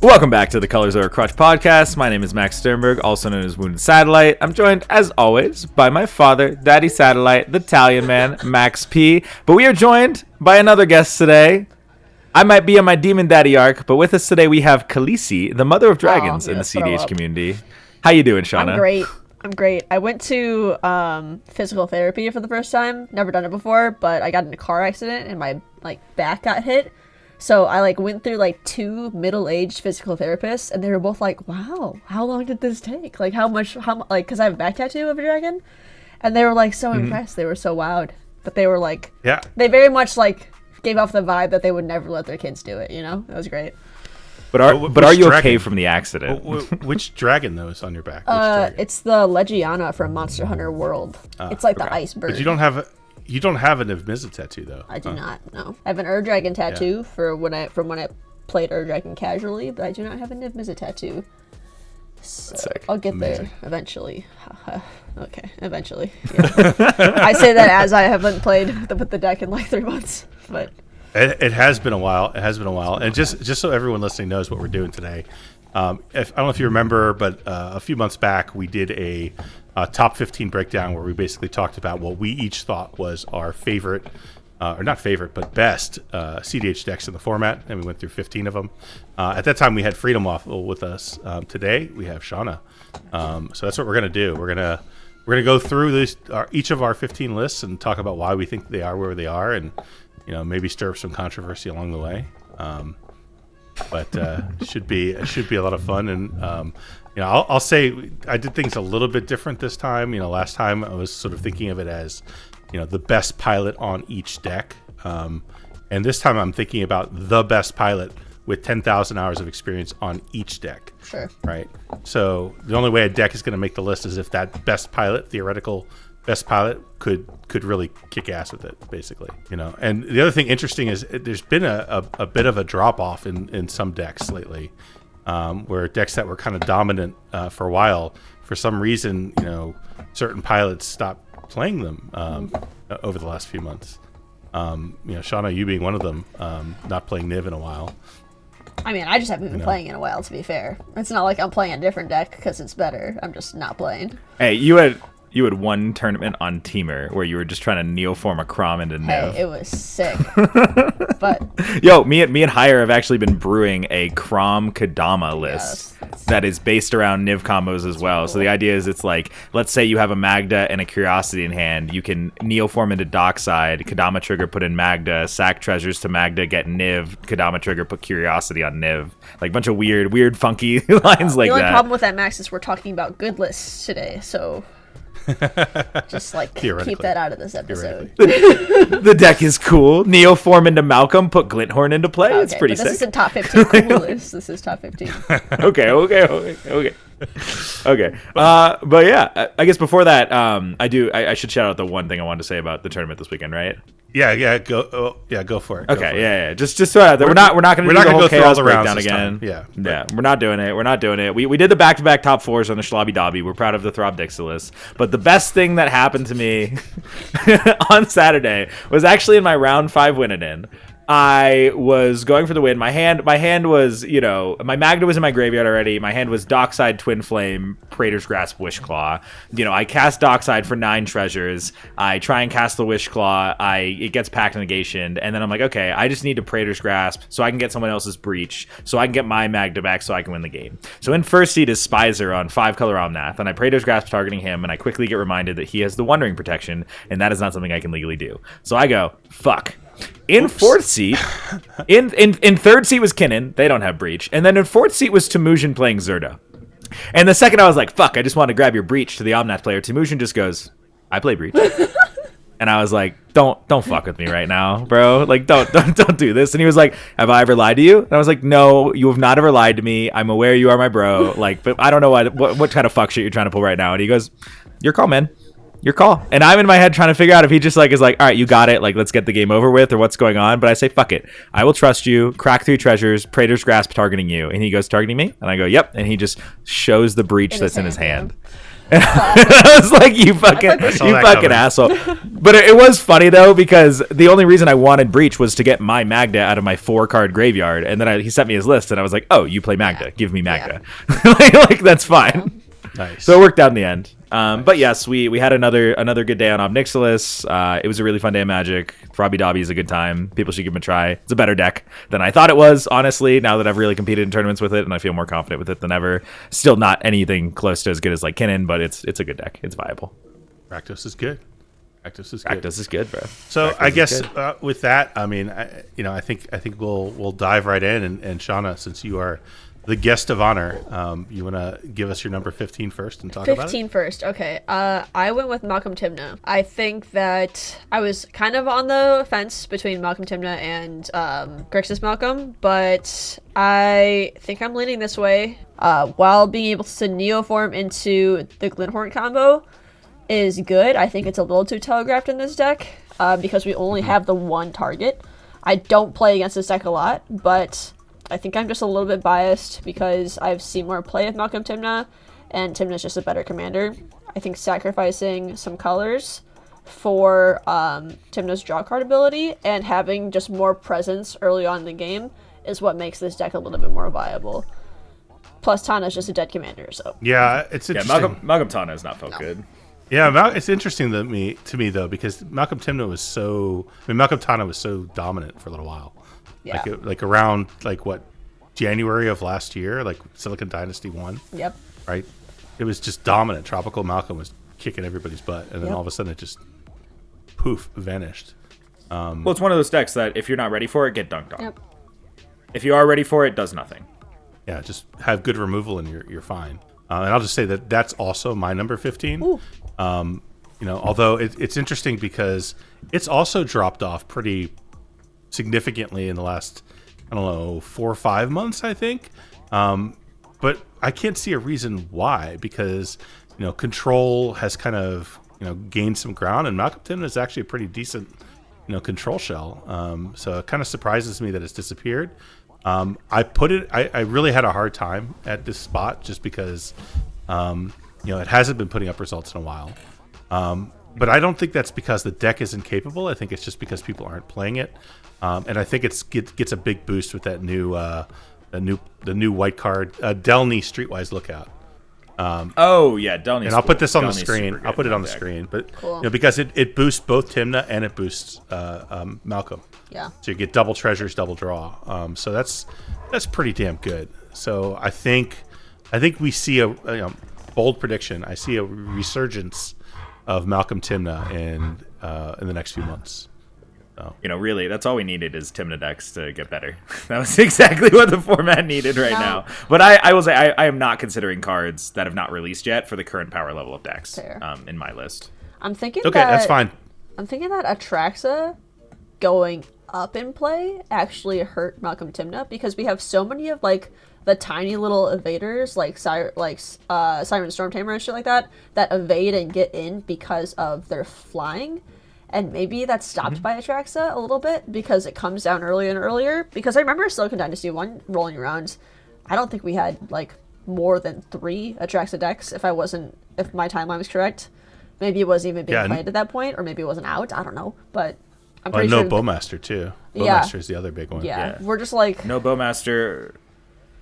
Welcome back to the Colors Over Crutch podcast. My name is Max Sternberg, also known as Wounded Satellite. I'm joined, as always, by my father, Daddy Satellite, the Italian man, Max P. But we are joined by another guest today. I might be on my Demon Daddy arc, but with us today we have Khaleesi, the mother of dragons in the CEDH community. How you doing, Shauna? I'm great. I went to physical therapy for the first time. Never done it before, but I got in a car accident and my back got hit. So I went through two middle-aged physical therapists, and they were both like, "Wow, how long did this take? Because I have a back tattoo of a dragon," and they were so impressed. They were so wowed, but they were yeah, they very much gave off the vibe that they would never let their kids do it. You know, it was great. But are you okay from the accident? Which dragon though is on your back? It's the Legiana from Monster Hunter World. It's the iceberg. But you don't have a Niv Mizzet tattoo though. I do not. No, I have an Ur-Dragon tattoo from when I played Ur-Dragon casually, but I do not have a Niv Mizzet tattoo. So sick. I'll get there eventually. Okay, eventually. Yeah. I say that as I haven't played with the deck in 3 months, but it has been a while. And just so everyone listening knows what we're doing today, I don't know if you remember, but a few months back we did a top 15 breakdown where we basically talked about what we each thought was our favorite, or not favorite, but best CDH decks in the format, and we went through 15 of them. At that time, we had Freedom Waffle with us. Today, we have Shauna. So that's what we're gonna do. We're gonna go through each of our 15 lists and talk about why we think they are where they are, and maybe stir up some controversy along the way. But it should be a lot of fun, and I'll say I did things a little bit different this time. Last time I was sort of thinking of it as the best pilot on each deck, and this time I'm thinking about the best pilot with 10,000 hours of experience on each deck. Sure. Right. So the only way a deck is going to make the list is if that theoretical best pilot could really kick ass with it, basically. And the other thing interesting is there's been a bit of a drop off in some decks lately, where decks that were kind of dominant for a while, for some reason, certain pilots stopped playing them over the last few months. Shauna, you being one of them, not playing Niv in a while. I mean, I just haven't been playing in a while, to be fair. It's not like I'm playing a different deck because it's better. I'm just not playing. Hey, you had one tournament on Teamer where you were just trying to neoform a Crom into Niv. Hey, it was sick. But yo, me and Hire have actually been brewing a Crom Kadama list that is based around Niv combos as well. Cool. So the idea is it's let's say you have a Magda and a Curiosity in hand. You can neoform into Dockside, Kadama trigger, put in Magda, sack treasures to Magda, get Niv, Kadama trigger, put Curiosity on Niv. A bunch of weird, funky lines like that. The only problem with that, Max, is we're talking about good lists today, so just keep that out of this episode. The deck is cool. Neoform into Malcolm, put Glinthorn into play. Okay, it's pretty sick. This isn't top 15 cool list. This is top 15. Okay. But yeah, I guess before that, I should shout out the one thing I wanted to say about the tournament this weekend, right? Yeah, go for it. Okay, yeah. Just so that we're not going to do the whole chaos breakdown again. Yeah, we're not doing it. We did the back-to-back top fours on the Schlobby Dobby. We're proud of the Throb Dixilus. But the best thing that happened to me on Saturday was actually in my round 5 win-it-in. I was going for the win. My hand was, my Magda was in my graveyard already. My hand was Dockside, Twin Flame, Praetor's Grasp, Wishclaw. I cast Dockside for 9 treasures. I try and cast the Wishclaw. It gets packed negationed. And then I'm like, okay, I just need to Praetor's Grasp so I can get someone else's Breach, so I can get my Magda back so I can win the game. So in first seed is Spizer on 5-color Omnath, and I Praetor's Grasp targeting him, and I quickly get reminded that he has the Wandering Protection, and that is not something I can legally do. So I go, fuck. In fourth seat, in third seat was Kinnan. They don't have Breach. And then in fourth seat was Temujin playing Zerda. And the second I was like, fuck, I just want to grab your Breach to the Omnath player. Temujin just goes, I play Breach. And I was like, don't fuck with me right now, bro. Don't do this. And he was like, have I ever lied to you? And I was like, no, you have not ever lied to me. I'm aware you are my bro. But I don't know what kind of fuck shit you're trying to pull right now. And he goes, your call, man. Your call. And I'm in my head trying to figure out if he just is all right, you got it, let's get the game over with, or what's going on. But I say, fuck it, I will trust you. Crack 3 treasures, Praetor's Grasp targeting you. And he goes, targeting me? And I go, yep. And he just shows the Breach that's in his hand. I was like, you fucking coming. asshole. But it was funny though, because the only reason I wanted Breach was to get my Magda out of my 4-card graveyard, and then he sent me his list, and I was like, oh, you play Magda, give me Magda. Like that's fine. Nice. So it worked out in the end. But yes, we had another good day on Ob Nixilis. It was a really fun day of Magic. Throbby Dobby is a good time. People should give him a try. It's a better deck than I thought it was, honestly, now that I've really competed in tournaments with it, and I feel more confident with it than ever. Still not anything close to as good as like Kinnan, but it's a good deck. It's viable. Rakdos is good. Rakdos is good, bro. So Rakdos I guess with that, I mean, I think we'll dive right in, and Shauna, since you are the guest of honor, you want to give us your number 15 first and talk about it? 15 first, okay. I went with Malcolm Timna. I think that I was kind of on the fence between Malcolm Timna and Grixis Malcolm, but I think I'm leaning this way. While being able to Neoform into the Glinhorn combo is good, I think it's a little too telegraphed in this deck because we only have the one target. I don't play against this deck a lot, but I think I'm just a little bit biased because I've seen more play with Malcolm Timna, and Timna's just a better commander. I think sacrificing some colors for Timna's draw card ability and having just more presence early on in the game is what makes this deck a little bit more viable. Plus, Tana's just a dead commander, so. Yeah, it's interesting. Yeah, Malcolm Tana has not felt good. Yeah, it's interesting to me though, because Malcolm Timna was Malcolm Tana was so dominant for a little while. Yeah. Like around what, January of last year, like Silicon Dynasty 1. Yep. Right? It was just dominant. Tropical Malcolm was kicking everybody's butt, and then Yep. all of a sudden it just poof vanished. Well, it's one of those decks that if you're not ready for it, get dunked on. Yep. If you are ready for it, does nothing. Yeah, just have good removal and you're fine. And I'll just say that that's also my number 15. Ooh. Although it's interesting because it's also dropped off pretty significantly in the last, 4 or 5 months, I think. But I can't see a reason why, because control has kind of gained some ground, and Malcolm Timna is actually a pretty decent control shell. So it kind of surprises me that it's disappeared. I really had a hard time at this spot just because it hasn't been putting up results in a while. But I don't think that's because the deck isn't capable. I think it's just because people aren't playing it. And I think it gets a big boost with that new the new white card, Delny Streetwise Lookout. Oh yeah, Delny's and I'll put this on the Delny's screen. I'll put it on the deck. screen, but Cool. Because it boosts both Timna and it boosts Malcolm. Yeah. So you get double treasures, double draw. So that's pretty damn good. So I think we see a bold prediction. I see a resurgence of Malcolm Timna in the next few months. So. Really, that's all we needed is Timna decks to get better. That was exactly what the format needed right now. But I will say I am not considering cards that have not released yet for the current power level of decks in my list. I'm thinking Okay, that's fine. I'm thinking that Atraxa going up in play actually hurt Malcolm Timna because we have so many of the tiny little evaders like Siren Stormtamer and shit like that evade and get in because of their flying. And maybe that's stopped by Atraxa a little bit because it comes down earlier and earlier. Because I remember Silicon Dynasty 1 rolling around, I don't think we had more than 3 Atraxa decks if my timeline was correct. Maybe it wasn't even being played at that point, or maybe it wasn't out. I don't know, but I'm pretty sure. Bowmaster too. Yeah. Bowmaster is the other big one. Yeah, Yeah. we're just No Bowmaster,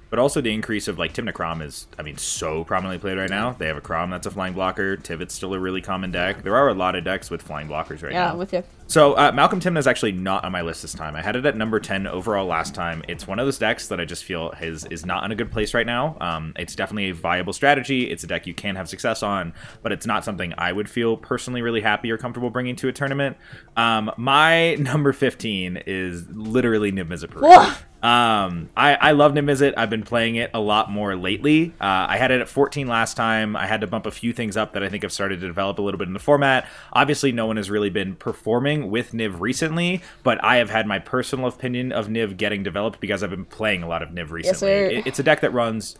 but also the increase of Timna Crom is, so prominently played right now. They have a Crom that's a flying blocker. Tivit's still a really common deck. There are a lot of decks with flying blockers right now. Yeah, I'm with you. So Malcolm Timna is actually not on my list this time. I had it at number 10 overall last time. It's one of those decks that I just feel is not in a good place right now. It's definitely a viable strategy. It's a deck you can have success on, but it's not something I would feel personally really happy or comfortable bringing to a tournament. My number 15 is literally Niv Mizzet. I love Niv Mizzet. I've been playing it a lot more lately. I had it at 14 last time. I had to bump a few things up that I think have started to develop a little bit in the format. Obviously, no one has really been performing with Niv recently, but I have had my personal opinion of Niv getting developed because I've been playing a lot of Niv recently. Yes, sir. It's a deck that runs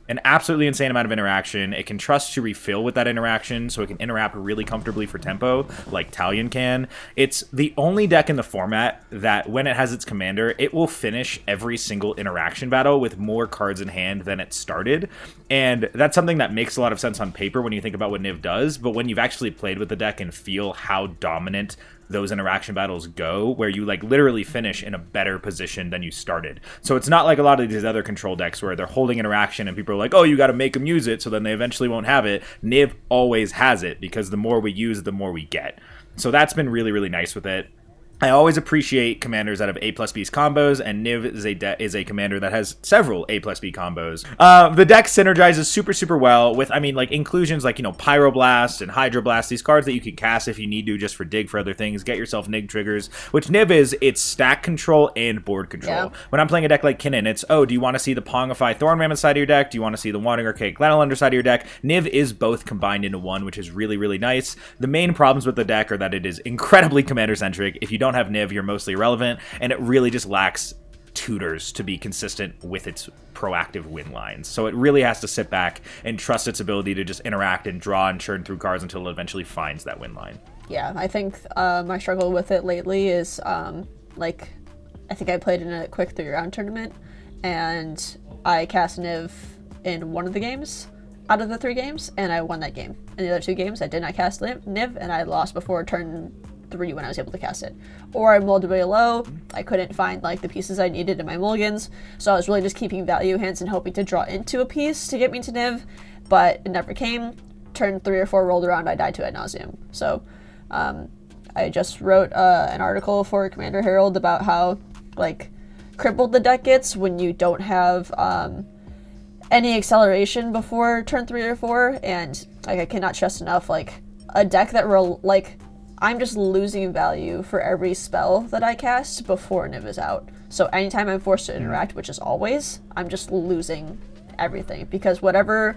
an absolutely insane amount of interaction. It can trust to refill with that interaction, so it can interact really comfortably for tempo, like Talion can. It's the only deck in the format that, when it has its commander, it will finish every single interaction battle with more cards in hand than it started. And that's something that makes a lot of sense on paper when you think about what Niv does, but when you've actually played with the deck and feel how dominant those interaction battles go, where you like literally finish in a better position than you started. So it's not like a lot of these other control decks where they're holding interaction and people are like, oh, you got to make them use it, so then they eventually won't have it. Niv always has it, because the more we use, the more we get. So that's been really, really nice with it. I always appreciate commanders that have A plus B combos, and Niv is a commander that has several A plus B combos. The deck synergizes super, super well with, I mean, like, inclusions like, Pyroblast and Hydroblast, these cards that you can cast if you need to just for dig for other things, get yourself Nig triggers, which Niv is, it's stack control and board control. Yeah. When I'm playing a deck like Kinnan, it's, oh, do you want to see the Pongify Thorn Mammoth side of your deck? Do you want to see the Wandering Archaic Glenelender side of your deck? Niv is both combined into one, which is really, really nice. The main problems with the deck are that it is incredibly commander-centric. If you don't have Niv, you're mostly irrelevant, and it really just lacks tutors to be consistent with its proactive win lines. So it really has to sit back and trust its ability to just interact and draw and churn through cards until it eventually finds that win line. Yeah, I think my struggle with it lately is, I think I played in a quick 3-round tournament, and I cast Niv in one of the games out of the 3 games, and I won that game. In the other 2 games, I did not cast Niv, and I lost before turn 3 when I was able to cast it. Or I mulled really low, I couldn't find the pieces I needed in my mulligans, so I was really just keeping value hands and hoping to draw into a piece to get me to Niv, but it never came. Turn 3 or 4 rolled around, I died to ad nauseum. So I just wrote an article for Commander Herald about how crippled the deck gets when you don't have any acceleration before turn 3 or 4, and I cannot stress enough, a deck that I'm just losing value for every spell that I cast before Niv is out. So anytime I'm forced to interact, which is always, I'm just losing everything, because whatever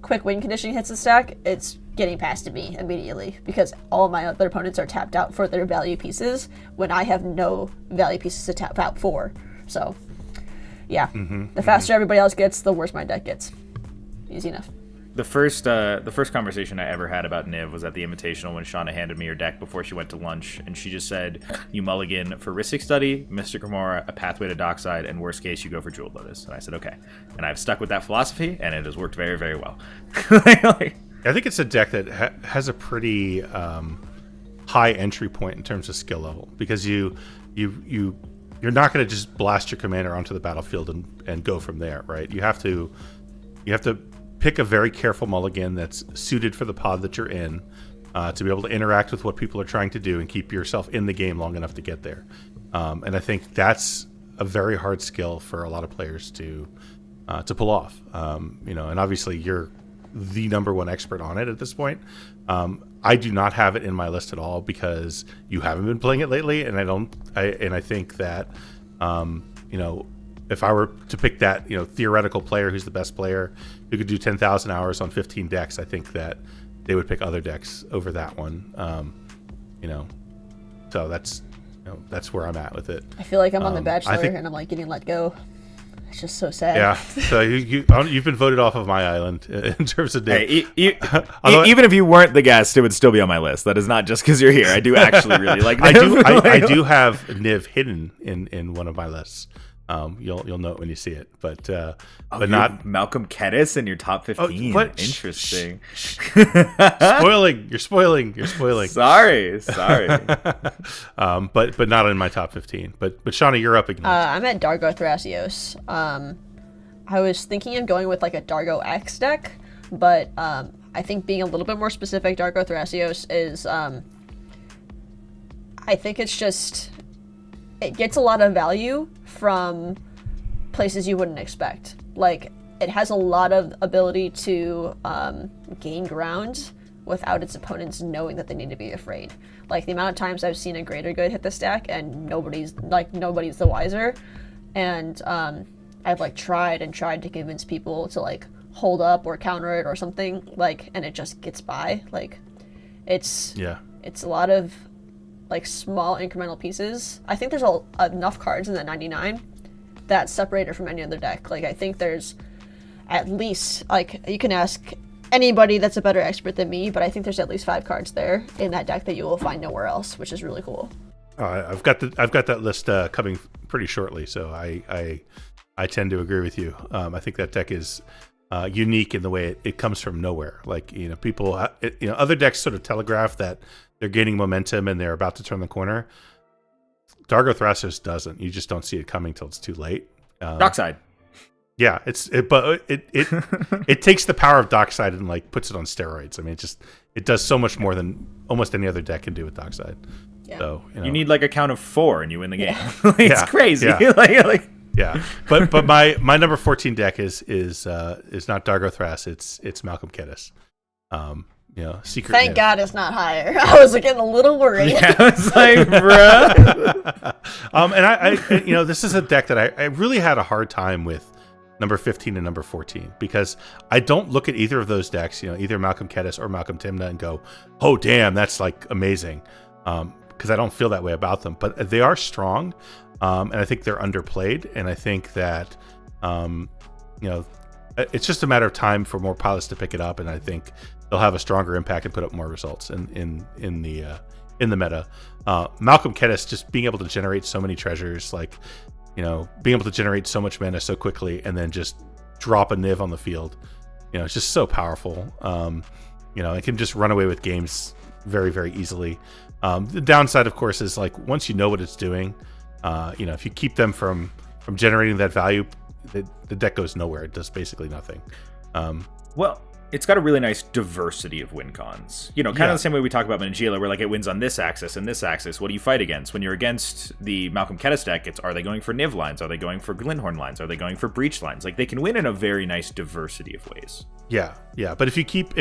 quick win conditioning hits the stack, it's getting past to me immediately, because all my other opponents are tapped out for their value pieces when I have no value pieces to tap out for. So yeah, the faster everybody else gets, the worse my deck gets. Easy enough. The first conversation I ever had about Niv was at the Invitational when Shauna handed me her deck before she went to lunch, and she just said, you mulligan for Rhystic Study, Mystic Remora, a Pathway to Dockside, and worst case, you go for Jeweled Lotus. And I said, okay. And I've stuck with that philosophy, and it has worked very, very well. I think it's a deck that has a pretty high entry point in terms of skill level, because you're not going to just blast your commander onto the battlefield and go from there, right? You have to pick a very careful mulligan that's suited for the pod that you're in, to be able to interact with what people are trying to do and keep yourself in the game long enough to get there. And I think that's a very hard skill for a lot of players to pull off. And obviously you're the #1 expert on it at this point. I do not have it in my list at all because you haven't been playing it lately, and I think that if I were to pick that theoretical player who's the best player who could do 10,000 hours on 15 decks, I think that they would pick other decks over that one. So that's where I'm at with it. I feel like I'm on The Bachelor and I'm getting let go. It's just so sad. Yeah. So you've been voted off of my island in terms of Niv. Hey, even if you weren't the guest, it would still be on my list. That is not just because you're here. I do actually really like Niv. I do have Niv hidden in one of my lists. You'll know it when you see it, but not Malcolm Kedis in your top 15. Interesting. You're spoiling. Sorry. But not in my top 15. But Shauna, you're up again. I'm at Dargo Thrasios. I was thinking of going with a Dargo X deck, but I think being a little bit more specific, Dargo Thrasios is I think it's just, it gets a lot of value from places you wouldn't expect. It has a lot of ability to gain ground without its opponents knowing that they need to be afraid. The amount of times I've seen a Greater Good hit the stack and nobody's the wiser. And I've tried to convince people to hold up or counter it or something, and it just gets by. It's a lot of small incremental pieces. I think there's enough cards in that 99 that separate it from any other deck. I think there's at least, like, you can ask anybody that's a better expert than me, but I think there's at least 5 cards there in that deck that you will find nowhere else, which is really cool. I've got that list coming pretty shortly, so I tend to agree with you. I think that deck is unique in the way it comes from nowhere. Like, people, other decks sort of telegraph that they're gaining momentum and they're about to turn the corner. Dargo Thrasios doesn't. You just don't see it coming till it's too late. Dockside. Yeah, but it takes the power of Dockside and like puts it on steroids. I mean, it does so much more than almost any other deck can do with Dockside. Yeah. So you need like a count of 4 and you win the game. It's crazy. Yeah. like Yeah, but my number 14 deck is not Dargo Thras. It's Malcolm Kedis. Secret. Thank Niv. God it's not higher. I was getting a little worried. Yeah, I was like, bruh. And I this is a deck that I really had a hard time with number 15 and number 14 because I don't look at either of those decks, either Malcolm Kedis or Malcolm Timna, and go, oh damn, that's like amazing, because I don't feel that way about them. But they are strong. And I think they're underplayed, and I think that it's just a matter of time for more pilots to pick it up, and I think they'll have a stronger impact and put up more results in the meta. Malcolm Kedis just being able to generate so many treasures, like being able to generate so much mana so quickly, and then just drop a Niv on the field, it's just so powerful. It can just run away with games very, very easily. The downside, of course, is like once you know what it's doing. If you keep them from generating that value, the deck goes nowhere. It does basically nothing. Well, it's got a really nice diversity of win cons. Kind of the same way we talk about Managila, where like it wins on this axis and this axis. What do you fight against? When you're against the Malcolm Kedis deck, are they going for Niv lines? Are they going for Glinthorn lines? Are they going for Breach lines? Like they can win in a very nice diversity of ways. Yeah. But if you keep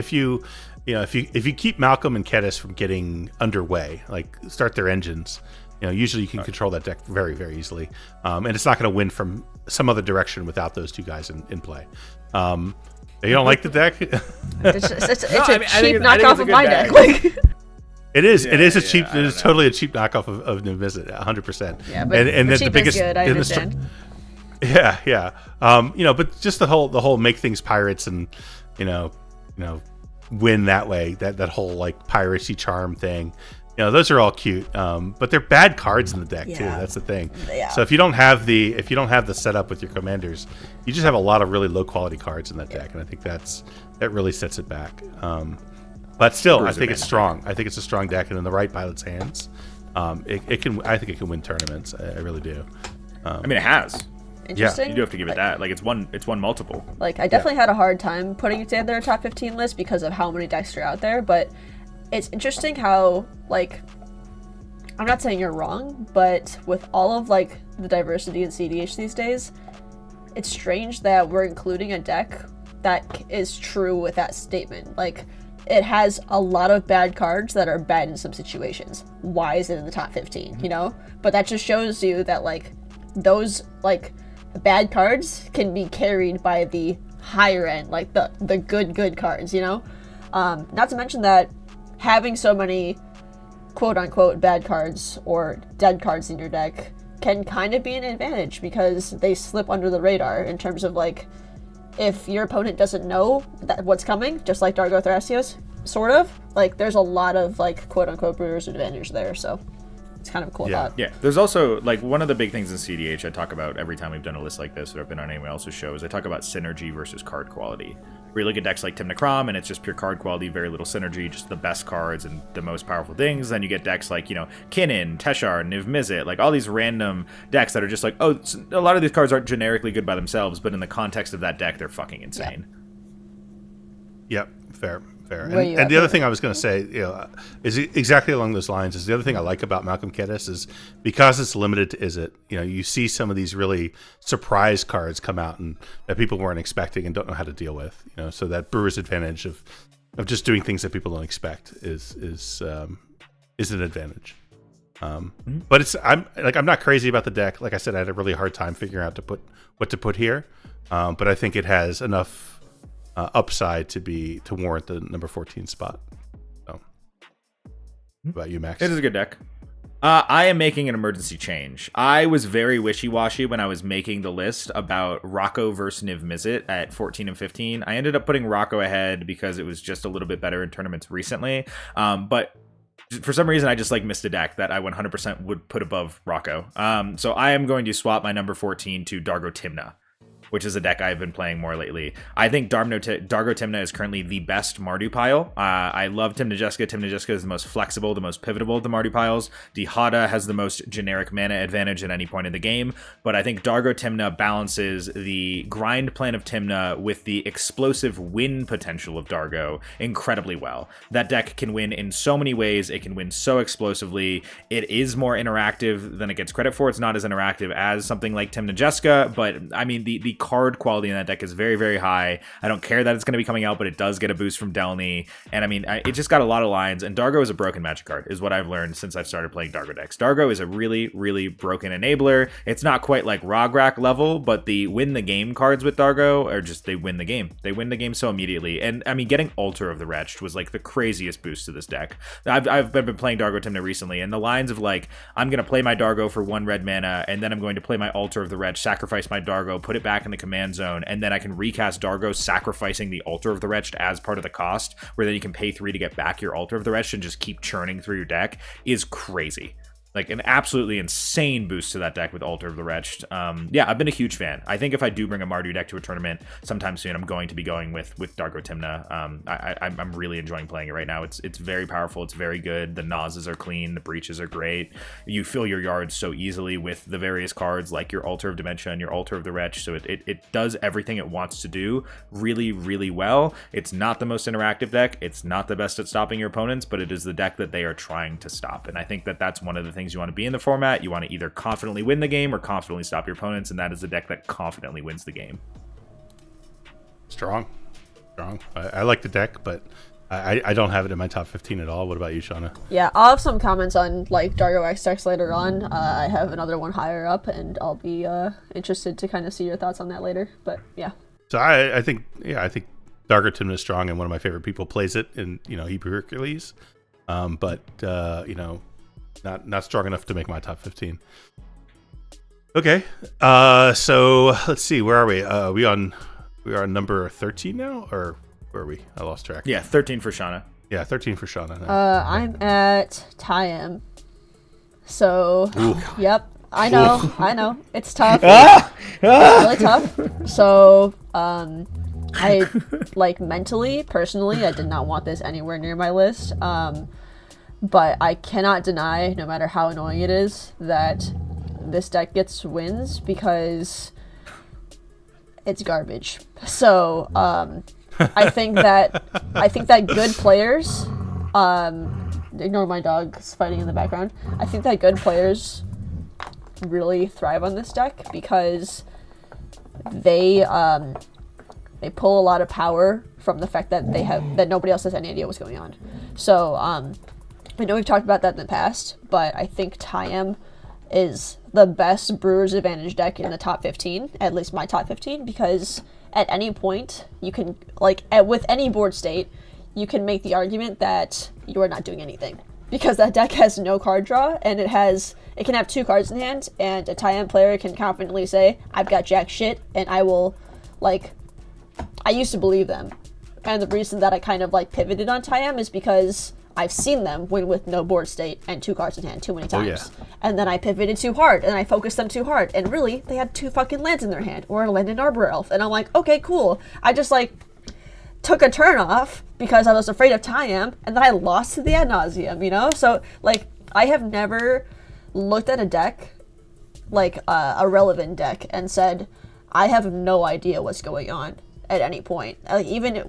Malcolm and Kedis from getting underway, like start their engines. Usually you can control that deck very, very easily. And it's not going to win from some other direction without those two guys in play. You don't like the deck? It's a cheap knockoff of my deck. Like, it is. It is a cheap. It is totally a cheap knockoff of Niv-Mizzet, 100%. Yeah, but the biggest. Good, I understand. Yeah. But just the whole make things pirates and win that way. That whole like piracy charm thing. Those are all cute, but they're bad cards in the deck too. That's the thing. Yeah. So if you don't have the setup with your commanders, you just have a lot of really low quality cards in that deck, and I think that really sets it back. But still, I think it's strong. I think it's a strong deck, and in the right pilot's hands, it can. I think it can win tournaments. I really do. It has. Interesting. Yeah, you do have to give it that. Like it's won multiple. Like I definitely had a hard time putting it together a top 15 list because of how many decks are out there, but. It's interesting how, like, I'm not saying you're wrong, but with all of, like, the diversity in CEDH these days, it's strange that we're including a deck that is true with that statement. Like, it has a lot of bad cards that are bad in some situations. Why is it in the top 15, But that just shows you that, like, those, like, bad cards can be carried by the higher end, like, the good cards, Not to mention that having so many quote-unquote bad cards or dead cards in your deck can kind of be an advantage because they slip under the radar in terms of, like, if your opponent doesn't know what's coming, just like Dargo Thrasios, sort of, like, there's a lot of, like, quote-unquote brewer's advantage there, so it's kind of a cool thought. Yeah, there's also, like, one of the big things in CEDH I talk about every time we've done a list like this, or I've been on anyone else's shows, I talk about synergy versus card quality. Where you look at decks like Timna Crom, and it's just pure card quality, very little synergy, just the best cards and the most powerful things. Then you get decks like, Kinnan, Teshar, Niv-Mizzet, like all these random decks that are just like, oh, a lot of these cards aren't generically good by themselves, but in the context of that deck, they're fucking insane. Yep, fair. And the other thing I was going to say, is exactly along those lines. Is the other thing I like about Malcolm Kedis is because it's limited to Izzet. You see some of these really surprise cards come out and that people weren't expecting and don't know how to deal with. So that brewer's advantage of just doing things that people don't expect is an advantage. But I'm not crazy about the deck. Like I said, I had a really hard time figuring out what to put here. But I think it has enough. Upside to warrant the number 14 spot. So, what about you, Max? It is a good deck. I am making an emergency change. I was very wishy-washy when I was making the list about Rocco versus Niv Mizzet at 14 and 15. I ended up putting Rocco ahead because it was just a little bit better in tournaments recently. But for some reason, I just missed a deck that I 100% would put above Rocco. So I am going to swap my number 14 to Dargo Timna, which is a deck I've been playing more lately. I think Dargo Timna is currently the best Mardu pile. I love Timna Jessica. Timna Jessica is the most flexible, the most pivotal of the Mardu piles. Dihada has the most generic mana advantage at any point in the game, but I think Dargo Timna balances the grind plan of Timna with the explosive win potential of Dargo incredibly well. That deck can win in so many ways. It can win so explosively. It is more interactive than it gets credit for. It's not as interactive as something like Timna Jessica, but I mean, the card quality in that deck is very, very high. I don't care that it's going to be coming out, but it does get a boost from Delny. And I mean, it just got a lot of lines. And Dargo is a broken Magic card, is what I've learned since I've started playing Dargo decks. Dargo is a really, really broken enabler. It's not quite like Rograk level, but the win the game cards with Dargo are just, they win the game. They win the game so immediately. And I mean, getting Altar of the Wretched was the craziest boost to this deck. I've been playing Dargo Timna recently, and the lines of I'm going to play my Dargo for 1 red mana, and then I'm going to play my Altar of the Wretched, sacrifice my Dargo, put it back in the command zone, and then I can recast Dargo sacrificing the Altar of the Wretched as part of the cost, where then you can pay 3 to get back your Altar of the Wretched and just keep churning through your deck, is crazy. An absolutely insane boost to that deck with Altar of the Wretched. Yeah, I've been a huge fan. I think if I do bring a Mardu deck to a tournament sometime soon, I'm going to be going with Dargo Timna. I'm really enjoying playing it right now. It's very powerful. It's very good. The Nazes are clean. The breaches are great. You fill your yards so easily with the various cards like your Altar of Dementia and your Altar of the Wretched. So it does everything it wants to do really, really well. It's not the most interactive deck. It's not the best at stopping your opponents, but it is the deck that they are trying to stop. And I think that that's one of the things you want to be in the format. You want to either confidently win the game or confidently stop your opponents, and that is the deck that confidently wins the game. Strong. I like the deck, but I don't have it in my top 15 at all. What about you, Shauna? Yeah, I'll have some comments on Dargo X decks later on. I have another one higher up, and I'll be interested to kind of see your thoughts on that later. But yeah. So I think Dargo Timna is strong, and one of my favorite people plays it in Hebrew Hercules, but not strong enough to make my top 15. Okay, so let's see, where are we? We are on number 13 now, or where are we? I lost track. Yeah, 13 for Shauna. Yeah, 13 for Shauna. I'm at Tyam. So, yep, I know, it's tough. It's really tough. So, I mentally, personally, I did not want this anywhere near my list. But I cannot deny, no matter how annoying it is, that this deck gets wins because it's garbage. So I think that good players, ignore my dogs fighting in the background. I think that good players really thrive on this deck because they pull a lot of power from the fact that that nobody else has any idea what's going on. So I know we've talked about that in the past, but I think Tyam is the best Brewer's Advantage deck in the top 15, at least my top 15, because at any point, you can, with any board state, you can make the argument that you are not doing anything. Because that deck has no card draw, and it can have 2 cards in hand, and a Tyam player can confidently say, I've got jack shit, and I will, I used to believe them. And the reason that I kind of, pivoted on Tyam is because I've seen them win with no board state and 2 cards in hand too many times. Oh, yeah. And then I pivoted too hard, and I focused them too hard. And really, they had 2 fucking lands in their hand, or a land and Arbor Elf. And I'm like, okay, cool. I just, took a turn off because I was afraid of Tyam, and then I lost to the ad nauseum, So, I have never looked at a deck, a relevant deck, and said, I have no idea what's going on at any point. Even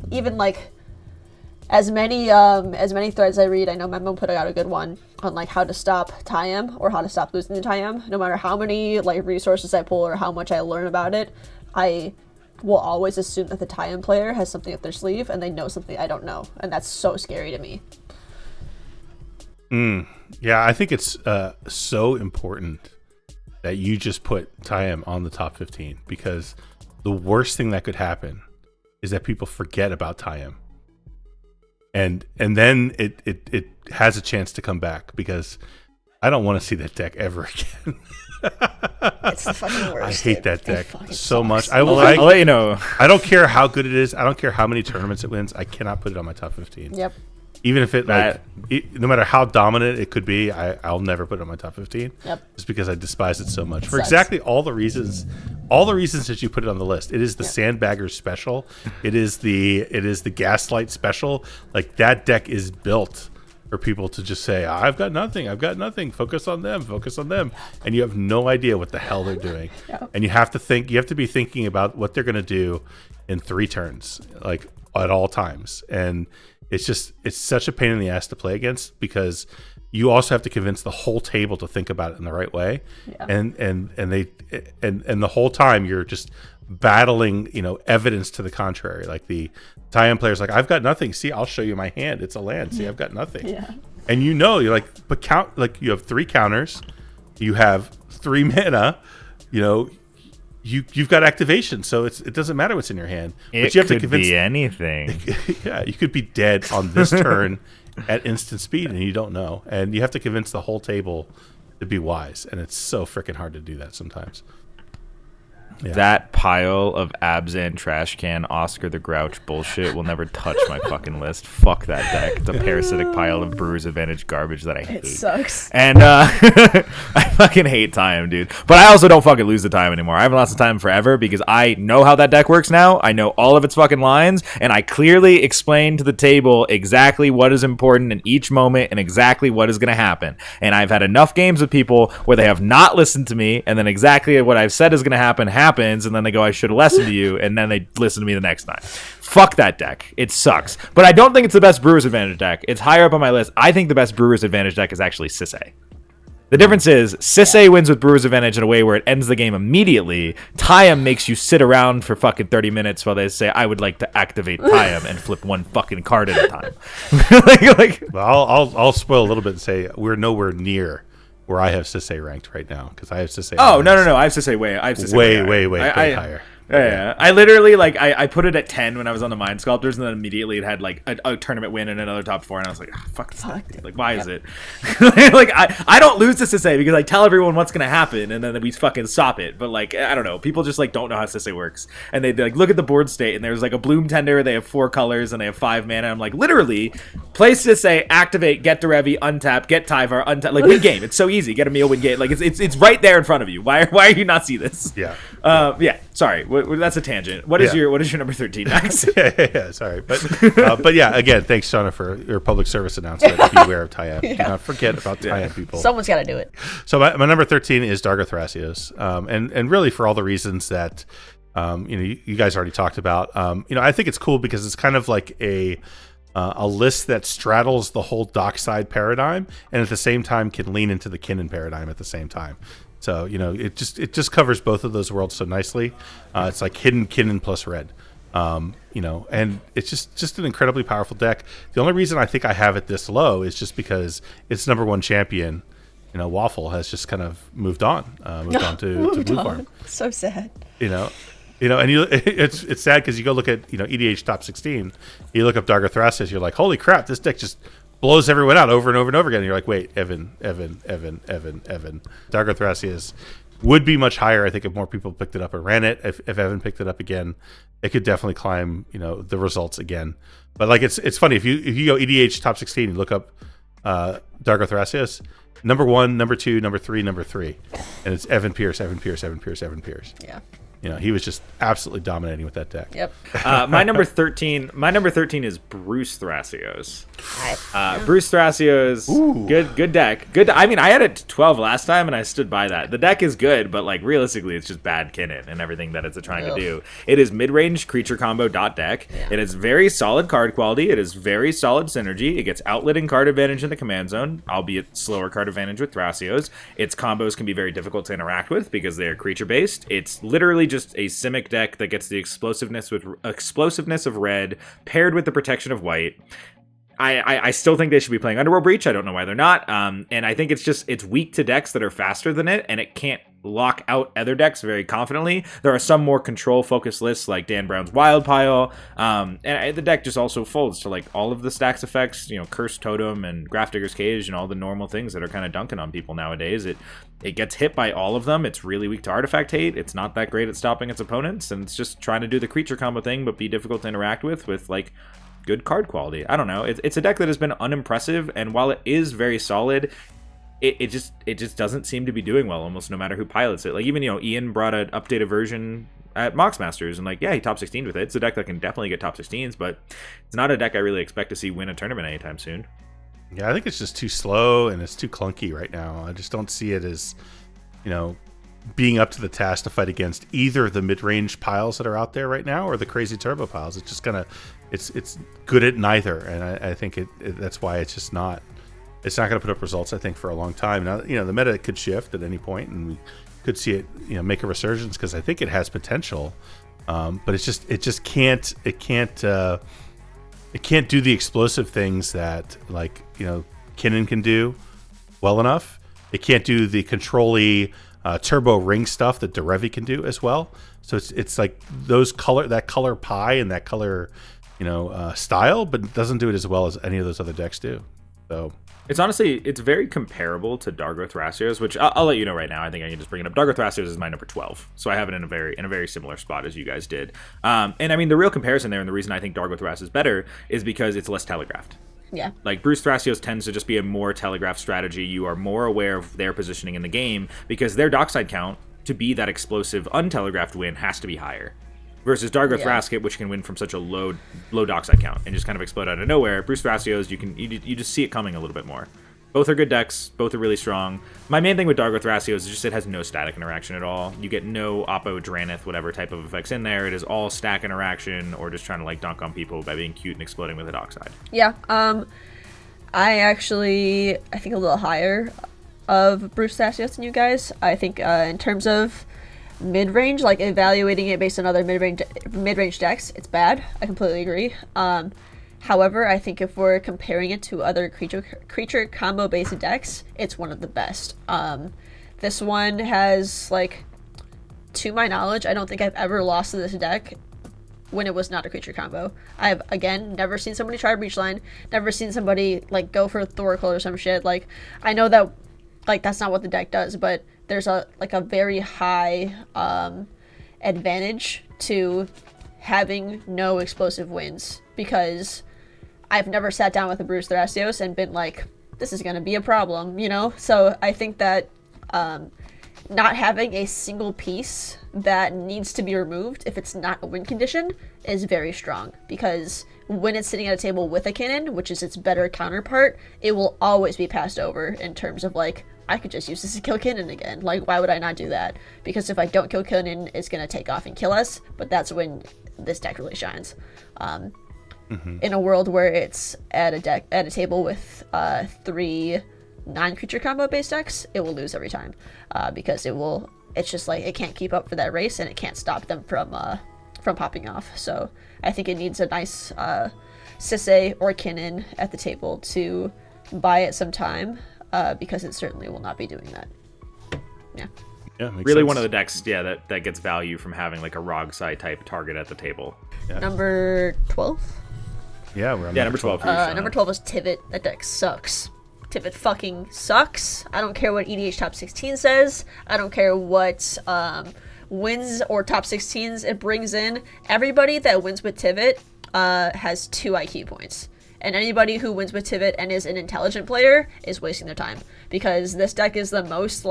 as many threads I read, I know Memo put out a good one on how to stop Tyam or how to stop losing to Tyam. No matter how many resources I pull or how much I learn about it, I will always assume that the Tyam player has something up their sleeve and they know something I don't know, and that's so scary to me. Yeah, I think it's so important that you just put Tyam on the top 15, because the worst thing that could happen is that people forget about Tyam. And then it has a chance to come back, because I don't want to see that deck ever again. It's the fucking worst. I hate that It deck fucking so sucks. much. I'll let you know. I don't care how good it is. I don't care how many tournaments it wins. I cannot put it on my top 15. Yep. Even if it no matter how dominant it could be, I'll never put it on my top 15. Yep. Just because I despise it so much for Sucks. exactly all the reasons that you put it on the list. It is the Sandbagger special. It is the Gaslight special. Like that deck is built for people to just say, I've got nothing. Focus on them. And you have no idea what the hell they're doing. Yep. And you have to be thinking about what they're going to do in 3 turns, like at all times. And it's such a pain in the ass to play against because you also have to convince the whole table to think about it in the right way. Yeah. And the whole time you're just battling, evidence to the contrary. Like the tie-in player's like, I've got nothing. See, I'll show you my hand. It's a land. See, I've got nothing. Yeah. And you're like, but count, like you have 3 counters, you have 3 mana, you've got activation, so it doesn't matter what's in your hand. But you have to convince be anything. Yeah, you could be dead on this turn at instant speed, and you don't know. And you have to convince the whole table to be wise, and it's so freaking hard to do that sometimes. Yeah. That pile of Abzan trash can Oscar the Grouch bullshit will never touch my fucking list. Fuck that deck. It's a parasitic pile of Brewer's Advantage garbage that I hate. It sucks. And I fucking hate time, dude. But I also don't fucking lose the time anymore. I haven't lost the time forever because I know how that deck works now. I know all of its fucking lines, and I clearly explain to the table exactly what is important in each moment and exactly what is going to happen. And I've had enough games with people where they have not listened to me, and then exactly what I've said is going to happens, and then they go, I should have listened to you, and then they listen to me the next time. Fuck that deck. It sucks. But I don't think it's the best Brewer's Advantage deck. It's higher up on my list. I think the best Brewer's Advantage deck is actually Sisay. The difference is Sisay wins with Brewer's Advantage in a way where it ends the game immediately. Tayam makes you sit around for fucking 30 minutes while they say, I would like to activate Tayam and flip one fucking card at a time. Well, I'll spoil a little bit and say we're nowhere near where I have Sisay ranked right now, because I have Sisay. Oh, no. I have Sisay way higher. Yeah. I literally, I put it at 10 when I was on the Mind Sculptors, and then immediately it had, a tournament win and another top 4, and I was like, fuck this deck, dude. Why is it? I don't lose to Sisay because I tell everyone what's going to happen, and then we fucking stop it. But, I don't know. People just, don't know how Sisay works. And they look at the board state, and there's, a Bloom Tender, they have 4 colors, and they have 5 mana. I'm like, literally, play Sisay, activate, get to Revi, untap, get Tyvar, untap. Win game. It's so easy. Get a meal, win game. It's right there in front of you. Why are you not see this? Yeah. Yeah. Sorry. That's a tangent. What is your number 13, Max? yeah, sorry, but yeah, again, thanks, Shauna, for your public service announcement. Beware of Tayam. Do not forget about Tayam, people. Someone's got to do it. So my number 13 is Dargo Thrasios, and really for all the reasons that you guys already talked about. I think it's cool because it's kind of like a list that straddles the whole dockside paradigm, and at the same time can lean into the Kinnan paradigm at the same time. So it just covers both of those worlds so nicely. It's like hidden Kinnan plus red, and it's just an incredibly powerful deck. The only reason I think I have it this low is just because its number 1 champion, Waffle, has just kind of moved on to Blue Farm. So sad. And it's sad because you go look at EDH top 16, you look up Dargo Thrasios, you're like, holy crap, this deck just blows everyone out over and over and over again. And you're like, wait, Evan. Dargo Thrasios would be much higher, I think, if more people picked it up or ran it. If Evan picked it up again, it could definitely climb, the results again. But it's funny if you go EDH top 16, you look up Dargo Thrasios, number 1, number 2, number 3, number 3, and it's Evan Pierce. Yeah. He was just absolutely dominating with that deck. Yep. My number 13 is Bruce Thrasios. Bruce Thrasios, good deck. Good. I mean, I had it 12 last time, and I stood by that. The deck is good, but realistically, it's just bad Kinnan and everything that it's trying to do. It is mid-range creature combo deck. Yeah. It is very solid card quality. It is very solid synergy. It gets outlet and card advantage in the command zone, albeit slower card advantage with Thrasios. Its combos can be very difficult to interact with because they are creature based. It's literally just a Simic deck that gets the explosiveness of red paired with the protection of white. I still think they should be playing Underworld Breach. I don't know why they're not. And I think it's weak to decks that are faster than it, and it can't lock out other decks very confidently. There are some more control-focused lists like Dan Brown's Wild Pile, and the deck just also folds to like all of the stacks effects, Cursed Totem and Grafdigger's Cage and all the normal things that are kind of dunking on people nowadays. It gets hit by all of them. It's really weak to artifact hate. It's not that great at stopping its opponents, and it's just trying to do the creature combo thing, but be difficult to interact with like good card quality. I don't know. It's a deck that has been unimpressive, and while it is very solid, it just doesn't seem to be doing well almost no matter who pilots it. Like even Ian brought an updated version at Mox Masters, and like he top 16 with it. It's a deck that can definitely get top 16s, but it's not a deck I really expect to see win a tournament anytime soon. Yeah, I think it's just too slow and it's too clunky right now. I just don't see it as being up to the task to fight against either the mid-range piles that are out there right now or the crazy turbo piles. It's just gonna it's good at neither, and I think that's why it's not going to put up results, I think, for a long time. Now, the meta could shift at any point, and we could see it, make a resurgence, because I think it has potential. But it can't do the explosive things that Kinnan can do well enough. It can't do the control-y turbo ring stuff that Derevi can do as well. So it's like that color pie and that color style, but it doesn't do it as well as any of those other decks do. So it's very comparable to Dargo Thrasios, which I'll let you know right now. I think I can just bring it up. Dargo Thrasios is my number 12, so I have it in a very similar spot as you guys did. And I mean, the real comparison there, and the reason I think Dargo Thrasios is better, is because it's less telegraphed. Yeah. Like Bruce Thrasios tends to just be a more telegraphed strategy. You are more aware of their positioning in the game because their dockside count to be that explosive untelegraphed win has to be higher. Versus Dargo Thrasket, which can win from such a low dockside count and just kind of explode out of nowhere. Bruce Thrasios, you just see it coming a little bit more. Both are good decks. Both are really strong. My main thing with Dargo Thrasios is just it has no static interaction at all. You get no Oppo, Dranith, whatever type of effects in there. It is all stack interaction or just trying to dunk on people by being cute and exploding with a dockside. Yeah. I think a little higher of Bruce Thrasios than you guys. I think in terms of mid-range, evaluating it based on other mid-range decks, it's bad. I completely agree. However, I think if we're comparing it to other creature combo based decks, it's one of the best. This one has to my knowledge, I don't think I've ever lost to this deck when it was not a creature combo. I've again never seen somebody try Breachline, never seen somebody go for Thoracle or some shit. I know that that's not what the deck does, but there's a very high advantage to having no explosive wins, because I've never sat down with a Bruce Thrasios and been like, this is going to be a problem, So I think that not having a single piece that needs to be removed if it's not a win condition is very strong, because when it's sitting at a table with a cannon, which is its better counterpart, it will always be passed over in terms of I could just use this to kill Kinnan again. Why would I not do that? Because if I don't kill Kinnan, it's going to take off and kill us, but that's when this deck really shines. In a world where it's at a table with 3 non-creature combo based decks, it will lose every time, because it's just it can't keep up for that race, and it can't stop them from popping off. So I think it needs a nice Sisay or Kinnan at the table to buy it some time, because it certainly will not be doing that. Yeah. Yeah, makes really sense. one of the decks, that gets value from having a Rogsai type target at the table. Yeah. Number 12? Yeah, we're on number 12. Number 12 is Tivit. That deck sucks. Tivit fucking sucks. I don't care what EDH top 16 says. I don't care what wins or top 16s it brings in. Everybody that wins with Tivit has 2 IQ points. And anybody who wins with Tivit and is an intelligent player is wasting their time, because this deck is the most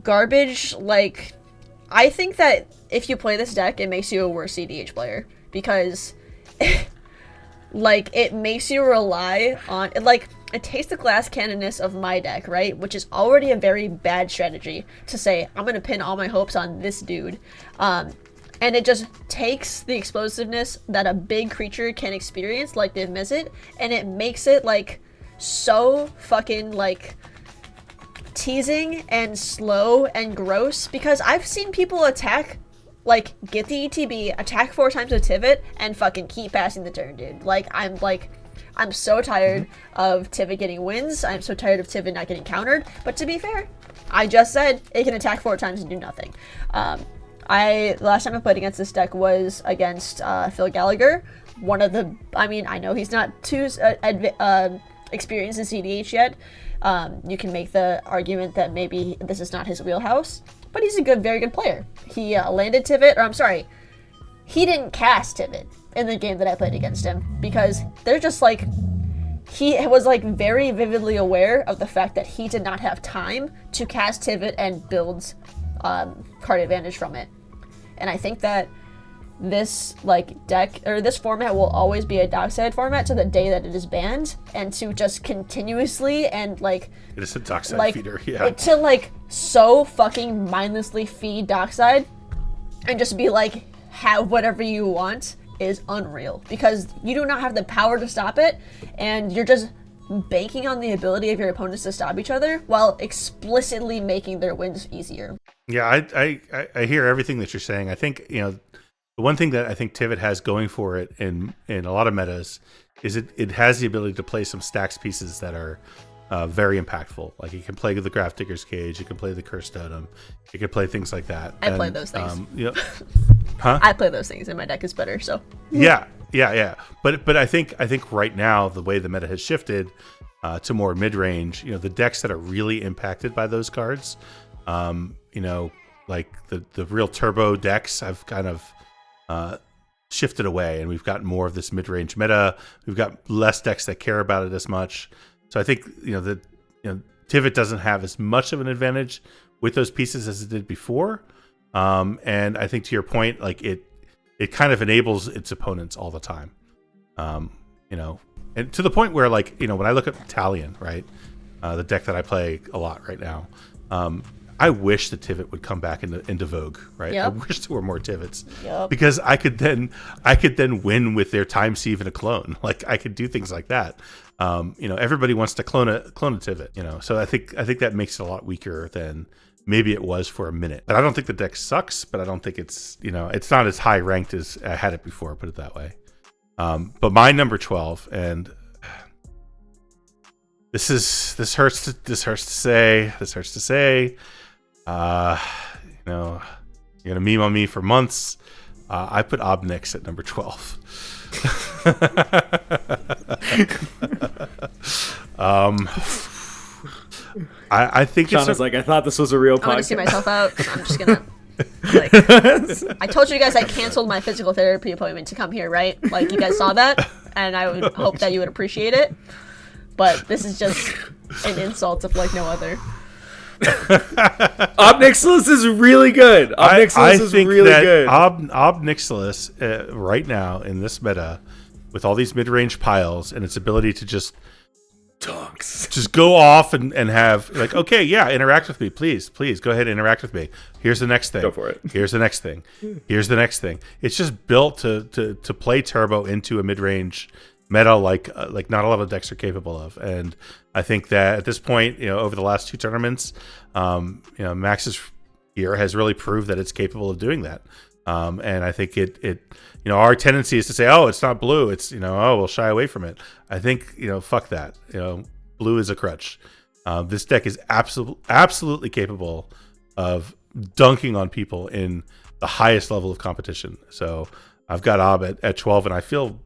garbage. I think that if you play this deck, it makes you a worse CDH player, because it makes you rely on it takes the glass cannonness of my deck, right, which is already a very bad strategy, to say I'm gonna pin all my hopes on this dude, and it just takes the explosiveness that a big creature can experience, like the Mizzet, and it makes it so fucking teasing and slow and gross, because I've seen people attack, get the ETB, attack 4 times with Tivit, and fucking keep passing the turn, dude. I'm I'm so tired of Tivit getting wins. I'm so tired of Tivit not getting countered. But to be fair, I just said it can attack 4 times and do nothing. The last time I played against this deck was against Phil Gallagher. I know he's not too experienced in CDH yet. You can make the argument that maybe this is not his wheelhouse, but he's a very good player. He landed Tivit, or I'm sorry, he didn't cast Tivit in the game that I played against him, because they're just like, he was like very vividly aware of the fact that he did not have time to cast Tivit and build card advantage from it. And I think that this deck, or this format, will always be a Dockside format to the day that it is banned, and to just continuously and it is a Dockside feeder, yeah. To so fucking mindlessly feed Dockside and just be like, have whatever you want, is unreal, because you do not have the power to stop it, and you're just banking on the ability of your opponents to stop each other while explicitly making their wins easier. Yeah, I hear everything that you're saying. I think, the one thing that I think Tivit has going for it in a lot of metas is it has the ability to play some stacks pieces that are very impactful. Like, you can play the Graph Digger's Cage, you can play the Cursed Totem, you can play things like that. I play those things. Huh? I play those things, and my deck is better. So yeah. But I think right now the way the meta has shifted to more mid range, the decks that are really impacted by those cards, like the real turbo decks have kind of shifted away, and we've got more of this mid range meta. We've got less decks that care about it as much. So I think Tivit doesn't have as much of an advantage with those pieces as it did before. And I think, to your point, it kind of enables its opponents all the time. And to the point where, when I look at Talion, right, the deck that I play a lot right now, I wish the Tivit would come back into vogue, right? Yep. I wish there were more Tivits, Yep. because I could then win with their Time Sieve and a clone. I could do things like that. Everybody wants to clone a Tivit, so I think that makes it a lot weaker than maybe it was for a minute. But I don't think the deck sucks, but I don't think it's, it's not as high ranked as I had it before, put it that way. But my number 12, and this hurts to say. You're gonna meme on me for months. I put Obnix at number 12. I think Shauna's I thought this was a real podcast. I'm gonna see myself out. I'm just gonna. I told you guys I canceled my physical therapy appointment to come here, right? You guys saw that, and I would hope that you would appreciate it. But this is just an insult of no other. Obnixilis is really good. Obnixilis is really good. Obnixilis right now in this meta, with all these mid-range piles and its ability to just go off and have okay, yeah, interact with me, please go ahead and interact with me. Here's the next thing. Go for it. Here's the next thing. Here's the next thing. It's just built to play turbo into a mid-range meta like not a lot of decks are capable of. And I think that at this point, over the last 2 tournaments, Max's year has really proved that it's capable of doing that. And I think it our tendency is to say, oh, it's not blue, it's we'll shy away from it. I think fuck that. Blue is a crutch. This deck is absolutely capable of dunking on people in the highest level of competition. So I've got Ob at 12, and I feel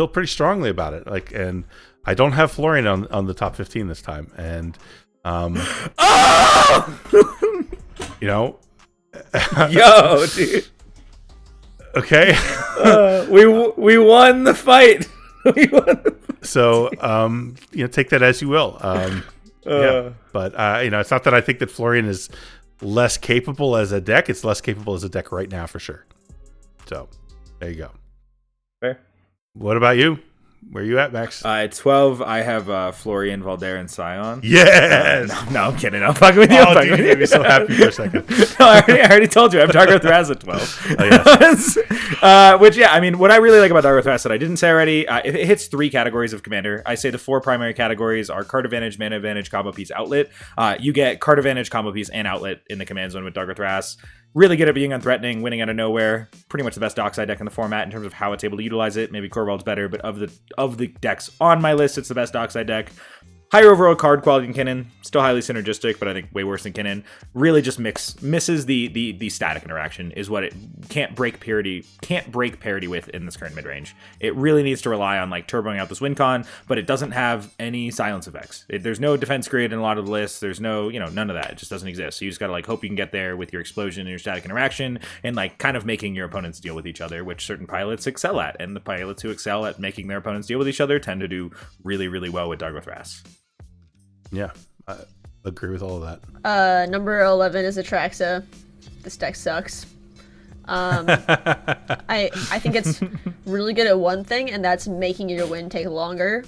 pretty strongly about it. And I don't have Florian on the top 15 this time. And yo, dude. Okay. We won the fight. So take that as you will. Yeah, but it's not that I think that Florian is less capable as a deck. It's less capable as a deck right now for sure. So there you go. Fair. What about you? Where are you at, Max? At 12, I have Florian, Valder, and Scion. Yes! No, I'm kidding. I'm fucking with you. Oh, dude, you made me so happy for a second. No, I already told you. I have Dark Thras at 12. Oh, yes. Which, yeah, I mean, what I really like about Dark Thras that I didn't say already, it hits 3 categories of commander. I say the 4 primary categories are card advantage, mana advantage, combo piece, outlet. You get card advantage, combo piece, and outlet in the command zone with Dark Thras. Really good at being unthreatening, winning out of nowhere. Pretty much the best Dockside deck in the format in terms of how it's able to utilize it. Maybe Corval's better, but of the of the decks on my list, it's the best Dockside deck. Higher overall card quality than Kinnan, still highly synergistic, but I think way worse than Kinnan. Really just misses the static interaction is what it can't break parity with in this current mid range. It really needs to rely on like turboing out this win con, but it doesn't have any silence effects. There's no defense grid in a lot of the lists. There's no none of that. It just doesn't exist. So you just gotta like hope you can get there with your explosion and your static interaction and like kind of making your opponents deal with each other, which certain pilots excel at, and the pilots who excel at making their opponents deal with each other tend to do really really well with Dark Wrath. Yeah, I agree with all of that. Number 11 is Atraxa. This deck sucks. I think it's really good at one thing, and that's making your win take longer.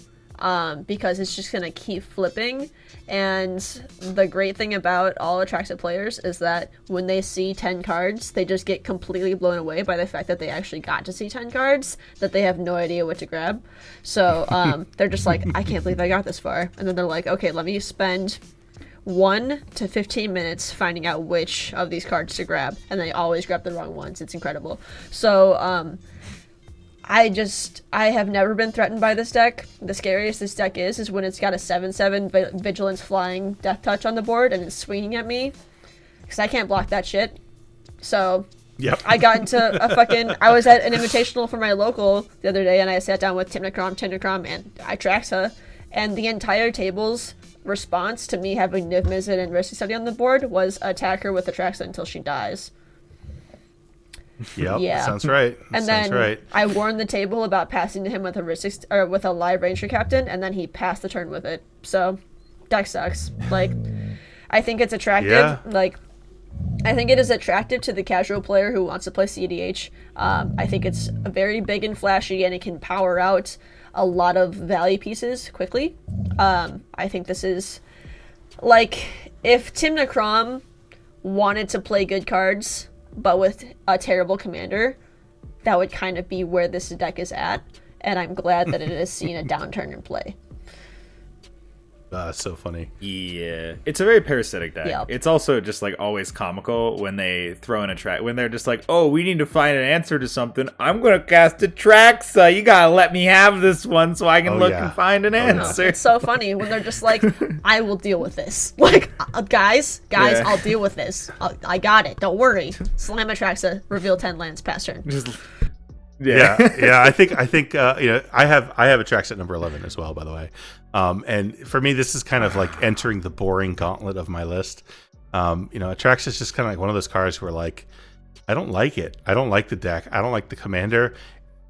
Because it's just gonna keep flipping. And the great thing about all Atraxa players is that when they see 10 cards, they just get completely blown away by the fact that they actually got to see 10 cards, that they have no idea what to grab. So they're just like, I can't believe I got this far. And then they're like, okay, let me spend 1 to 15 minutes finding out which of these cards to grab. And they always grab the wrong ones. It's incredible. So I have never been threatened by this deck. The scariest this deck is when it's got a 7/7 Vigilance Flying Death Touch on the board and it's swinging at me. Because I can't block that shit. So, yep. I got into I was at an invitational for my local the other day and I sat down with Timnacrom, and Atraxa. And the entire table's response to me having Niv Mizzet and Risky Study on the board was attack her with Atraxa until she dies. Yep, yeah, sounds right. And sounds then right. I warned the table about passing to him with a live Ranger Captain, and then he passed the turn with it. So, deck sucks. Like, I think it's attractive. Yeah. Like, I think it is attractive to the casual player who wants to play CEDH. I think it's very big and flashy, and it can power out a lot of value pieces quickly. I think this is like if Timnacrom wanted to play good cards but with a terrible commander, that would kind of be where this deck is at, and I'm glad that it has seen a downturn in play. So funny. Yeah, it's a very parasitic deck. Yep. It's also just like always comical when they throw in a track when they're just like, oh, we need to find an answer to something. I'm gonna cast Atraxa. You gotta let me have this one so I can and find an answer. It's so funny when they're just like, I will deal with this. Like, guys, Yeah. I'll deal with this. I got it. Don't worry. Slam Atraxa. Reveal 10 lands. Pass turn. Yeah. I think I have Atraxa at number 11 as well, by the way. And for me, this is kind of like entering the boring gauntlet of my list. Atraxa is just kind of like one of those cards where like I don't like it. I don't like the deck. I don't like the commander.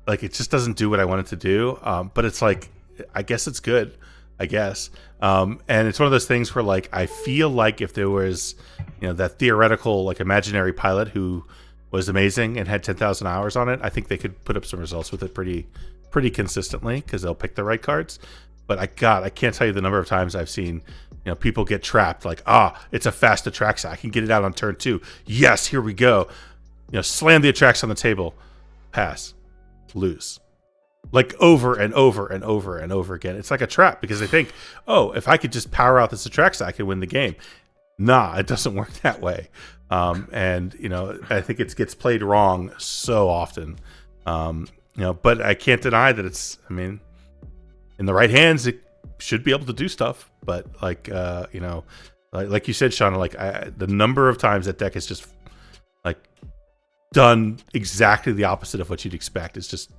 Like it just doesn't do what I want it to do. But it's like I guess it's good. I guess. And it's one of those things where like I feel like if there was that theoretical like imaginary pilot who was amazing and had 10,000 hours on it, I think they could put up some results with it pretty consistently because they'll pick the right cards. But I can't tell you the number of times I've seen people get trapped like, it's a fast Atraxa. I can get it out on turn 2. Yes, here we go. Slam the Atraxa on the table, pass, lose. Like over and over and over and over again. It's like a trap because they think, if I could just power out this Atraxa, I could win the game. Nah, it doesn't work that way. And I think it gets played wrong so often. But I can't deny that it's, in the right hands, it should be able to do stuff. But like you said, Shauna, like the number of times that deck is just like done exactly the opposite of what you'd expect is just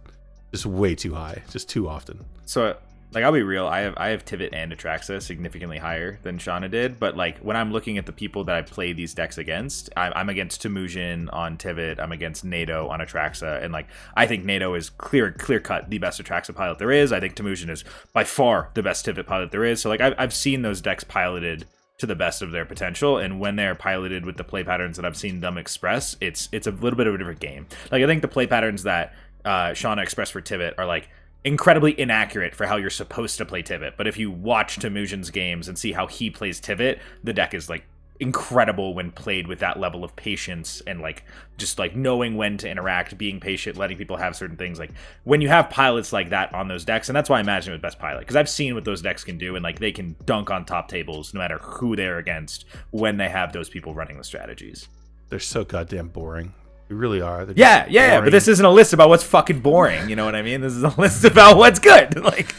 way too high, just too often. So like I'll be real, I have Tivit and Atraxa significantly higher than Shauna did, but like when I'm looking at the people that I play these decks against, I'm against Temujin on Tivit, I'm against NATO on Atraxa, and like I think NATO is clear cut the best Atraxa pilot there is. I think Temujin is by far the best Tivit pilot there is. So like I've seen those decks piloted to the best of their potential, and when they're piloted with the play patterns that I've seen them express, it's a little bit of a different game. Like I think the play patterns that Shauna expressed for Tivit are like incredibly inaccurate for how you're supposed to play Tivit. But if you watch Temujin's games and see how he plays Tivit, the deck is like incredible when played with that level of patience and like just like knowing when to interact, being patient, letting people have certain things. Like when you have pilots like that on those decks, and that's why I imagine it was best pilot, because I've seen what those decks can do, and like they can dunk on top tables no matter who they're against when they have those people running the strategies. They're so goddamn boring. We really are. They're Yeah, just yeah, boring. but this isn't a list about what's fucking boring. You know what I mean? This is a list about what's good. Like,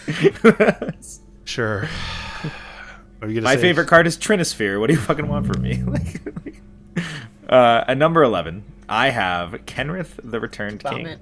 Sure. What are you gonna my say? favorite card is Trinisphere. What do you fucking want from me? At number 11, I have Kenrith the Returned King. Vomit.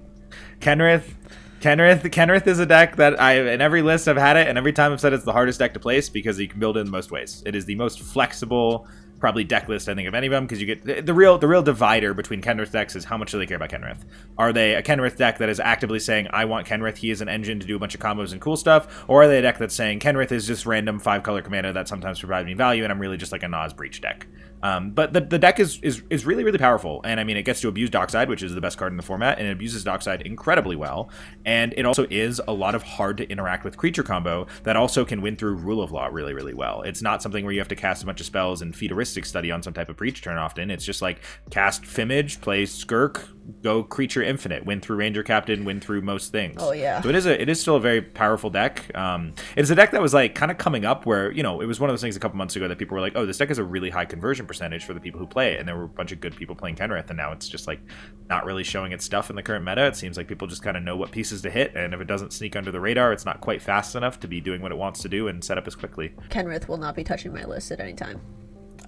Kenrith is a deck that in every list I've had it, and every time I've said it's the hardest deck to place because you can build it in most ways. It is the most flexible, probably deck list I think of any of them, because you get the real divider between Kenrith decks is how much do they care about Kenrith. Are they a Kenrith deck that is actively saying, I want Kenrith, he is an engine to do a bunch of combos and cool stuff, or are they a deck that's saying Kenrith is just random 5-color commander that sometimes provides me value and I'm really just like a Nas Breach deck. But the deck is really, really powerful, and I mean, it gets to abuse Dockside, which is the best card in the format, and it abuses Dockside incredibly well, and it also is a lot of hard to interact with creature combo that also can win through Rule of Law really, really well. It's not something where you have to cast a bunch of spells and feudalistic study on some type of breach turn often. It's just like cast Fimage, play Skirk, go creature infinite, win through Ranger Captain, win through most things. Oh yeah. So it is still a very powerful deck. It's a deck that was like kind of coming up where, you know, it was one of those things a couple months ago that people were like, oh, this deck has a really high conversion percentage for the people who play it, and there were a bunch of good people playing Kenrith, and now it's just like not really showing its stuff in the current meta. It seems like people just kind of know what pieces to hit, and if it doesn't sneak under the radar, it's not quite fast enough to be doing what it wants to do and set up as quickly. Kenrith will not be touching my list at any time.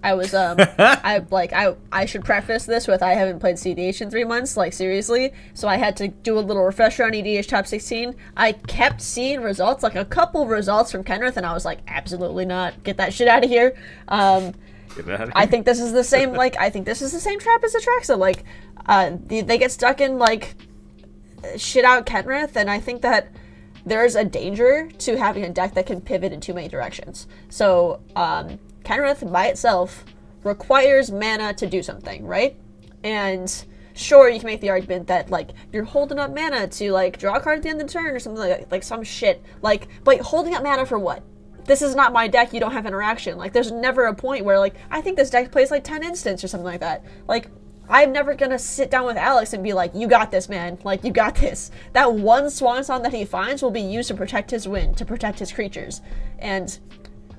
I was I should preface this with I haven't played CEDH in 3 months, like seriously. So I had to do a little refresher on EDH top 16. I kept seeing results, like a couple results from Kenrith, and I was like, absolutely not. Get that shit out of here. I think this is the same. Like I think this is the same trap as Atraxa. Like they get stuck in like shit out Kenrith, and I think that there's a danger to having a deck that can pivot in too many directions. So Kenrith by itself requires mana to do something, right? And sure, you can make the argument that like you're holding up mana to like draw a card at the end of the turn or something like some shit. Like, but holding up mana for what? This is not my deck. You don't have interaction. Like, there's never a point where like I think this deck plays like 10 instants or something like that. Like, I'm never gonna sit down with Alex and be like, you got this, man. Like, you got this. That one Swan Song that he finds will be used to protect his win, to protect his creatures. And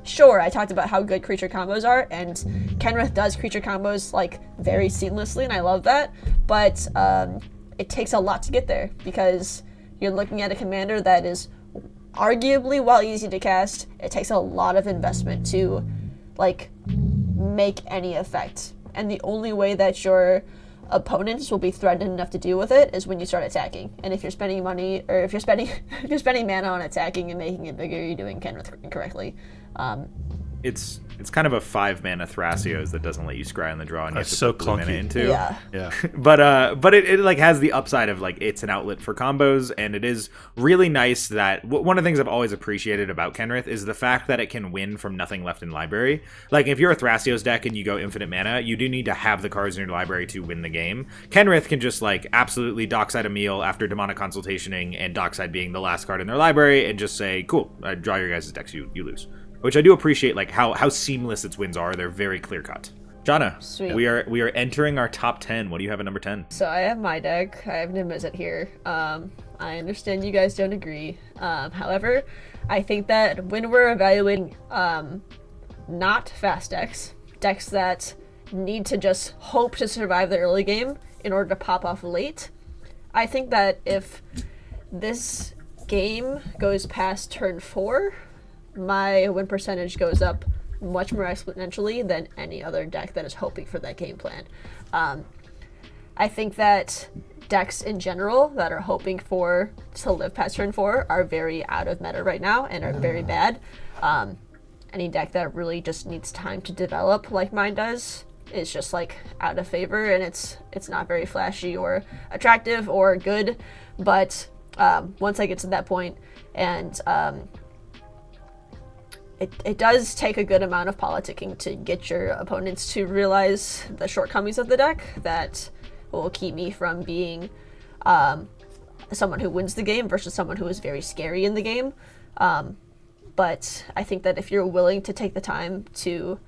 sure, I talked about how good creature combos are, and Kenrith does creature combos like very seamlessly, and I love that. But it takes a lot to get there because you're looking at a commander that is arguably, while easy to cast, it takes a lot of investment to like make any effect. And the only way that your opponents will be threatened enough to deal with it is when you start attacking. And if you're spending money, or if you're spending if you're spending mana on attacking and making it bigger, you're doing Kenrith incorrectly. It's kind of a 5-mana Thrasios that doesn't let you scry on the draw, and you have to so put blue mana clunky. into. Yeah. But it like has the upside of like it's an outlet for combos, and it is really nice that one of the things I've always appreciated about Kenrith is the fact that it can win from nothing left in library. Like if you're a Thrasios deck and you go infinite mana, you do need to have the cards in your library to win the game. Kenrith can just like absolutely Dockside a meal after Demonic Consultationing and Dockside being the last card in their library and just say, cool, I draw your guys' decks, you lose. Which I do appreciate, like how seamless its wins are. They're very clear cut. Shauna, Sweet. we are entering our top 10. What do you have at number 10? So I have my deck. I have Nimazet here. I understand you guys don't agree. However, I think that when we're evaluating not fast decks that need to just hope to survive the early game in order to pop off late, I think that if this game goes past turn 4, my win percentage goes up much more exponentially than any other deck that is hoping for that game plan. I think that decks in general that are hoping to live past turn 4 are very out of meta right now and are very bad. Any deck that really just needs time to develop like mine does is just like out of favor, and it's not very flashy or attractive or good. But once I get to that point, and it does take a good amount of politicking to get your opponents to realize the shortcomings of the deck that will keep me from being someone who wins the game versus someone who is very scary in the game. But I think that if you're willing to take the time to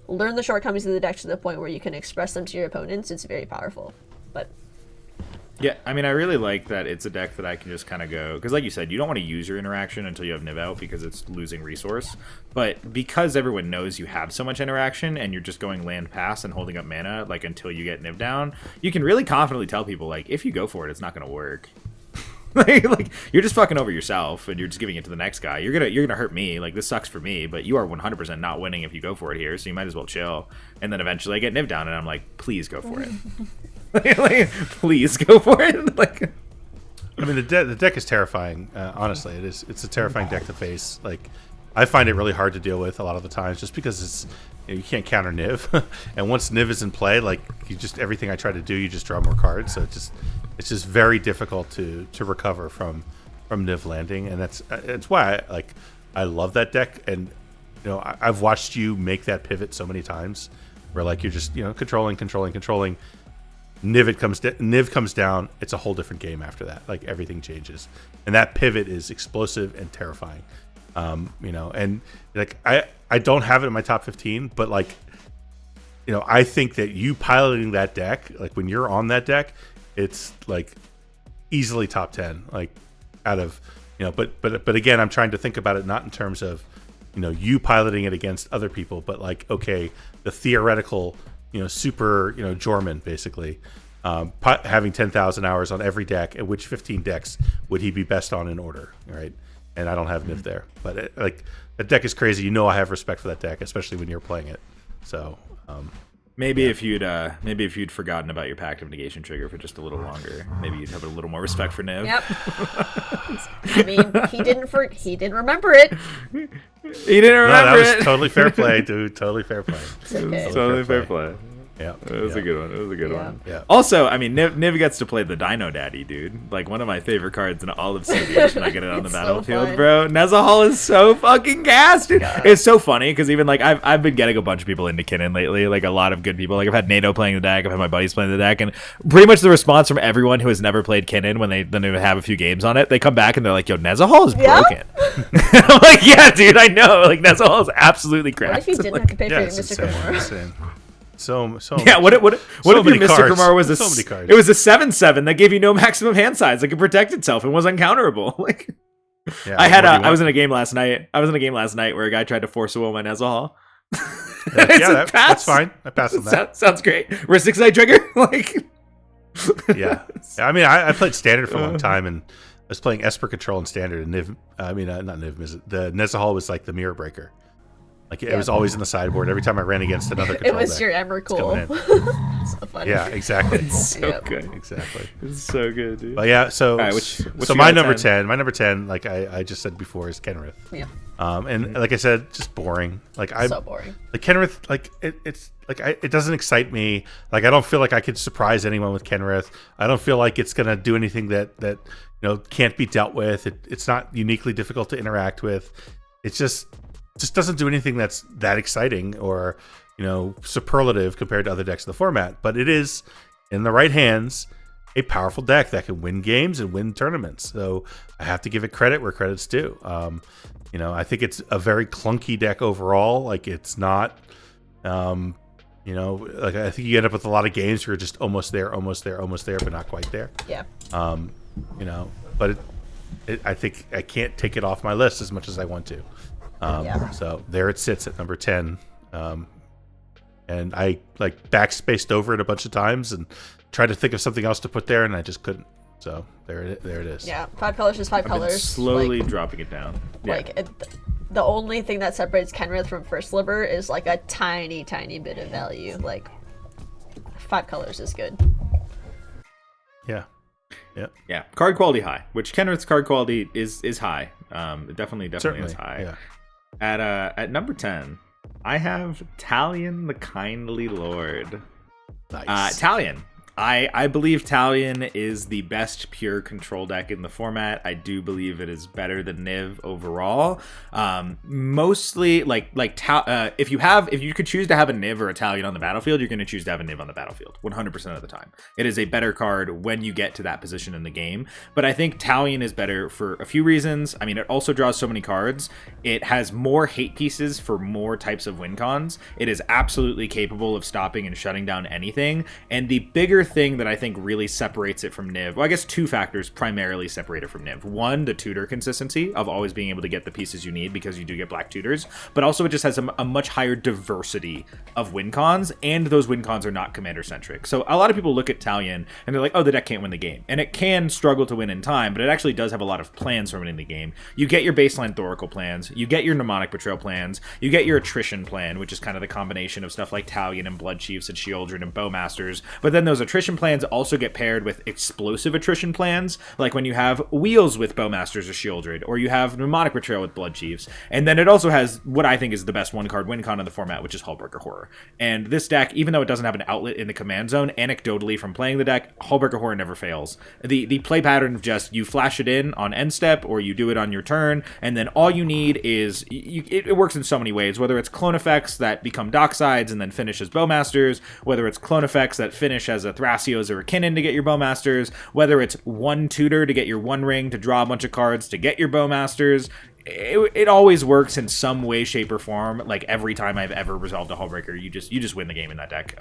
learn the shortcomings of the deck to the point where you can express them to your opponents, it's very powerful. But Yeah, I mean, I really like that it's a deck that I can just kind of go, because like you said, you don't want to use your interaction until you have Niv out because it's losing resource. But because everyone knows you have so much interaction and you're just going land pass and holding up mana like until you get Niv down, you can really confidently tell people like, if you go for it, it's not going to work. like you're just fucking over yourself and you're just giving it to the next guy. You're gonna hurt me. Like, this sucks for me, but you are 100% not winning if you go for it here. So you might as well chill. And then eventually I get Niv down and I'm like, please go for it. like, please go for it. Like, I mean, the deck is terrifying. Honestly, it is. It's a terrifying deck to face. Like, I find it really hard to deal with a lot of the times, just because it's you can't counter Niv, and once Niv is in play, like, you just everything I try to do, you just draw more cards. So it's just very difficult to recover from Niv landing, and that's why I love that deck. And I've watched you make that pivot so many times, where like you're just controlling. Niv comes down. It's a whole different game after that. Like, everything changes, and that pivot is explosive and terrifying. And like I don't have it in my top 15, but like, I think that you piloting that deck, like when you're on that deck, it's like easily top 10, like out of, but again, I'm trying to think about it not in terms of, you piloting it against other people, but like, okay, the theoretical, super, Jorman basically, having 10,000 hours on every deck, and which 15 decks would he be best on in order, right? And I don't have Niv there, but that deck is crazy. I have respect for that deck, especially when you're playing it. So maybe if you'd forgotten about your Pact of Negation trigger for just a little longer, maybe you'd have a little more respect for Niv. Yep. I mean, he didn't remember it. He didn't remember that was totally fair play, dude. Totally fair play. Okay. Totally fair play. Yeah, it was a good one. It was a good one. Yeah. Also, I mean, Niv gets to play the Dino Daddy, dude. Like, one of my favorite cards in all of CEDH when I get it on the battlefield, fun. bro. Nezahal is so fucking gas, dude. God. It's so funny because even like I've been getting a bunch of people into Kinnan lately, like a lot of good people. Like, I've had NATO playing the deck, I've had my buddies playing the deck, and pretty much the response from everyone who has never played Kinnan when they have a few games on it, they come back and they're like, "Yo, Nezahal is broken." I'm like, "Yeah, dude, I know. Like, Nezahal is absolutely What cracked." if you didn't have to pay for your Mystic Remora? So yeah, what if your Mystic cards. Remora was So many cards. it was a 7/7 that gave you no maximum hand size, that could protect itself and was uncounterable. Like, Yeah, I was in a game last night. Where a guy tried to force a will my Nezahal. That's fine. I passed on that. Sounds great. Risk 6 trigger. Like, Yeah. I mean, I played Standard for a long time, and I was playing Esper Control in Standard, and not Niv, the Nezahal was like the mirror breaker. Like, it was always in the sideboard every time I ran against another control It was deck. your Emrakul. So funny. Yeah, exactly. it's so good. Exactly. It's so good, dude. But yeah, so All right, what's so your my out of number 10? 10, my number 10, like I just said before, is Kenrith. Yeah. And like I said, just boring. Like, So boring. like Kenrith, like it's like it doesn't excite me. Like, I don't feel like I could surprise anyone with Kenrith. I don't feel like it's gonna do anything that can't be dealt with. It's not uniquely difficult to interact with. It just doesn't do anything that's that exciting or superlative compared to other decks in the format. But it is, in the right hands, a powerful deck that can win games and win tournaments. So I have to give it credit where credit's due. I think it's a very clunky deck overall. Like, it's not, like, I think you end up with a lot of games where you're just almost there, but not quite there. Yeah. But I think I can't take it off my list as much as I want to. So there it sits at number 10. And I like backspaced over it a bunch of times and tried to think of something else to put there, and I just couldn't. So there it is. Yeah. 5 colors is 5 I've been colors. slowly dropping it down. Yeah. The only thing that separates Kenrith from First Sliver is like a tiny, tiny bit of value. Like, 5 colors is good. Yeah. Card quality high, which Kenrith's card quality is high. It definitely Certainly is high. Yeah. At number 10, I have Talion the Kindly Lord. Nice. Talion. I believe Talion is the best pure control deck in the format. I do believe it is better than Niv overall. Mostly if you could choose to have a Niv or a Talion on the battlefield, you're going to choose to have a Niv on the battlefield 100% of the time. It is a better card when you get to that position in the game. But I think Talion is better for a few reasons. I mean, it also draws so many cards. It has more hate pieces for more types of win cons. It is absolutely capable of stopping and shutting down anything. And the bigger other thing that I think really separates it from Niv, well, I guess two factors primarily separate it from Niv. One, the tutor consistency of always being able to get the pieces you need because you do get black tutors, but also it just has a much higher diversity of win cons, and those win cons are not commander centric. So a lot of people look at Talion and they're like, oh, the deck can't win the game. And it can struggle to win in time, but it actually does have a lot of plans for winning the game. You get your baseline Thoracle plans, you get your Mnemonic Betrayal plans, you get your attrition plan, which is kind of the combination of stuff like Talion and Blood Chiefs and Shieldred and Bowmasters. But then those attrition plans also get paired with explosive attrition plans, like when you have Wheels with Bowmasters or Shieldred, or you have Mnemonic Betrayal with Blood Chiefs. And then it also has what I think is the best one-card win con in the format, which is Hullbreaker Horror. And this deck, even though it doesn't have an outlet in the command zone, anecdotally from playing the deck, Hullbreaker Horror never fails. The play pattern of just you flash it in on end step, or you do it on your turn, and then all you need is, it works in so many ways, whether it's clone effects that become Docksides and then finish as Bowmasters, whether it's clone effects that finish as a Thrasios or a Kinnan to get your Bowmasters, whether it's one tutor to get your one ring to draw a bunch of cards to get your Bowmasters. It always works in some way, shape, or form. Like every time I've ever resolved a Hullbreaker, you just win the game in that deck.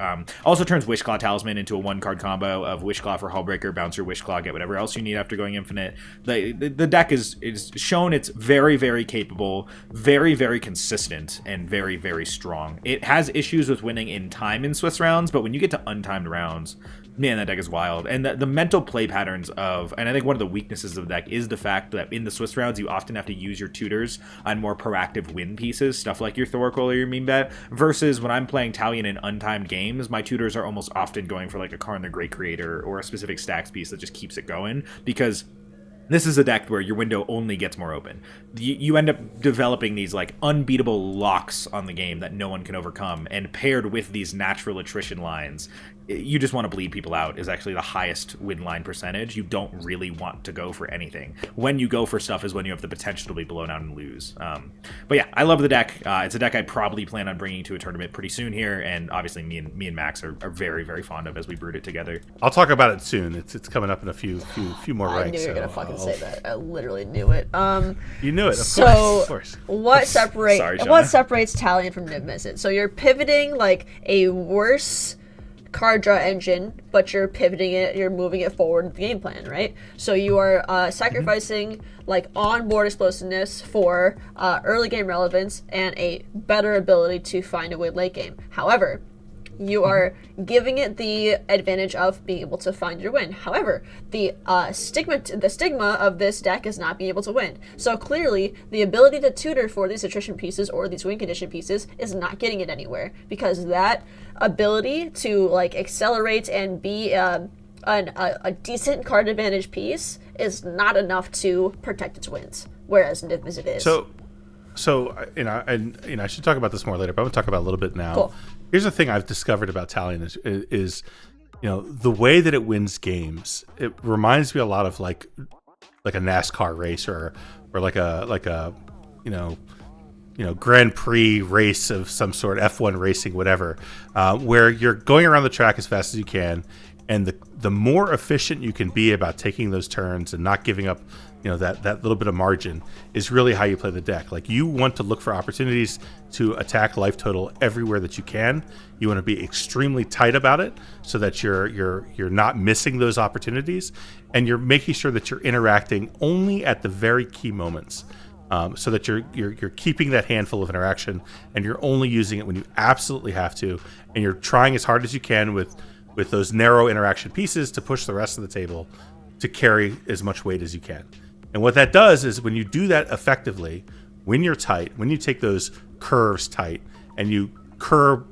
Also turns Wishclaw Talisman into a one-card combo of Wishclaw for Hullbreaker, bounce your Wishclaw, get whatever else you need after going infinite. The deck is shown it's very, very capable, very, very consistent, and very, very strong. It has issues with winning in time in Swiss rounds, but when you get to untimed rounds, man, that deck is wild. And the mental play patterns of, and I think one of the weaknesses of the deck is the fact that in the Swiss rounds, you often have to use your tutors on more proactive win pieces, stuff like your Thoracle or your Meme Bet, versus when I'm playing Talion in untimed games, my tutors are almost often going for like a Karn the Great Creator or a specific stacks piece that just keeps it going, because this is a deck where your window only gets more open. You end up developing these like unbeatable locks on the game that no one can overcome, and paired with these natural attrition lines, you just want to bleed people out is actually the highest win line percentage. You don't really want to go for anything. When you go for stuff is when you have the potential to be blown out and lose. But yeah, I love the deck. It's a deck I probably plan on bringing to a tournament pretty soon here, and obviously me and Max are very, very fond of as we brewed it together. I'll talk about it soon. It's coming up in a few more ranks. I knew you were gonna fucking say that. I literally knew it. You knew it, of course. What separates Sorry, Talion from Niv Mizzet? So you're pivoting like a worse card draw engine, but you're pivoting it, you're moving it forward with the game plan, right? So you are sacrificing like on-board explosiveness for early game relevance and a better ability to find a win late game. However, you are giving it the advantage of being able to find your win. However, the stigma of this deck is not being able to win. So clearly, the ability to tutor for these attrition pieces or these win condition pieces is not getting it anywhere, because that ability to like accelerate and be a decent card advantage piece is not enough to protect its wins, whereas Niv Mizzet is. So I should talk about this more later, but I'm gonna talk about it a little bit now. Cool. Here's the thing I've discovered about Talion is the way that it wins games. It reminds me a lot of like a NASCAR race or like a Grand Prix race of some sort, F1 racing, whatever, where you're going around the track as fast as you can, and the more efficient you can be about taking those turns and not giving up that little bit of margin is really how you play the deck. Like, you want to look for opportunities to attack life total everywhere that you can. You want to be extremely tight about it so that you're not missing those opportunities, and you're making sure that you're interacting only at the very key moments, so that you're keeping that handful of interaction, and you're only using it when you absolutely have to, and you're trying as hard as you can with those narrow interaction pieces to push the rest of the table to carry as much weight as you can. And what that does is, when you do that effectively, when you're tight, when you take those curves tight and you carve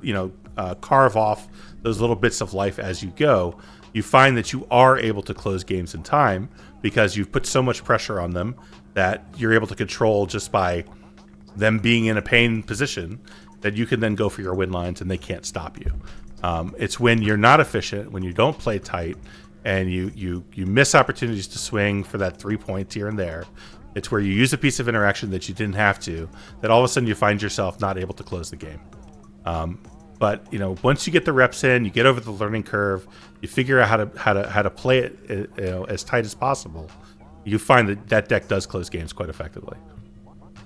off those little bits of life as you go, you find that you are able to close games in time because you've put so much pressure on them that you're able to control just by them being in a pain position, that you can then go for your win lines and they can't stop you. It's when you're not efficient, when you don't play tight, and you miss opportunities to swing for that 3 points here and there. It's where you use a piece of interaction that you didn't have to, that all of a sudden you find yourself not able to close the game. But once you get the reps in, you get over the learning curve, you figure out how to play it as tight as possible, you find that deck does close games quite effectively.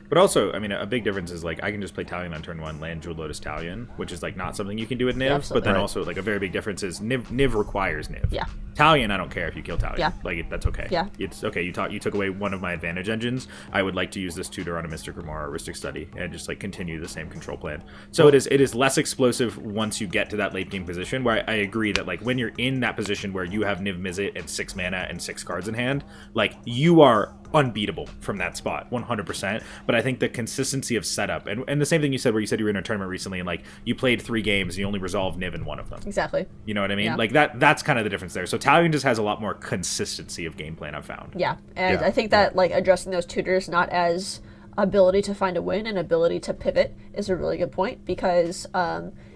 But also, I mean, a big difference is like I can just play Talion on turn 1, land Jewel Lotus Talion, which is like not something you can do with Niv. Yeah, but then Right. also like a very big difference is Niv requires Niv. Yeah. Talion, I don't care if you kill Talion. Yeah. Like that's okay. Yeah. It's okay. You took away one of my advantage engines. I would like to use this tutor on a Mystic Grimoire or Ristic Study and just like continue the same control plan. So it is less explosive once you get to that late game position. Where I agree that like when you're in that position where you have Niv Mizzet and 6 mana and 6 cards in hand, like you are unbeatable from that spot 100%. But I think the consistency of setup and the same thing you said where you said you were in a tournament recently and like you played 3 games and you only resolved Niv in one of them. Exactly. You know what I mean? Yeah. Like that's kind of the difference there. So Talion just has a lot more consistency of game plan, I've found. Yeah, and Yeah. I think that like addressing those tutors not as ability to find a win and ability to pivot is a really good point because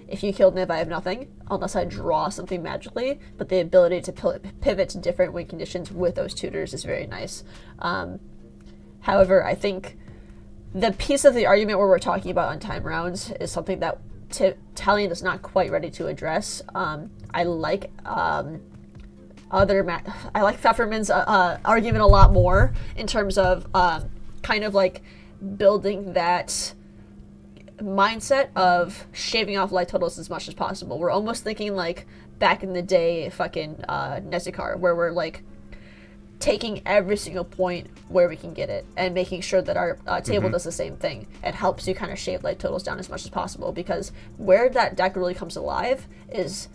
if you killed Niv, I have nothing unless I draw something magically. But the ability to pivot to different win conditions with those tutors is very nice. However, I think the piece of the argument where we're talking about untimed rounds is something that Talion is not quite ready to address. I like I like Pfefferman's argument a lot more in terms of kind of like building that mindset of shaving off life totals as much as possible. We're almost thinking like back in the day fucking Nezikar, where we're like taking every single point where we can get it and making sure that our table does the same thing. It helps you kind of shave life totals down as much as possible because where that deck really comes alive is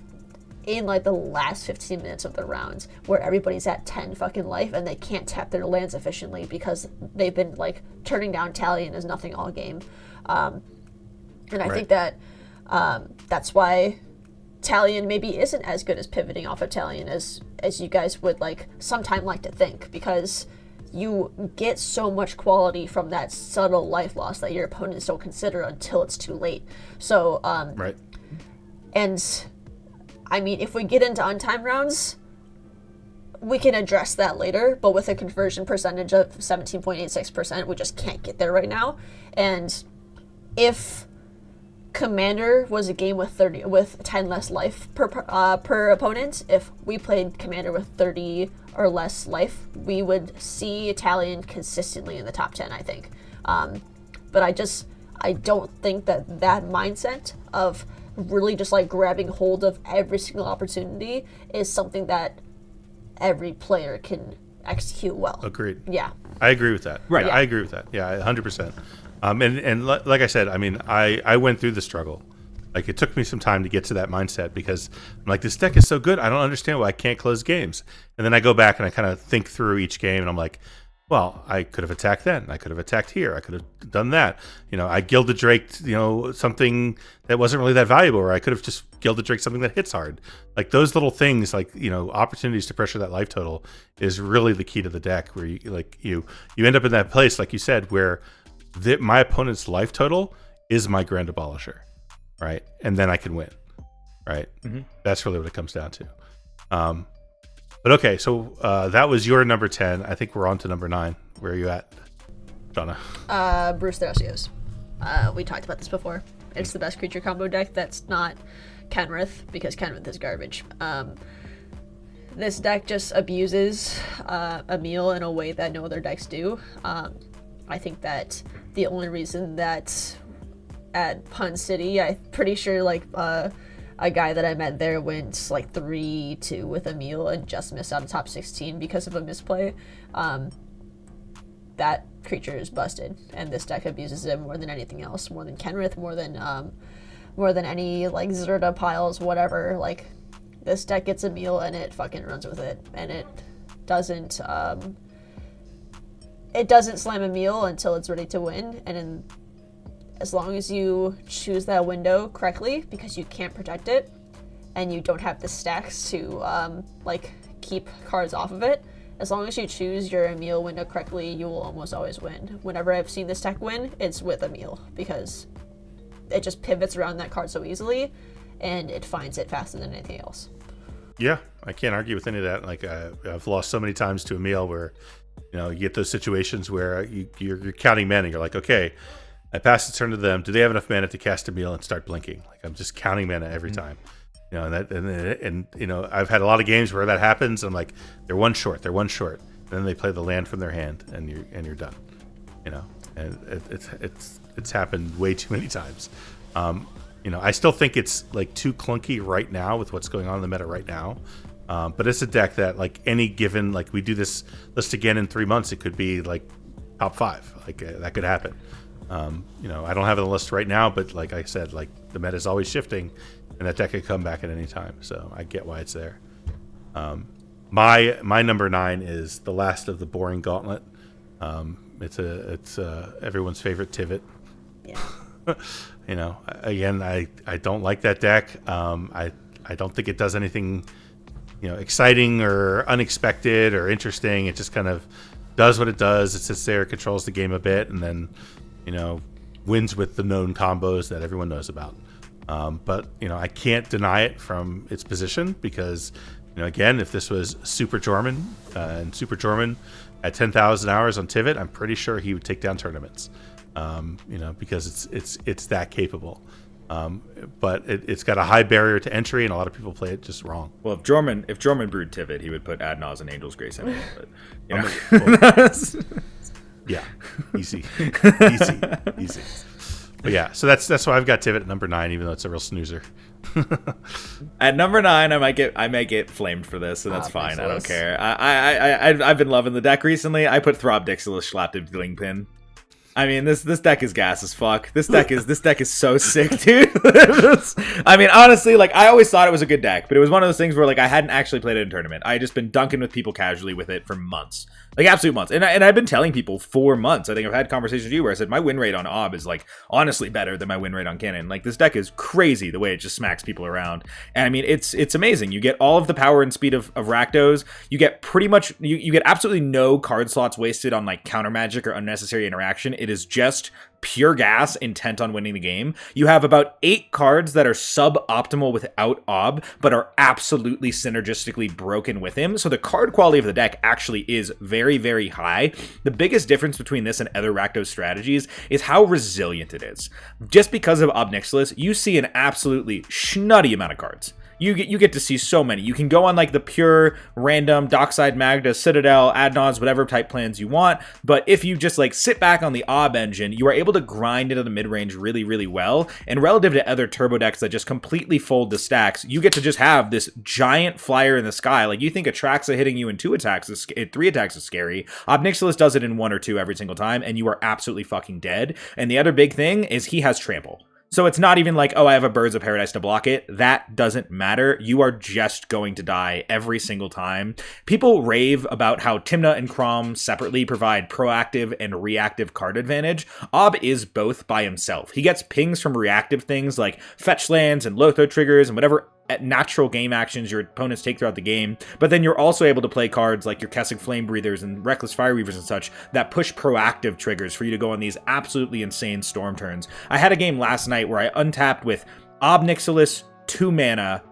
in like the last 15 minutes of the rounds where everybody's at 10 fucking life and they can't tap their lands efficiently because they've been like turning down Talion as nothing all game. And I think that that's why Talion maybe isn't as good as pivoting off of Talion as you guys would like sometime like to think, because you get so much quality from that subtle life loss that your opponents don't consider until it's too late. So Right. and I mean, if we get into untimed rounds, we can address that later, but with a conversion percentage of 17.86%, we just can't get there right now. And if Commander was a game with 10 less life per opponent, if we played Commander with 30 or less life, we would see Talion consistently in the top 10, I think. But I don't think that mindset of really just like grabbing hold of every single opportunity is something that every player can execute well. Agreed. Yeah. I agree with that. Right. Yeah, I agree with that. Yeah, 100%. Like I said, I mean, I went through the struggle. Like it took me some time to get to that mindset because I'm like, this deck is so good. I don't understand why I can't close games. And then I go back and I kind of think through each game and I'm like, well, I could have attacked then. I could have attacked here. I could have done that. You know, I Gilded Draked, something that wasn't really that valuable, or I could have just Gilded Draked something that hits hard. Like those little things, like, opportunities to pressure that life total is really the key to the deck where you end up in that place, like you said, where my opponent's life total is my Grand Abolisher, right? And then I can win, right? Mm-hmm. That's really what it comes down to. But okay, so that was your number 10. I think we're on to number 9. Where are you at, Shauna? Bruce Thrasios. We talked about this before. It's the best creature combo deck that's not Kenrith, because Kenrith is garbage. This deck just abuses Emil in a way that no other decks do. I think that the only reason that at Pun City, I'm pretty sure a guy that I met there went like 3-2 with Emil and just missed out of top 16 because of a misplay. That creature is busted, and this deck abuses it more than anything else, more than Kenrith, more than any like Zerda piles, whatever. Like this deck gets Emil and it fucking runs with it, and it doesn't slam Emil until it's ready to win, and as long as you choose that window correctly, because you can't protect it, and you don't have the stacks to keep cards off of it, as long as you choose your Emil window correctly, you will almost always win. Whenever I've seen this deck win, it's with Emil, because it just pivots around that card so easily, and it finds it faster than anything else. Yeah, I can't argue with any of that. Like I've lost so many times to Emil where, you get those situations where you're counting mana and you're like, okay, I pass the turn to them. Do they have enough mana to cast Emil and start blinking? Like I'm just counting mana every time. And I've had a lot of games where that happens. And I'm like, they're one short. And then they play the land from their hand, and you're done. and it's happened way too many times. I still think it's like too clunky right now with what's going on in the meta right now. But it's a deck that, like, any given, like, we do this list again in 3 months, it could be like top 5. Like, that could happen. I don't have it on the list right now, but like I said, like, the meta is always shifting, and that deck could come back at any time. So I get why it's there. My number 9 is the last of the boring gauntlet. It's everyone's favorite Tivit. Yeah. Again, I don't like that deck. I don't think it does anything exciting or unexpected or interesting. It just kind of does what it does. It sits there, controls the game a bit, and then wins with the known combos that everyone knows about. But I can't deny it from its position, because again, if this was Super Jorman and Super Jorman at 10,000 hours on Tivit, I'm pretty sure he would take down tournaments. Because it's that capable. But it's got a high barrier to entry, and a lot of people play it just wrong. Well, if Jorman brewed Tivit, he would put Adnaz and Angel's Grace in it. But, yeah, easy. But yeah, so that's why I've got Tivit at number 9, even though it's a real snoozer. At number 9, I might get flamed for this, and that's fine. I don't care. I've been loving the deck recently. I put Throbdixilus Schlaptive Glingpin. I mean, this deck is gas as fuck. This deck is so sick, dude. I mean, honestly, like, I always thought it was a good deck, but it was one of those things where, like, I hadn't actually played it in a tournament. I had just been dunking with people casually with it for months. Like, absolute months. And I've been telling people for months. I think I've had conversations with you where I said my win rate on Ob is, like, honestly better than my win rate on Cannon. Like, this deck is crazy the way it just smacks people around. And I mean, it's amazing. You get all of the power and speed of Rakdos. You get pretty much, you get absolutely no card slots wasted on, like, counter magic or unnecessary interaction. It is just pure gas, intent on winning the game. You have about 8 cards that are suboptimal without Ob, but are absolutely synergistically broken with him. So the card quality of the deck actually is very, very high. The biggest difference between this and other Rakdos strategies is how resilient it is. Just because of Obnixilis, you see an absolutely schnutty amount of cards. You get to see so many. You can go on, like, the pure random Dockside, Magda, Citadel, Adnaz, whatever type plans you want. But if you just, like, sit back on the Ob engine, you are able to grind into the mid-range really, really well. And relative to other turbo decks that just completely fold the stacks, you get to just have this giant flyer in the sky. Like, you think Atraxa hitting you in 3 attacks is scary. Obnixilis does it in 1 or 2 every single time, and you are absolutely fucking dead. And the other big thing is he has Trample. So it's not even like, oh, I have a Birds of Paradise to block it. That doesn't matter. You are just going to die every single time. People rave about how Tymna and Crom separately provide proactive and reactive card advantage. Ob is both by himself. He gets pings from reactive things like fetch lands and Lotho triggers and whatever natural game actions your opponents take throughout the game, but then you're also able to play cards like your Kessig Flame Breathers and Reckless Fire Weavers and such that push proactive triggers for you to go on these absolutely insane storm turns. I had a game last night where I untapped with Obnixilis, 2 mana,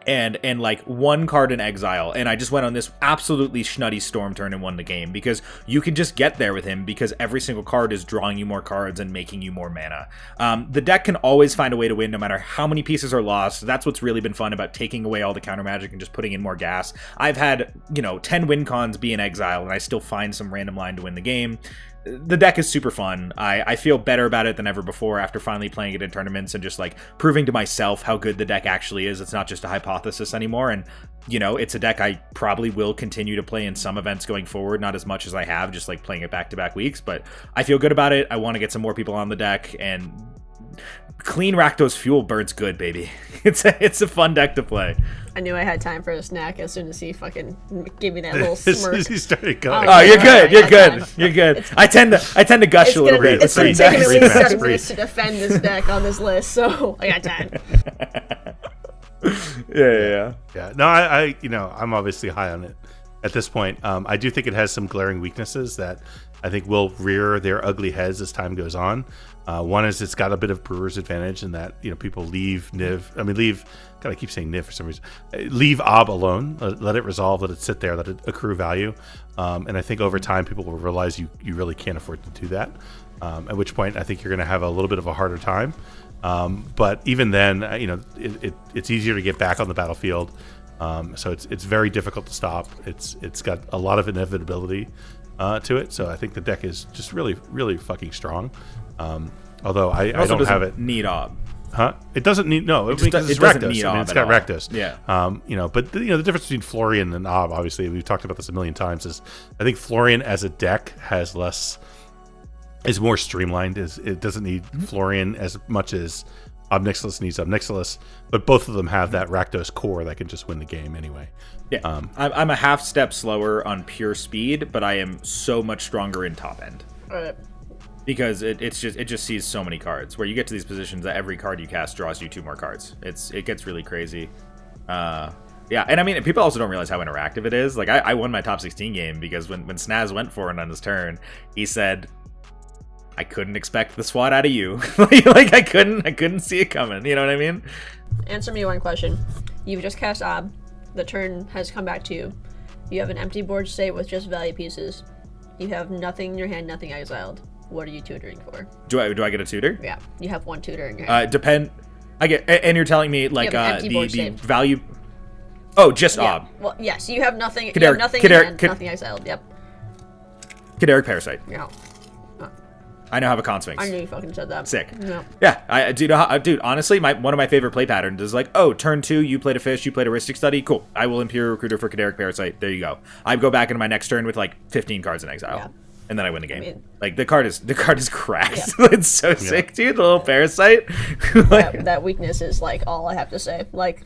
and like 1 card in exile, and I just went on this absolutely schnutty storm turn and won the game, because you can just get there with him because every single card is drawing you more cards and making you more mana. The deck can always find a way to win no matter how many pieces are lost. That's what's really been fun about taking away all the counter magic and just putting in more gas. I've had 10 win cons be in exile and I still find some random line to win the game. The deck is super fun. I feel better about it than ever before after finally playing it in tournaments and just, like, proving to myself how good the deck actually is. It's not just a hypothesis anymore, and it's a deck I probably will continue to play in some events going forward, not as much as I have, just like playing it back-to-back weeks, but I feel good about it. I want to get some more people on the deck, and clean Rakdos Fuel burns good, baby. It's a fun deck to play. I knew I had time for a snack as soon as he fucking gave me that little smirk. As soon as he started going. Oh, you're good. You're good. You're good. I tend to gush a little bit. It's going to take him at least 7 minutes to defend this deck on this list, so I got time. Yeah. No, I'm obviously high on it at this point. I do think it has some glaring weaknesses that I think will rear their ugly heads as time goes on. One is it's got a bit of brewer's advantage in that people leave Niv. God, I keep saying Niv for some reason. Leave Ob alone. Let it resolve. Let it sit there. Let it accrue value. And I think over time people will realize you really can't afford to do that. At which point I think you're going to have a little bit of a harder time. But even then, it's easier to get back on the battlefield. So it's very difficult to stop. It's got a lot of inevitability. to it. So I think the deck is just really, really fucking strong. Although I also don't have doesn't it. Need Ob. Huh? It doesn't need because it's doesn't Rakdos. need I mean, Ob it's at got all. Rakdos. Yeah. But the difference between Florian and Ob, obviously, we've talked about this a million times. Is I think Florian as a deck is more streamlined. It doesn't need Florian as much as Ob Nixilis needs Ob Nixilis, but both of them have that Rakdos core that can just win the game anyway. Yeah. I'm a half step slower on pure speed, but I am so much stronger in top end. Because it just sees so many cards. Where you get to these positions that every card you cast draws you 2 more cards. It gets really crazy. Yeah, and I mean, people also don't realize how interactive it is. Like, I won my top 16 game because when Snaz went for it on his turn, he said, I couldn't expect the SWAT out of you. like I couldn't see it coming. You know what I mean? Answer me one question. You've just cast Ob. The turn has come back to you. You have an empty board state with just value pieces. You have nothing in your hand, nothing exiled. What are you tutoring for? Do I get a tutor? Yeah, you have 1 tutor in your hand. I get, and you're telling me like the value. Oh, just yeah. Ob. Well, yes, you have nothing. You Kadaric, have nothing in hand, nothing exiled. Yep. Kadaric Parasite. No. I now have a Consphinx. I knew you fucking said that. Sick. No. Yeah, dude. Honestly, one of my favorite play patterns is like, oh, turn 2, you played a fish, you played a Rhystic Study. Cool. I will Imperial Recruiter for Kadaric Parasite. There you go. I go back into my next turn with like 15 cards in exile. Yeah. And then I win the game. I mean, like the card is cracked. Yeah. It's so sick, dude. The little parasite. that weakness is like all I have to say. Like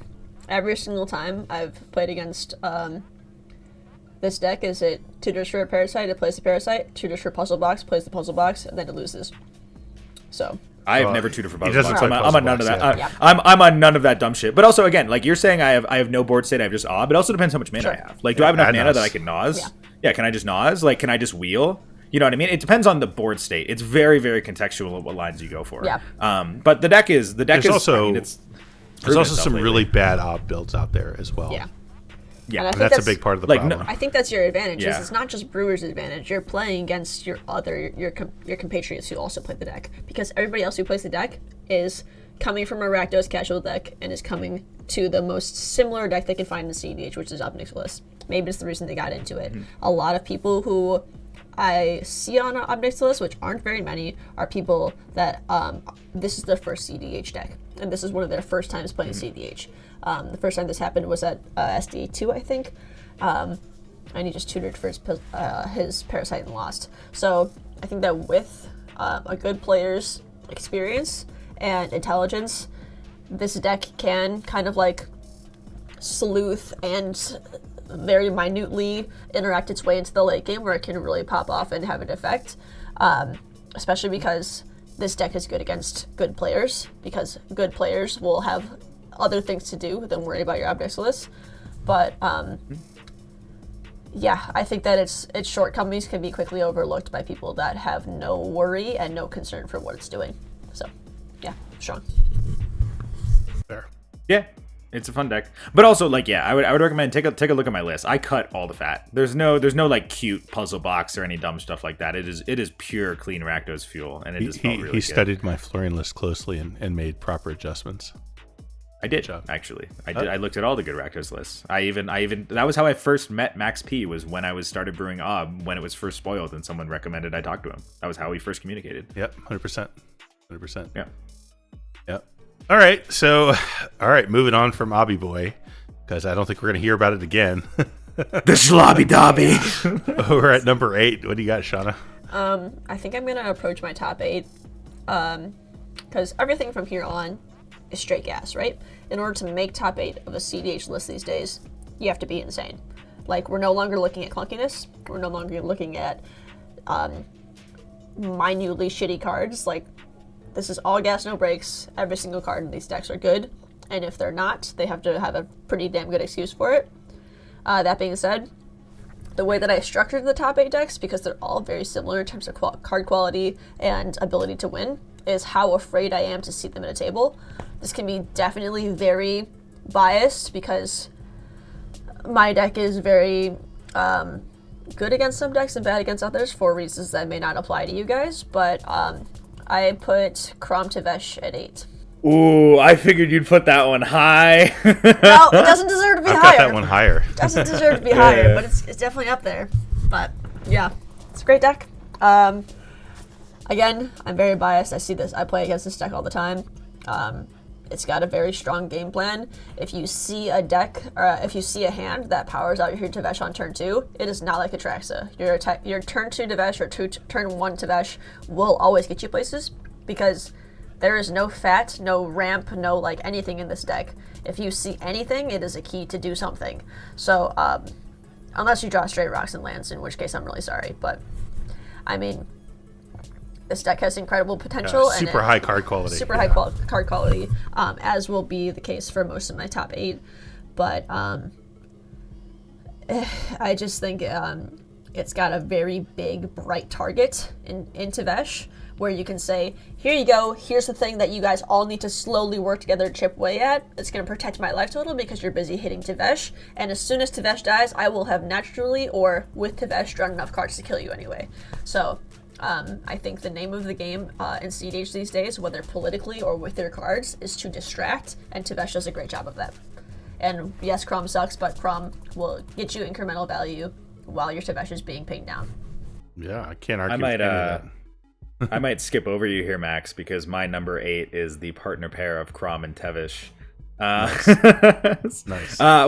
every single time I've played against this deck, is it tutors for a parasite, it plays the parasite, tutors for puzzle box, plays the puzzle box, and then it loses. So I've never tutored for puzzle box. I'm on none of that. I'm on none of that dumb shit. But also, again, like you're saying, I have no board state. I have just Ob. It also depends how much mana I have. Like, do I have enough mana that I can Naz? Yeah. Can I just Naz? Like, can I just wheel? You know what I mean? It depends on the board state. It's very, very contextual of what lines you go for. Yeah. But the deck is also, I mean, there's also some really bad Ob builds out there as well. Yeah. Yeah, and that's a big part of the problem. I think that's your advantage. Yeah. It's not just Brewer's advantage. You're playing against your compatriots who also play the deck, because everybody else who plays the deck is coming from a Rakdos casual deck and is coming to the most similar deck they can find in CEDH, which is Ob Nixilis. Maybe it's the reason they got into it. A lot of people who I see on Ob Nixilis, which aren't very many, are people that this is their first CEDH deck, and this is one of their first times playing CEDH. The first time this happened was at SD2, I think, and he just tutored for his Parasite and lost. So I think that with a good player's experience and intelligence, this deck can kind of like sleuth and very minutely interact its way into the late game, where it can really pop off and have an effect, especially because this deck is good against good players, because good players will have other things to do than worry about your Ob Nixilis. But yeah, I think that its shortcomings can be quickly overlooked by people that have no worry and no concern for what it's doing. So yeah, strong. Fair. Yeah, it's a fun deck. But also, like, yeah, I would recommend take a look at my list. I cut all the fat. There's no like cute puzzle box or any dumb stuff like that. It is pure clean Rakdos fuel, and it just felt really good. He studied my Florian list closely and made proper adjustments. I did, actually. I did. I looked at all the good Rakdos lists. I even that was how I first met Max P, was when I started brewing Ob, when it was first spoiled and someone recommended I talk to him. That was how we first communicated. Yep, 100%. Yeah. Yep. All right, moving on from Obby Boy, because I don't think we're going to hear about it again. The Slobby Dobby. We're at number 8. What do you got, Shauna? I think I'm going to approach my top 8, because everything from here on is straight gas, right? In order to make top 8 of a CEDH list these days, you have to be insane. Like, we're no longer looking at clunkiness. We're no longer looking at minutely shitty cards. Like, this is all gas, no brakes. Every single card in these decks are good. And if they're not, they have to have a pretty damn good excuse for it. That being said, the way that I structured the top 8 decks, because they're all very similar in terms of card quality and ability to win, is how afraid I am to seat them at a table. This can be definitely very biased, because my deck is very good against some decks and bad against others for reasons that may not apply to you guys, but I put Krom Tevesh at 8. Ooh, I figured you'd put that one high. No, it doesn't deserve to be I've higher. got that one higher. It doesn't deserve to be higher, but it's definitely up there. But yeah, It's a great deck. Again, I'm very biased. I play against this deck all the time. It's got a very strong game plan. If you see a deck, or if you see a hand that powers out your Tevesh on turn 2, it is not like Atraxa. Your turn 2 Tevesh or turn 1 Tevesh will always get you places, because there is no fat, no ramp, no like anything in this deck. If you see anything, it is a key to do something. So, unless you draw straight rocks and lands, in which case I'm really sorry. But, I mean, this deck has incredible potential. Super high card quality. Super high card quality, as will be the case for most of my top 8. But I just think it's got a very big, bright target in Tevesh, where you can say, here you go, here's the thing that you guys all need to slowly work together to chip away at. It's going to protect my life total because you're busy hitting Tevesh, and as soon as Tevesh dies, I will have naturally or with Tevesh drawn enough cards to kill you anyway. So, I think the name of the game in CEDH these days, whether politically or with their cards, is to distract, and Tevesh does a great job of that. And yes, Crom sucks, but Crom will get you incremental value while your Tevesh is being pinged down. Yeah, I can't argue with any of that. I might skip over you here, Max, because my number 8 is the partner pair of Crom and Tevesh. Nice.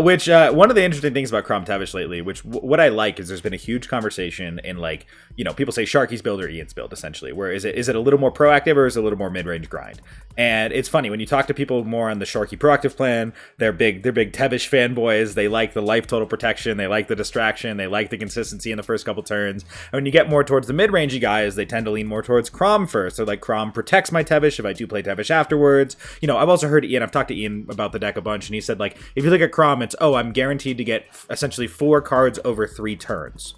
Which one of the interesting things about Crom Tevesh lately, which what I like, is there's been a huge conversation in, like, you know, people say Sharky's build or Ian's build, essentially. Where is it a little more proactive or is it a little more mid-range grind? And it's funny when you talk to people more on the Sharky proactive plan, they're big Tevesh fanboys. They like the life total protection, they like the distraction, they like the consistency in the first couple turns. And when you get more towards the mid-rangey guys, they tend to lean more towards Crom first. So like, Crom protects my Tevesh if I do play Tevesh afterwards. You know, I've also heard Ian, I've talked to Ian about the deck a bunch, and he said, like, if you look at Crom, it's, I'm guaranteed to get essentially 4 cards over 3 turns.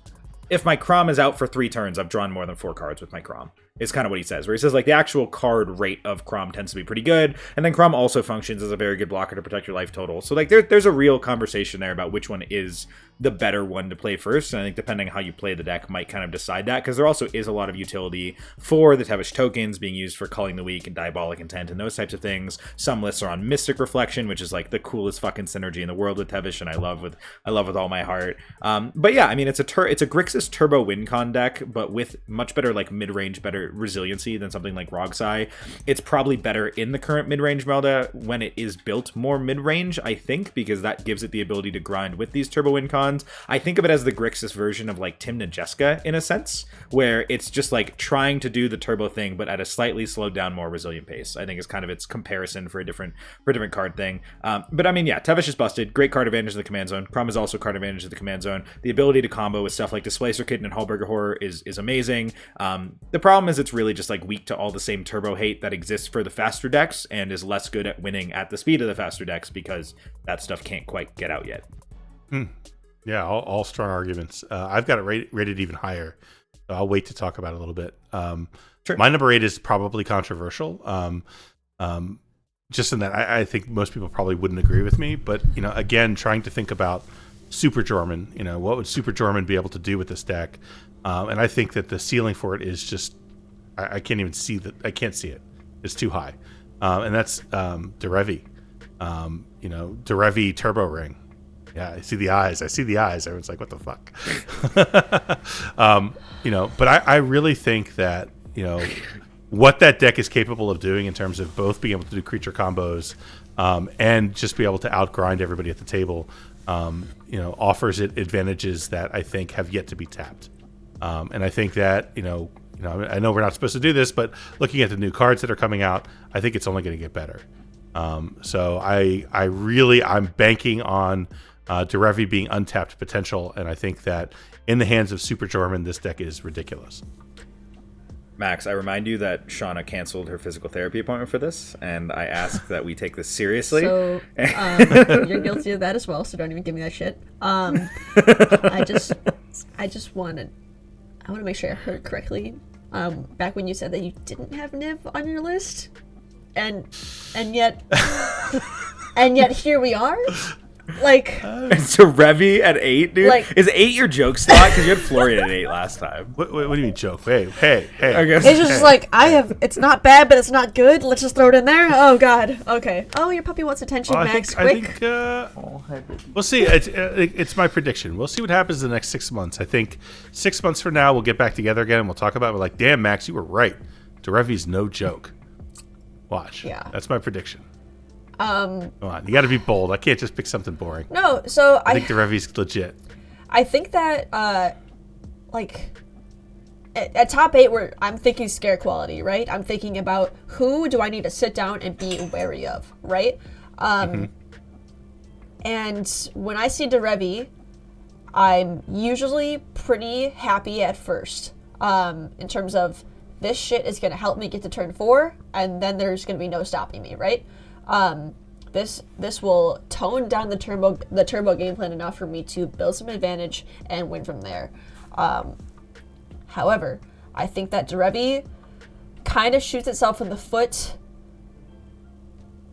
If my Crom is out for 3 turns, I've drawn more than 4 cards with my Crom. Is kind of what he says, where he says, like, the actual card rate of Crom tends to be pretty good, and then Crom also functions as a very good blocker to protect your life total. So, like, there's a real conversation there about which one is the better one to play first, and I think depending on how you play the deck might kind of decide that, because there also is a lot of utility for the Tevesh tokens being used for Culling the Weak and Diabolic Intent and those types of things. Some lists are on Mystic Reflection, which is like the coolest fucking synergy in the world with Tevesh, and I love with all my heart. But yeah, I mean, it's a Grixis Turbo Wincon deck, but with much better, like, mid-range, better resiliency than something like Rogsai. It's probably better in the current mid-range Melda when it is built more mid-range, I think, because that gives it the ability to grind with these Turbo Wincons. I think of it as the Grixis version of, like, Timna Jeska in a sense, where it's just like trying to do the turbo thing but at a slightly slowed down, more resilient pace. I think is kind of its comparison for a different card thing. But I mean, yeah, Tevesh is busted. Great card advantage in the command zone. Crom is also card advantage in the command zone. The ability to combo with stuff like Displacer Kitten and Hallberger Horror is amazing. The problem is it's really just, like, weak to all the same turbo hate that exists for the faster decks and is less good at winning at the speed of the faster decks because that stuff can't quite get out yet. Yeah, all strong arguments. I've got it rated even higher. So I'll wait to talk about it a little bit. Sure. My number 8 is probably controversial. Just in that I think most people probably wouldn't agree with me. But, you know, again, trying to think about Super Jorman, you know, what would Super Jorman be able to do with this deck? And I think that the ceiling for it is just, I can't even see that. I can't see it. It's too high. And that's Derevi. You know, Derevi Turbo Ring. Yeah, I see the eyes. Everyone's like, what the fuck? You know, but I really think that, you know, what that deck is capable of doing in terms of both being able to do creature combos and just be able to outgrind everybody at the table, you know, offers it advantages that I think have yet to be tapped. And I think that, you know, I know we're not supposed to do this, but looking at the new cards that are coming out, I think it's only going to get better. So I'm banking on Derevi being untapped potential, and I think that in the hands of Super Jorman, this deck is ridiculous. Max, I remind you that Shauna canceled her physical therapy appointment for this, and I ask that we take this seriously. So you're guilty of that as well, so don't even give me that shit. I just want to make sure I heard correctly. Back when you said that you didn't have Niv on your list, and yet here we are. Like, So Revy at 8, dude. Like- Is 8 your joke slot? Because you had Florian at 8 last time. What do you mean joke? Hey. I guess. it's just like, it's not bad, but it's not good. Let's just throw it in there. Oh, God. Okay. Oh, your puppy wants attention, Well, Max. I Quick. think we'll see. It's my prediction. We'll see what happens in the next 6 months. I think 6 months from now, we'll get back together again and we'll talk about it. We're like, damn, Max, you were right. Derevy's no joke. Watch. Yeah. That's my prediction. Come on. You got to be bold. I can't just pick something boring. No, so I think Derevy's legit. I think that, at top 8, where I'm thinking scare quality, right? I'm thinking about who do I need to sit down and be wary of, right? And when I see Derevy, I'm usually pretty happy at first, in terms of this shit is going to help me get to turn 4, and then there's going to be no stopping me, right? This will tone down the turbo game plan enough for me to build some advantage and win from there. However, I think that Derevy kind of shoots itself in the foot,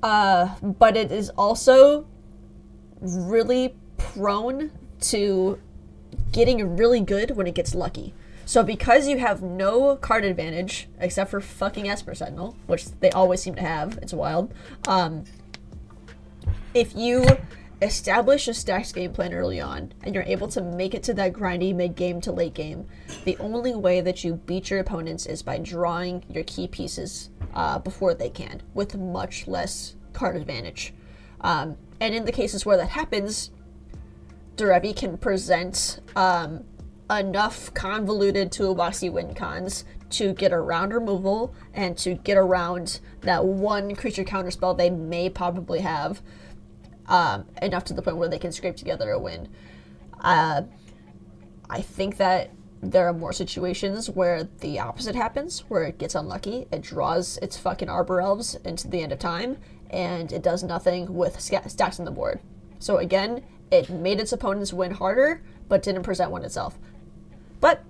but it is also really prone to getting really good when it gets lucky. So because you have no card advantage, except for fucking Esper Sentinel, which they always seem to have, it's wild, if you establish a stacks game plan early on, and you're able to make it to that grindy mid-game to late game, the only way that you beat your opponents is by drawing your key pieces before they can, with much less card advantage. And in the cases where that happens, Derevy can present enough convoluted toolboxy win cons to get around removal and to get around that one creature counterspell they may probably have, enough to the point where they can scrape together a win. I think that there are more situations where the opposite happens, where it gets unlucky, it draws its fucking Arbor Elves into the end of time, and it does nothing with stacks on the board. So again, it made its opponents win harder, but didn't present one itself. But,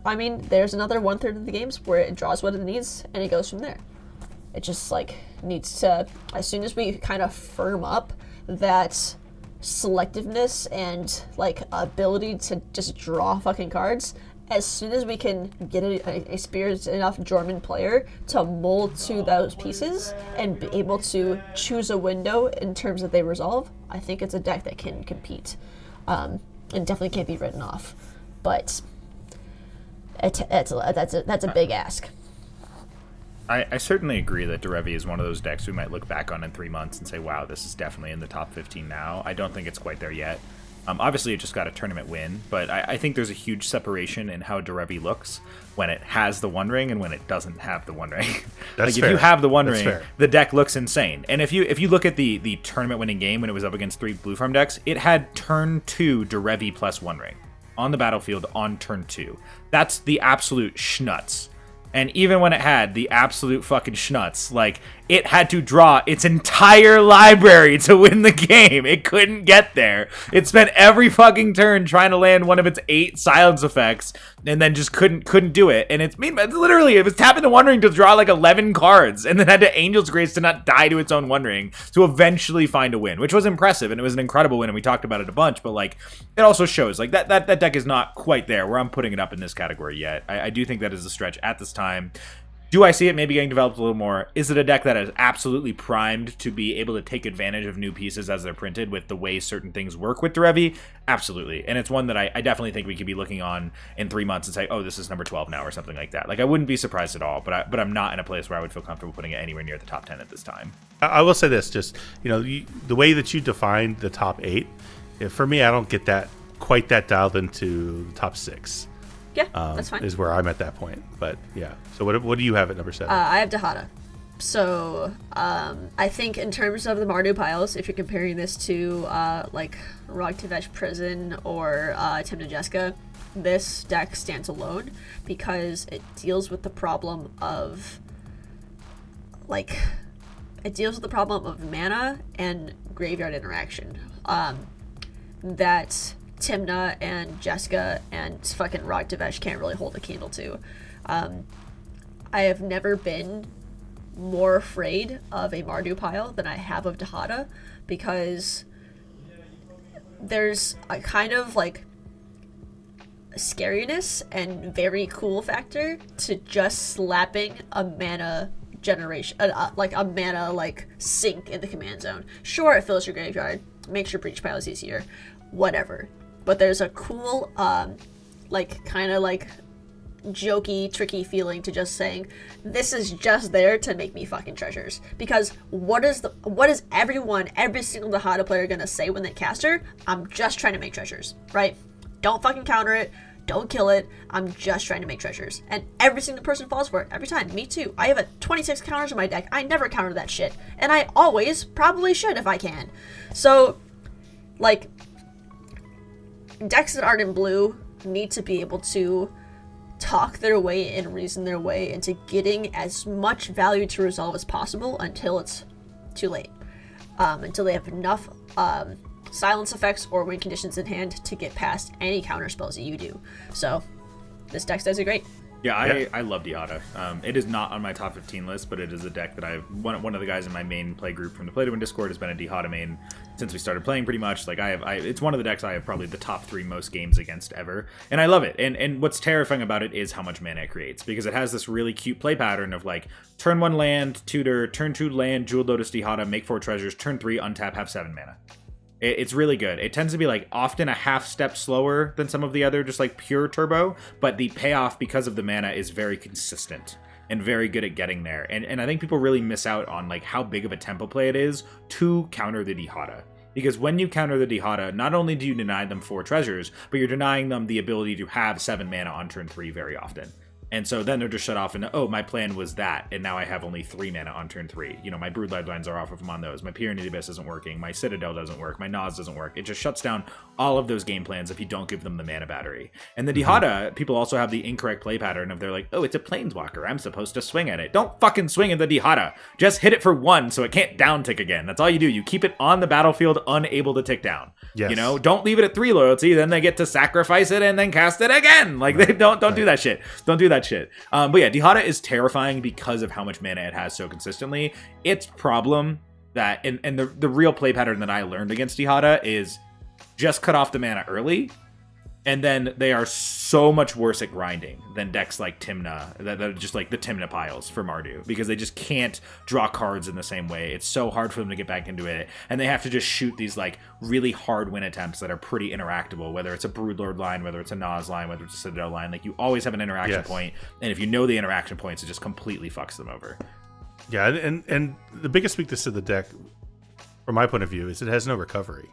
I mean, there's another 1/3 of the games where it draws what it needs, and it goes from there. It just, needs to, as soon as we kind of firm up that selectiveness and, ability to just draw fucking cards, as soon as we can get an experienced enough Jorman player to mold to those pieces and be able to choose a window in terms that they resolve, I think it's a deck that can compete. And definitely can't be written off. But that's a big ask. I certainly agree that Derevy is one of those decks we might look back on in 3 months and say, wow, this is definitely in the top 15 now. I don't think it's quite there yet. Obviously, it just got a tournament win, but I think there's a huge separation in how Derevy looks when it has the One Ring and when it doesn't have the One Ring. That's if fair. you have the One That's Ring, fair. the deck looks insane. And if you look at the tournament winning game when it was up against 3 Blue Farm decks, it had turn 2 Derevy plus One Ring on the battlefield on turn 2. That's the absolute schnuts. And even when it had the absolute fucking schnuts, it had to draw its entire library to win the game. It couldn't get there. It spent every fucking turn trying to land one of its 8 silence effects, and then just couldn't do it. And it was tapping the One Ring to draw 11 cards, and then had to Angel's Grace to not die to its own One Ring to eventually find a win, which was impressive, and it was an incredible win, and we talked about it a bunch, but it also shows that deck is not quite there where I'm putting it up in this category yet. I do think that is a stretch at this time. Do I see it maybe getting developed a little more? Is it a deck that is absolutely primed to be able to take advantage of new pieces as they're printed with the way certain things work with Derevy? Absolutely. And it's one that I definitely think we could be looking on in 3 months and say, oh, this is number 12 now or something like that. I wouldn't be surprised at all, but I'm not in a place where I would feel comfortable putting it anywhere near the top 10 at this time. I will say this, just, the way that you defined the top 8, for me, I don't get that quite that dialed into the top 6. Yeah, that's fine. Is where I'm at that point. But yeah. So what do you have at number 7? I have Dahada. So I think in terms of the Mardu piles, if you're comparing this to Rog Tivesh Prison or Timna Jeska, this deck stands alone because it deals with the problem of mana and graveyard interaction. That Timna and Jeska and fucking Rog Tivesh can't really hold a candle to. I have never been more afraid of a Mardu pile than I have of Dahada, because there's a kind of like scariness and very cool factor to just slapping a mana generation, like a mana like sink in the command zone. Sure, it fills your graveyard, makes your breach piles easier, whatever. But there's a cool, like kind of like jokey, tricky feeling to just saying, this is just there to make me fucking treasures. Because what is every single Dahada player gonna say when they cast her? I'm just trying to make treasures, right? Don't fucking counter it. Don't kill it. I'm just trying to make treasures. And every single person falls for it. Every time. Me too. I have a 26 counters in my deck. I never counter that shit. And I always probably should if I can. So, like, decks that aren't in blue need to be able to talk their way and reason their way into getting as much value to resolve as possible until it's too late. Until they have enough silence effects or win conditions in hand to get past any counter spells that you do. So this deck does it great. Yeah, I love Dihada. It is not on my top 15 list, but it is a deck that one of the guys in my main play group from the Play to Win Discord has been a Dihada main since we started playing pretty much. Like it's one of the decks I have probably the top 3 most games against ever. And I love it. And what's terrifying about it is how much mana it creates, because it has this really cute play pattern of like turn 1 land, tutor, turn 2 land, Jewel Lotus Dihada, make 4 treasures, turn 3, untap, have 7 mana. It's really good. It tends to be like often a half step slower than some of the other just like pure turbo, but the payoff because of the mana is very consistent and very good at getting there. And I think people really miss out on like how big of a tempo play it is to counter the Dihada. Because when you counter the Dihada, not only do you deny them 4 treasures, but you're denying them the ability to have 7 mana on turn 3 very often. And so then they're just shut off and, oh, my plan was that, and now I have only 3 mana on turn 3. You know, my Brood Lifelines are off if I'm on those. My Pyreneed Abyss isn't working. My Citadel doesn't work. My Nas doesn't work. It just shuts down all of those game plans if you don't give them the mana battery. And the Dihada, people also have the incorrect play pattern of they're like, oh, it's a Planeswalker. I'm supposed to swing at it. Don't fucking swing at the Dihada. Just hit it for 1 so it can't down tick again. That's all you do. You keep it on the battlefield unable to tick down. Yes. You know, don't leave it at 3 loyalty. Then they get to sacrifice it and then cast it again. Like, they don't do that shit. Don't do that shit. But yeah, Dihada is terrifying because of how much mana it has so consistently. Its problem that, and the real play pattern that I learned against Dihada is just cut off the mana early, and then they are so much worse at grinding than decks like Tymna, that are just like the Tymna piles for Mardu, because they just can't draw cards in the same way. It's so hard for them to get back into it, and they have to just shoot these like really hard win attempts that are pretty interactable, whether it's a Broodlord line, whether it's a Nas line, whether it's a Citadel line. Like, you always have an interaction point, and if you know the interaction points, it just completely fucks them over. Yeah, and the biggest weakness of the deck, from my point of view, is it has no recovery.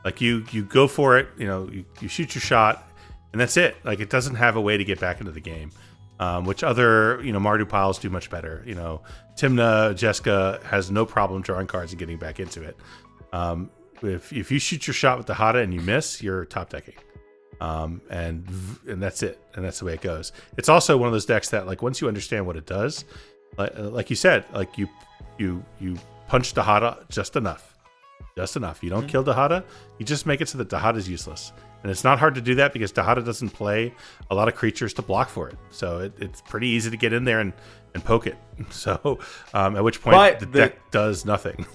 Like, you go for it, you know, you shoot your shot, and that's it. Like, it doesn't have a way to get back into the game, which other, you know, Mardu piles do much better. You know, Tymna, Jessica has no problem drawing cards and getting back into it. If you shoot your shot with the Hada and you miss, you're top decking. And that's it. And that's the way it goes. It's also one of those decks that, like, once you understand what it does, like you said, like, you punch the Hada just enough. Just enough. You don't kill Dahada, you just make it so that Dahada is useless. And it's not hard to do that because Dahada doesn't play a lot of creatures to block for it. So it's pretty easy to get in there and poke it. So at which point the deck does nothing.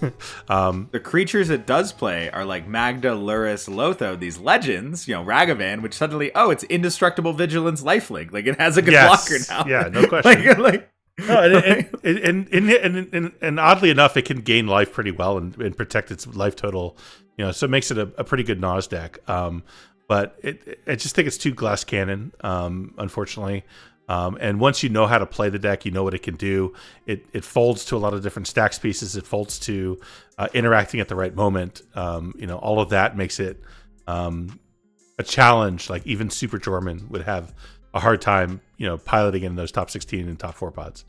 The creatures it does play are like Magda, Luris, Lotho, these legends, you know, Ragavan, which suddenly, oh, it's indestructible vigilance lifelink. Like, it has a good blocker now. Yeah, no question. like No, and oddly enough, it can gain life pretty well and protect its life total, you know. So it makes it a pretty good Nas deck. But I just think it's too glass cannon, unfortunately. And once you know how to play the deck, you know what it can do. It folds to a lot of different stacks pieces. It folds to interacting at the right moment. You know, all of that makes it a challenge. Like, even Super Jorman would have a hard time, you know, piloting in those top 16 and top 4 pods.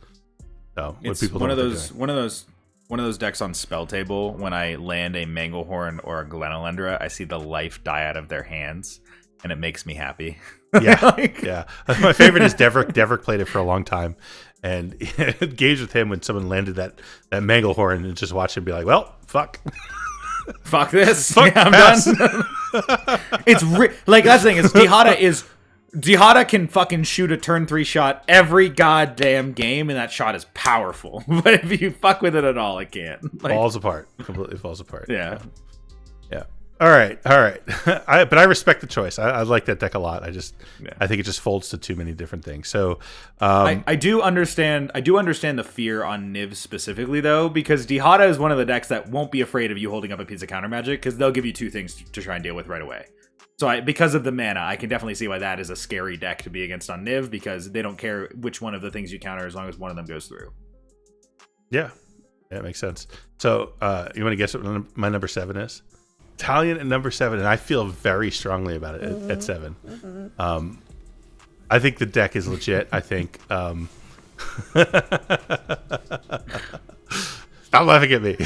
So it's one of those decks on spell table. When I land a Manglehorn or a Glenelendra, I see the life die out of their hands, and it makes me happy. Yeah, yeah. My favorite is Devrick. Devrick played it for a long time, and engaged with him when someone landed that Manglehorn, and just watch him be like, "Well, fuck." Fuck this. Fuck, yeah, I'm done. It's like, that's the thing is Dihada can fucking shoot a turn 3 shot every goddamn game, and that shot is powerful. But if you fuck with it at all, it can't. Like, falls apart. Completely falls apart. Yeah. Yeah. All right. But I respect the choice. I like that deck a lot. I think it just folds to too many different things. So I do understand the fear on Niv specifically though, because Dihada is one of the decks that won't be afraid of you holding up a piece of counter magic because they'll give you two things to try and deal with right away. So because of the mana, I can definitely see why that is a scary deck to be against on Niv, because they don't care which one of the things you counter as long as one of them goes through. Yeah, it makes sense. So you want to guess what my number 7 is? Italian at number 7, and I feel very strongly about it at 7. I think the deck is legit. I think stop laughing at me.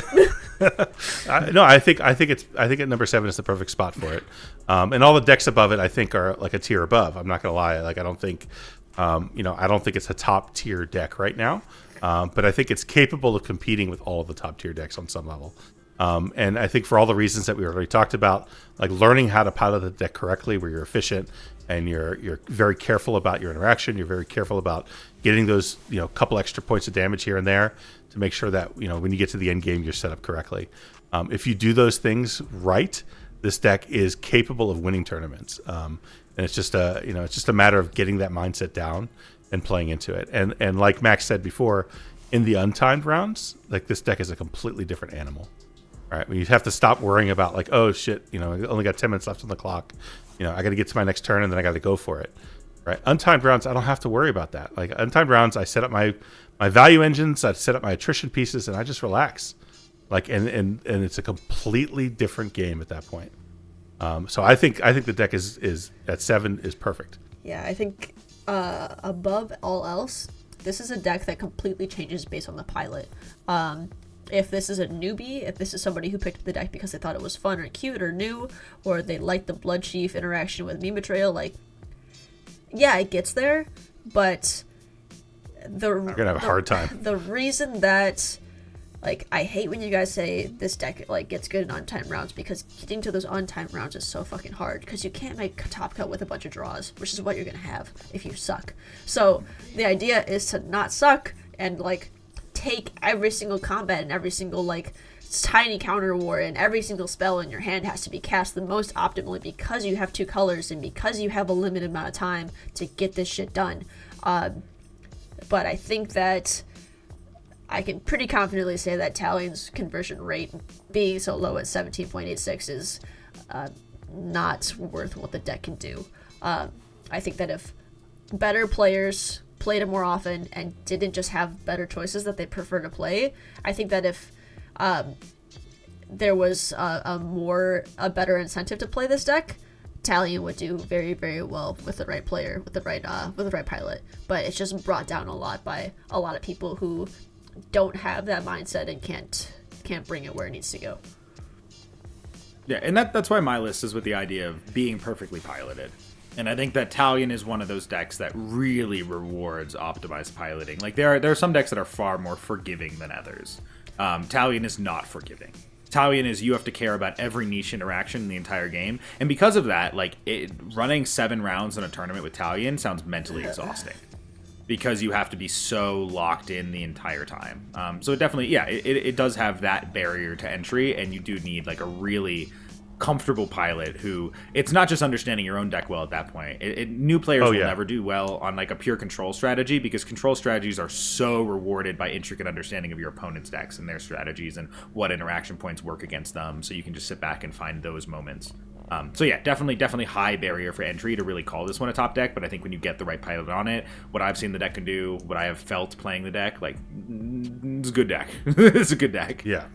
I think at number 7 is the perfect spot for it. And all the decks above it, I think, are like a tier above. I'm not gonna lie. Like I don't think it's a top tier deck right now. But I think it's capable of competing with all of the top tier decks on some level. And I think for all the reasons that we already talked about, like learning how to pilot the deck correctly, where you're efficient and you're very careful about your interaction, you're very careful about getting those couple extra points of damage here and there to make sure that when you get to the end game you're set up correctly. If you do those things right, this deck is capable of winning tournaments. And it's just a matter of getting that mindset down and playing into it. And like Max said before, in the untimed rounds, like this deck is a completely different animal. Right, when you have to stop worrying about like, oh shit, I only got 10 minutes left on the clock. I got to get to my next turn and then I got to go for it. Right, untimed rounds, I don't have to worry about that. Like untimed rounds, I set up my value engines, I set up my attrition pieces, and I just relax. Like and it's a completely different game at that point. So I think the deck is at 7 is perfect. Yeah, I think above all else, this is a deck that completely changes based on the pilot. If this is a newbie, if this is somebody who picked up the deck because they thought it was fun or cute or new, or they liked the Blood Chief interaction with Meme Betrayal, like, yeah, it gets there, but You're gonna have a hard time. The reason that, like, I hate when you guys say this deck, like, gets good in on-time rounds, because getting to those on-time rounds is so fucking hard, because you can't make top cut with a bunch of draws, which is what you're gonna have if you suck. So, the idea is to not suck, and, like, take every single combat and every single like tiny counter war and every single spell in your hand has to be cast the most optimally, because you have 2 colors and because you have a limited amount of time to get this shit done. But I think that I can pretty confidently say that Talion's conversion rate being so low at 17.86 is not worth what the deck can do. I think that if better players played it more often and didn't just have better choices that they prefer to play, I think that if there was a better incentive to play this deck, Talion would do very, very well with the right player, with the right pilot. But it's just brought down a lot by a lot of people who don't have that mindset and can't bring it where it needs to go. Yeah, and that's why my list is with the idea of being perfectly piloted. And I think that Talion is one of those decks that really rewards optimized piloting. Like there are some decks that are far more forgiving than others. Talion is not forgiving. Talion is you have to care about every niche interaction in the entire game, and because of that, like running 7 rounds in a tournament with Talion sounds mentally exhausting, because you have to be so locked in the entire time. So it definitely, it does have that barrier to entry, and you do need like a really comfortable pilot who, it's not just understanding your own deck well at that point. New players will never do well on like a pure control strategy, because control strategies are so rewarded by intricate understanding of your opponent's decks and their strategies and what interaction points work against them, so you can just sit back and find those moments. So yeah, definitely high barrier for entry to really call this one a top deck, but I think when you get the right pilot on it, what I've seen the deck can do, what I have felt playing the deck, like, it's a good deck. It's a good deck. Yeah.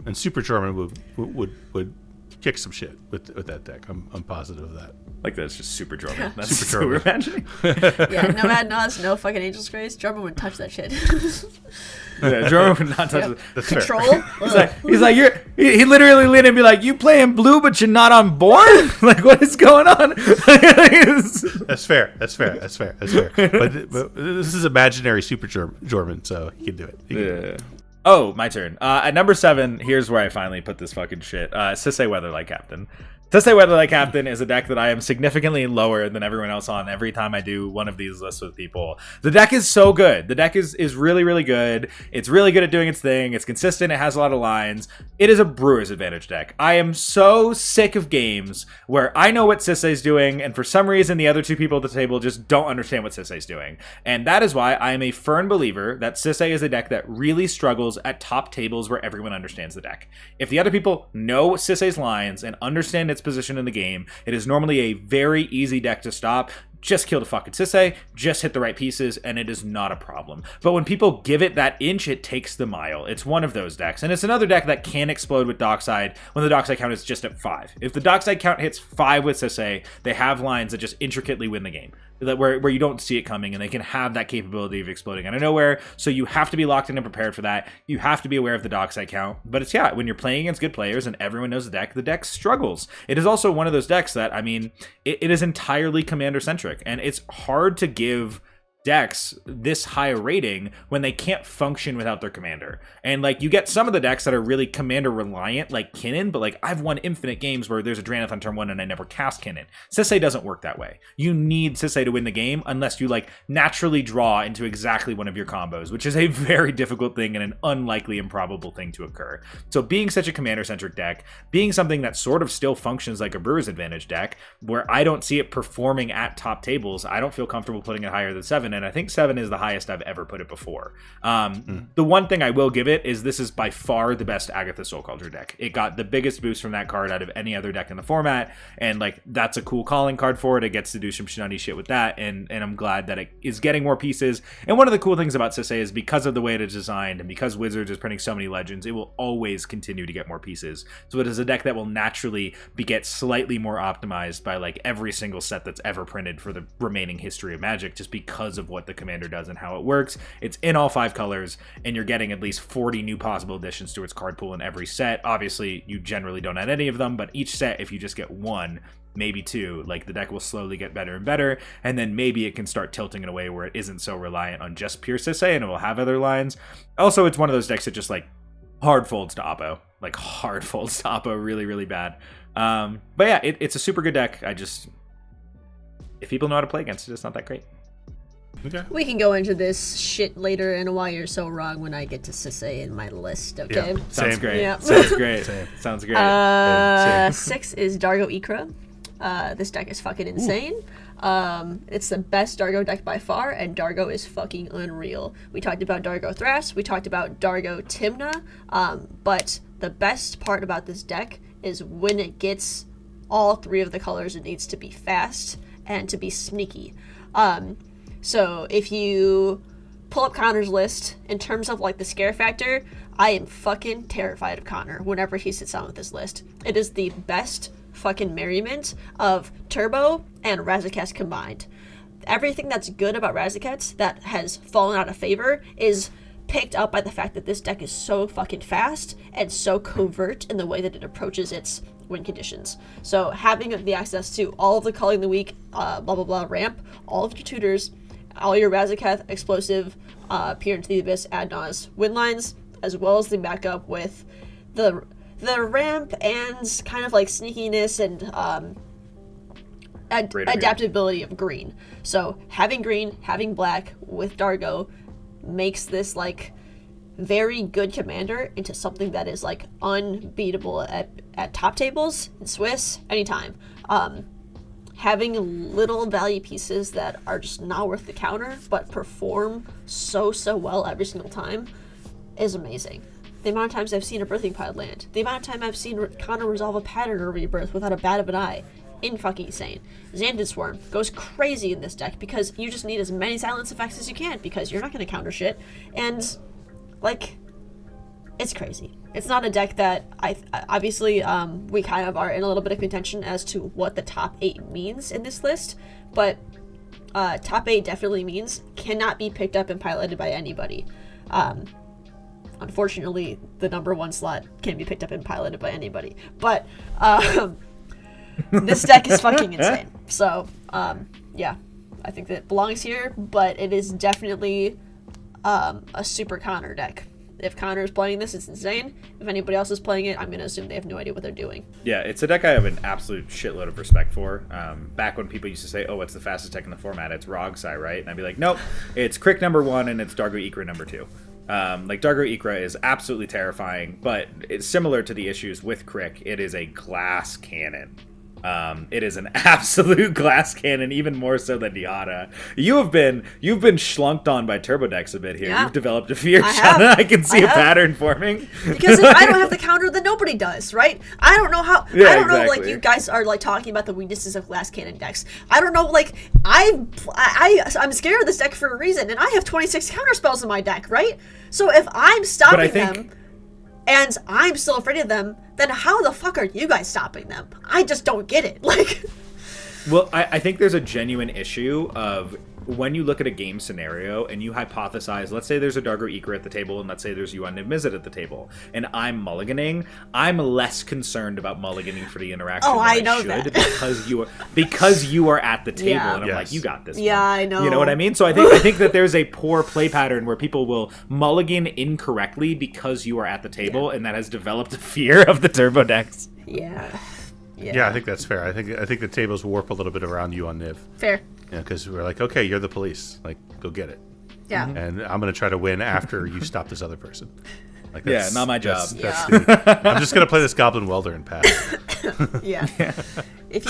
And Super German would kick some shit with that deck. I'm positive of that. Like that's just super German. That's super what we're imagining. Yeah, no Mad Nos, no fucking Angel's Grace. German wouldn't touch that shit. Yeah, German would not touch it. That's Control. He's like he literally lean and be like, you playing blue but you're not on board? Like, what is going on? That's fair. But this is imaginary Super German, so he can do it. Yeah. Oh, my turn. At number 7, here's where I finally put this fucking shit. Sisei Weatherlight Captain. Sesei Weatherlight Captain is a deck that I am significantly lower than everyone else on every time I do one of these lists with people. The deck is so good. The deck is really, really good. It's really good at doing its thing. It's consistent. It has a lot of lines. It is a Brewer's Advantage deck. I am so sick of games where I know what Sisei's doing, and for some reason the other two people at the table just don't understand what Sisei's doing. And that is why I am a firm believer that Sisei is a deck that really struggles at top tables where everyone understands the deck. If the other people know Sisei's lines and understand its position in the game, it is normally a very easy deck to stop. Just kill the fucking Sisei, just hit the right pieces, and it is not a problem. But when people give it that inch, it takes the mile. It's one of those decks. And it's another deck that can explode with Dockside when the Dockside count is just at 5. If the Dockside count hits 5 with Sisei, they have lines that just intricately win the game. Where you don't see it coming, and they can have that capability of exploding out of nowhere. So you have to be locked in and prepared for that. You have to be aware of the Dockside count. But it's, when you're playing against good players and everyone knows the deck struggles. It is also one of those decks that, it is entirely commander-centric. And it's hard to give decks this high a rating when they can't function without their commander. And you get some of the decks that are really commander reliant, like Kinnan, but I've won infinite games where there's a Drannith on turn 1 and I never cast Kinnan. Sisei doesn't work that way. You need Sisei to win the game unless you naturally draw into exactly one of your combos, which is a very difficult thing and an unlikely improbable thing to occur. So being such a commander centric deck, being something that sort of still functions like a Brewer's Advantage deck, where I don't see it performing at top tables, I don't feel comfortable putting it higher than 7. And I think 7 is the highest I've ever put it before. The one thing I will give it is this is by far the best Agatha Soul Culture deck. It got the biggest boost from that card out of any other deck in the format, and that's a cool calling card for it. It gets to do some shenanigans shit with that, and I'm glad that it is getting more pieces. And one of the cool things about Sisei is because of the way it is designed, and because Wizards is printing so many legends, it will always continue to get more pieces. So it is a deck that will naturally get slightly more optimized by every single set that's ever printed for the remaining history of Magic, just because of what the commander does and how it works. It's in all 5 colors, and you're getting at least 40 new possible additions to its card pool in every set. Obviously, you generally don't add any of them, but each set, if you just get 1, maybe 2, the deck will slowly get better and better, and then maybe it can start tilting in a way where it isn't so reliant on just pure Sisei, and it will have other lines. Also, it's one of those decks that just hard folds to Oppo. Hard folds to Oppo really, really bad. But yeah, it's a super good deck. If people know how to play against it, it's not that great. Okay. We can go into this shit later and why you're so wrong when I get to Sisei in my list, okay? Yeah. Sounds great. Yeah. Sounds great. Same. Sounds great. 6 is Dargo Ikra. This deck is fucking insane. It's the best Dargo deck by far, and Dargo is fucking unreal. We talked about Dargo Thras, we talked about Dargo Tymna, but the best part about this deck is when it gets all 3 of the colors, it needs to be fast and to be sneaky. So if you pull up Connor's list, in terms of the scare factor, I am fucking terrified of Connor whenever he sits down with this list. It is the best fucking merriment of Turbo and Razakets combined. Everything that's good about Razakets that has fallen out of favor is picked up by the fact that this deck is so fucking fast and so covert in the way that it approaches its win conditions. So having the access to all of the Calling the Weak, blah blah blah ramp, all of your tutors, all your Razaketh, Explosive, Peer into the Abyss, Ad Nauseam win lines, as well as the backup with the ramp and kind of sneakiness and adaptability of green. So having green, having black with Dargo makes this very good commander into something that is unbeatable at top tables, in Swiss, anytime. Having little value pieces that are just not worth the counter but perform so well every single time is amazing. The amount of times I've seen a Birthing Pod land, the amount of time I've seen Connor resolve a pattern or rebirth without a bat of an eye, fucking insane. Xandid Swarm goes crazy in this deck because you just need as many silence effects as you can because you're not going to counter shit, and it's crazy. It's not a deck that obviously we kind of are in a little bit of contention as to what the top 8 means in this list, but top 8 definitely means cannot be picked up and piloted by anybody. Unfortunately, the number 1 slot can be picked up and piloted by anybody, but this deck is fucking insane. So yeah, I think that it belongs here, but it is definitely a super Connor deck. If Connor's playing this, it's insane. If anybody else is playing it, I'm going to assume they have no idea what they're doing. Yeah, it's a deck I have an absolute shitload of respect for. Back when people used to say, oh, what's the fastest deck in the format? It's Rogsai, right? And I'd be like, nope, it's Crick number 1 and it's Dargo Ikra number 2. Like, Dargo Ikra is absolutely terrifying, but it's similar to the issues with Crick. It is a glass cannon. It is an absolute glass cannon, even more so than Diana. You've been schlunked on by turbo decks a bit here. Yeah. You've developed a fear, I Shauna. have. I can see a pattern forming. Because if I don't have the counter, then nobody does, right? I don't know how. Yeah, I don't know, like, exactly. you guys are like talking about the weaknesses of glass cannon decks. I don't know, like, I'm scared of this deck for a reason, and I have 26 counter spells in my deck, right? So if I'm stopping them, and I'm still afraid of them, then how the fuck are you guys stopping them? I just don't get it. Like, well, I think there's a genuine issue of when you look at a game scenario and you hypothesize, let's say there's a Dargo Ikra at the table, and let's say there's you on Niv Mizzet at the table, and I'm mulliganing, I'm less concerned about mulliganing for the interaction than I know should that. because you are at the table, Yeah. and I'm like, Yes. you got this. Yeah, one. I know. You know what I mean? So I think that there's a poor play pattern where people will mulligan incorrectly because you are at the table, and that has developed a fear of the turbo decks. yeah. Yeah, I think that's fair. I think the tables warp a little bit around you on Niv. Fair. Yeah, because we're like, okay, you're the police. Like, go get it. Yeah. And I'm going to try to win after you stop this other person. Like, Yeah, not my job. I'm just going to play this Goblin Welder and pass. Yeah. If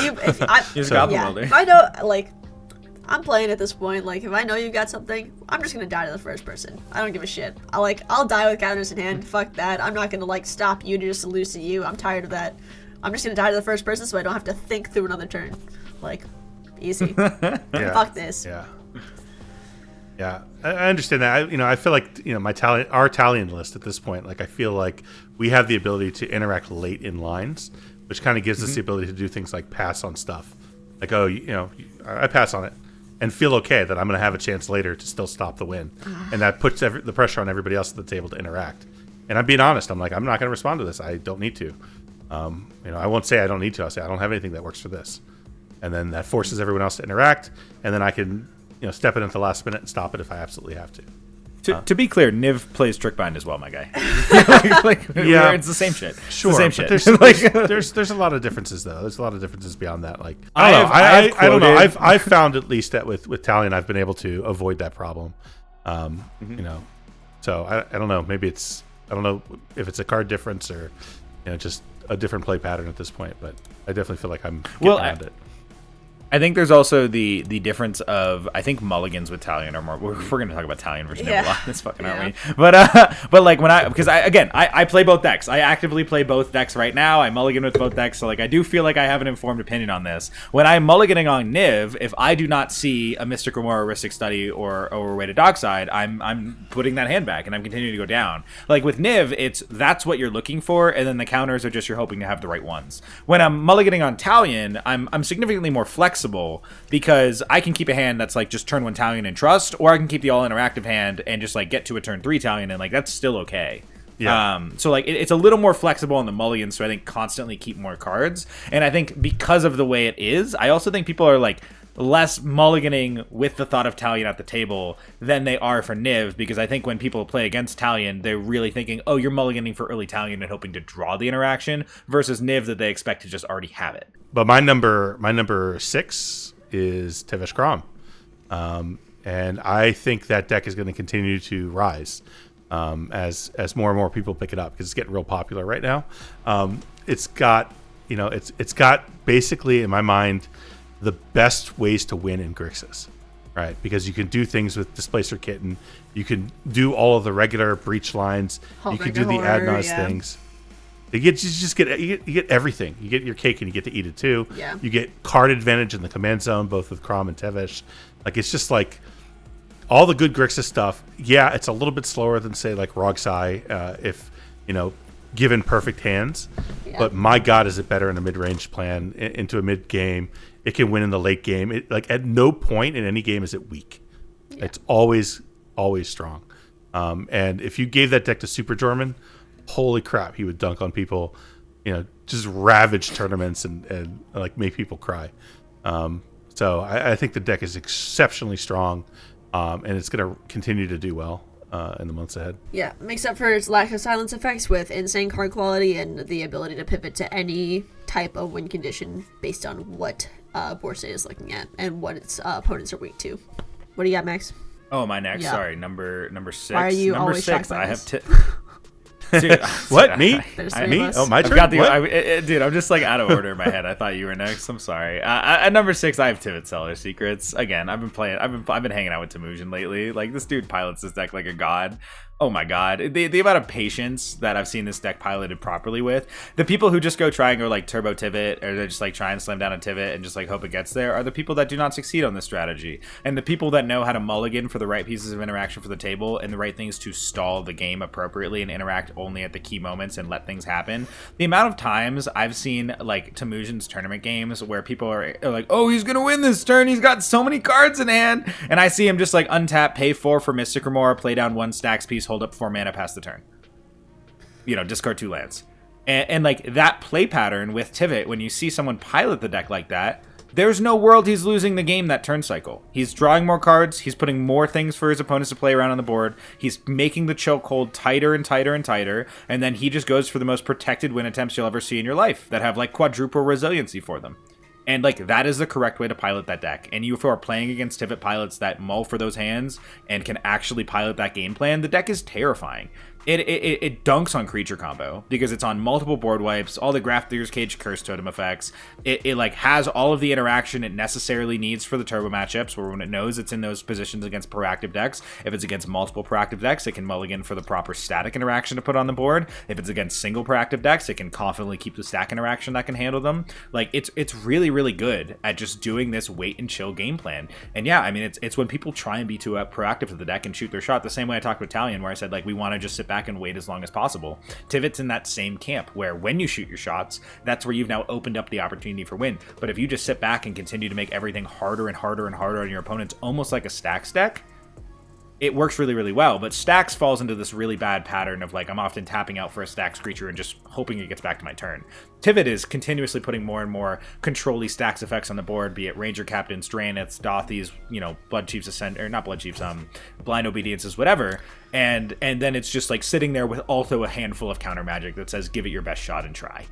Here's a Goblin yeah, Welder. if I know, like, I'm playing at this point. Like, if I know you got something, I'm just gonna die to the first person. I don't give a shit. I'll die with counters in hand. Fuck that. I'm not gonna like stop you to just elude you. I'm tired of that. I'm just gonna die to the first person so I don't have to think through another turn. Like, easy. Yeah. Fuck this. Yeah. Yeah, I understand that. I feel like our Talion list at this point. Like, I feel like we have the ability to interact late in lines, which kind of gives us the ability to do things like pass on stuff. Like, oh, I pass on it, and feel okay that I'm going to have a chance later to still stop the win, and that puts the pressure on everybody else at the table to interact. And I'm being honest. I'm like, I'm not going to respond to this. I don't need to. I won't say I don't need to. I'll say I don't have anything that works for this, and then that forces everyone else to interact, and then I can step in at the last minute and stop it if I absolutely have to. To be clear, Niv plays Trickbind as well, my guy. Yeah. It's the same shit. Sure, it's the same but shit. there's a lot of differences though. There's a lot of differences beyond that. Like I don't know. quoted- I've found at least that with Talion, I've been able to avoid that problem. So I don't know. Maybe I don't know if it's a card difference or just a different play pattern at this point. But I definitely feel like I'm getting around it. I think there's also the difference of, I think mulligans with Talion are more. We're going to talk about Talion versus Niv a lot. This fucking aren't we? But like when I play both decks. I actively play both decks right now. I mulligan with both decks, so like I do feel like I have an informed opinion on this. When I'm mulliganing on Niv, if I do not see a Mystic Remora, Ristic Study, or Overweighted Dockside, I'm putting that hand back and I'm continuing to go down. Like with Niv, that's what you're looking for, and then the counters are just you're hoping to have the right ones. When I'm mulliganing on Talion, I'm significantly more flexible because I can keep a hand that's like just turn 1 Talion and trust, or I can keep the all interactive hand and just like get to a turn 3 Talion, and like that's still okay. Yeah. So like it's a little more flexible on the mulligans, so I think constantly keep more cards. And I think because of the way it is, I also think people are like less mulliganing with the thought of Talion at the table than they are for Niv, because I think when people play against Talion, they're really thinking, oh, you're mulliganing for early Talion and hoping to draw the interaction, versus Niv that they expect to just already have it. But my number 6 is Tevesh Krom. And I think that deck is going to continue to rise as more and more people pick it up, because it's getting real popular right now. It's got basically, in my mind, the best ways to win in Grixis, right? Because you can do things with Displacer Kitten, you can do all of the regular breach lines, you can do the ad nos things. You get everything. You get your cake and you get to eat it too. Yeah. You get card advantage in the command zone, both with Krom and Tevesh. Like, it's just like all the good Grixis stuff. Yeah, it's a little bit slower than say like Rogsai, if given perfect hands. Yeah. But my God, is it better in a mid-range plan into a mid game? It can win in the late game. At no point in any game is it weak. Yeah. It's always strong. And if you gave that deck to Super Jorman, holy crap, he would dunk on people, just ravage tournaments and like make people cry. So I think the deck is exceptionally strong, and it's going to continue to do well. in the months ahead. Yeah, makes up for its lack of silence effects with insane card quality and the ability to pivot to any type of win condition based on what board state is looking at and what its opponents are weak to. What do you got, Max? Oh, my next. Yeah. Sorry, number 6. Why are you number always 6? shocked by I this? have Dude, What? Me? There's I- three Me? of us. Oh, my I've turn. got the What? dude. I'm just like out of order in my head. I thought you were next. I'm sorry. At number 6, I have Tivit Cellar Secrets. Again, I've been hanging out with Temujin lately. Like, this dude pilots this deck like a god. Oh my god, the amount of patience that I've seen this deck piloted properly with. The people who just go try and go like turbo Tivit, or they just like try and slam down a Tivit and just like hope it gets there, are the people that do not succeed on this strategy. And the people that know how to mulligan for the right pieces of interaction for the table and the right things to stall the game appropriately and interact only at the key moments and let things happen. The amount of times I've seen like Temujin's tournament games where people are like, oh, he's gonna win this turn, he's got so many cards in hand, and I see him just like untap, pay 4 for Mystic Remora, play down 1 stacks piece, hold up 4 mana, pass the turn. You know, discard 2 lands. And like that play pattern with Tivit, when you see someone pilot the deck like that, there's no world he's losing the game that turn cycle. He's drawing more cards, he's putting more things for his opponents to play around on the board, he's making the chokehold tighter and tighter and tighter, and then he just goes for the most protected win attempts you'll ever see in your life that have like quadruple resiliency for them. And like that is the correct way to pilot that deck. And you are playing against Tivit pilots that mull for those hands and can actually pilot that game plan, the deck is terrifying. It dunks on creature combo because it's on multiple board wipes, all the Grafdigger's Cage Curse Totem effects. It like has all of the interaction it necessarily needs for the turbo matchups, where when it knows it's in those positions against proactive decks, if it's against multiple proactive decks, it can mulligan for the proper static interaction to put on the board. If it's against single proactive decks, it can confidently keep the stack interaction that can handle them. Like it's really, really good at just doing this wait and chill game plan. And yeah, I mean, it's when people try and be too proactive to the deck and shoot their shot, the same way I talked with Talion, where I said like we want to just sit back and wait as long as possible. Tivit's in that same camp where when you shoot your shots, that's where you've now opened up the opportunity for win. But if you just sit back and continue to make everything harder and harder and harder on your opponents, almost like a stacks deck, it works really, really well. But stacks falls into this really bad pattern of like I'm often tapping out for a stacks creature and just hoping it gets back to my turn. Tivit is continuously putting more and more control-y stacks effects on the board, be it Ranger Captains, Draeniths, Dothies, you know, Blood Chiefs Ascend, or not Blood Chiefs, Blind Obediences, whatever. And then it's just like sitting there with also a handful of counter magic that says give it your best shot and try.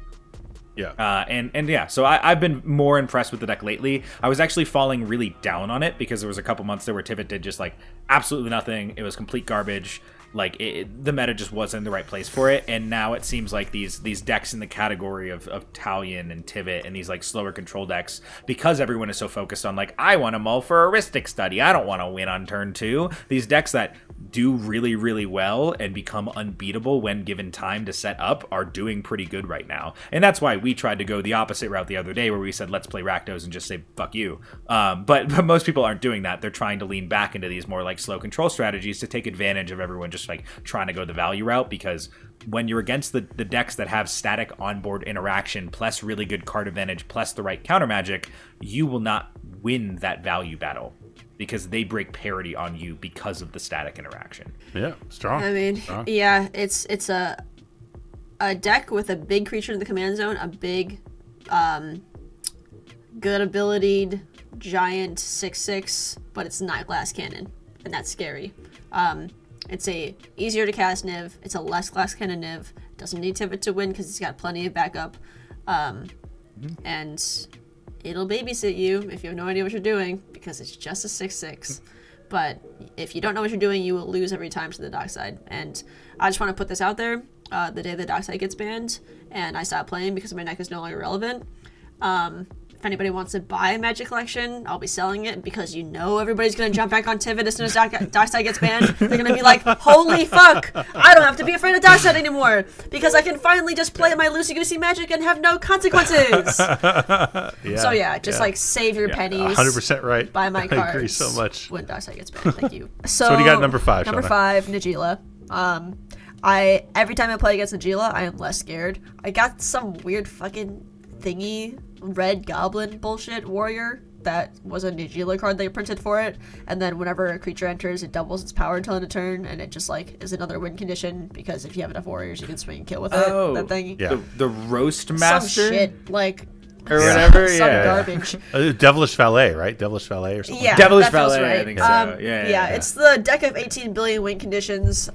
Yeah. And yeah, so I've been more impressed with the deck lately. I was actually falling really down on it because there was a couple months there where Tivit did just like absolutely nothing. It was complete garbage. Like the meta just wasn't in the right place for it, and now it seems like these decks in the category of Talion and Tivit and these like slower control decks, because everyone is so focused on like I want to mull for a Rhystic Study, I don't want to win on turn 2. These decks that do really, really well and become unbeatable when given time to set up are doing pretty good right now. And that's why we tried to go the opposite route the other day where we said let's play Rakdos and just say fuck you. But most people aren't doing that. They're trying to lean back into these more like slow control strategies to take advantage of everyone just like trying to go the value route, because when you're against the decks that have static onboard interaction plus really good card advantage plus the right counter magic, you will not win that value battle because they break parity on you because of the static interaction. Yeah, strong. I mean, strong. yeah, it's a deck with a big creature in the command zone, a big, good abilitied giant 6/6, but it's not glass cannon, and that's scary. It's a easier to cast Niv. It's a less glass cannon Niv. Doesn't need Tivit to win because he's got plenty of backup, and it'll babysit you if you have no idea what you're doing because it's just a 6/6. But if you don't know what you're doing, you will lose every time to the dock side. And I just want to put this out there. The day the dock side gets banned and I stop playing because my deck is no longer relevant, if anybody wants to buy a Magic Collection, I'll be selling it because you know everybody's going to jump back on Tivit as soon as Dockside gets banned. They're going to be like, holy fuck, I don't have to be afraid of Dockside anymore because I can finally just play my loosey-goosey Magic and have no consequences. So yeah, just like save your pennies. 100% right. Buy my cards. I agree so much. When Dockside gets banned. Thank you. So what do you got at number 5, Number Shauna? 5, Najeela. Every time I play against Najeela, I am less scared. I got some weird fucking thingy red goblin bullshit warrior that was a Najeela card they printed for it, and then whenever a creature enters, it doubles its power until end of turn, and it just like is another win condition because if you have enough warriors, you can swing and kill with it. That thing. Yeah. The roast master. Some shit like or whatever. Some Yeah. garbage. Devilish Valet, right? Devilish Valet or something. Yeah, Devilish that feels Valet, right. I think so. Yeah. It's the deck of 18 billion win conditions.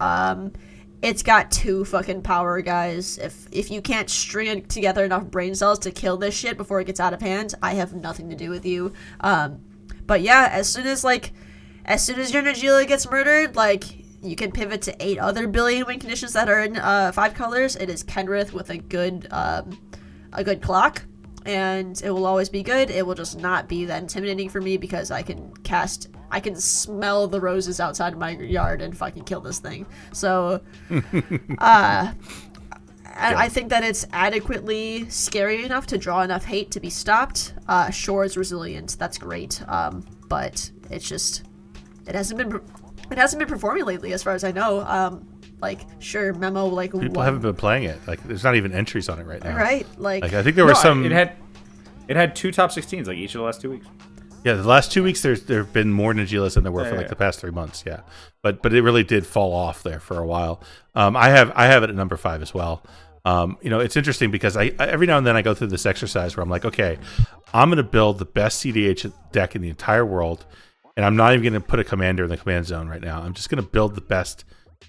It's got 2 fucking power, guys. If you can't string together enough brain cells to kill this shit before it gets out of hand, I have nothing to do with you. But yeah, as soon as your Najeela gets murdered, like, you can pivot to 8 other billion win conditions that are in 5 colors. It is Kenrith with a good clock, and it will always be good. It will just not be that intimidating for me because I can smell the roses outside of my yard and fucking kill this thing. So, I think that it's adequately scary enough to draw enough hate to be stopped. Sure, it's resilient. That's great. But it's just, it hasn't been performing lately, as far as I know. Sure, Memo, like, People haven't been playing it. Like, there's not even entries on it right now. Right, like I think there were some. It had 2 top 16s like each of the last 2 weeks. Yeah, the last 2 weeks there have been more Najeelas than there were for the past 3 months. Yeah, but it really did fall off there for a while. I have it at number 5 as well. It's interesting because I every now and then I go through this exercise where I'm like, okay, I'm going to build the best CDH deck in the entire world, and I'm not even going to put a commander in the command zone right now. I'm just going to build the best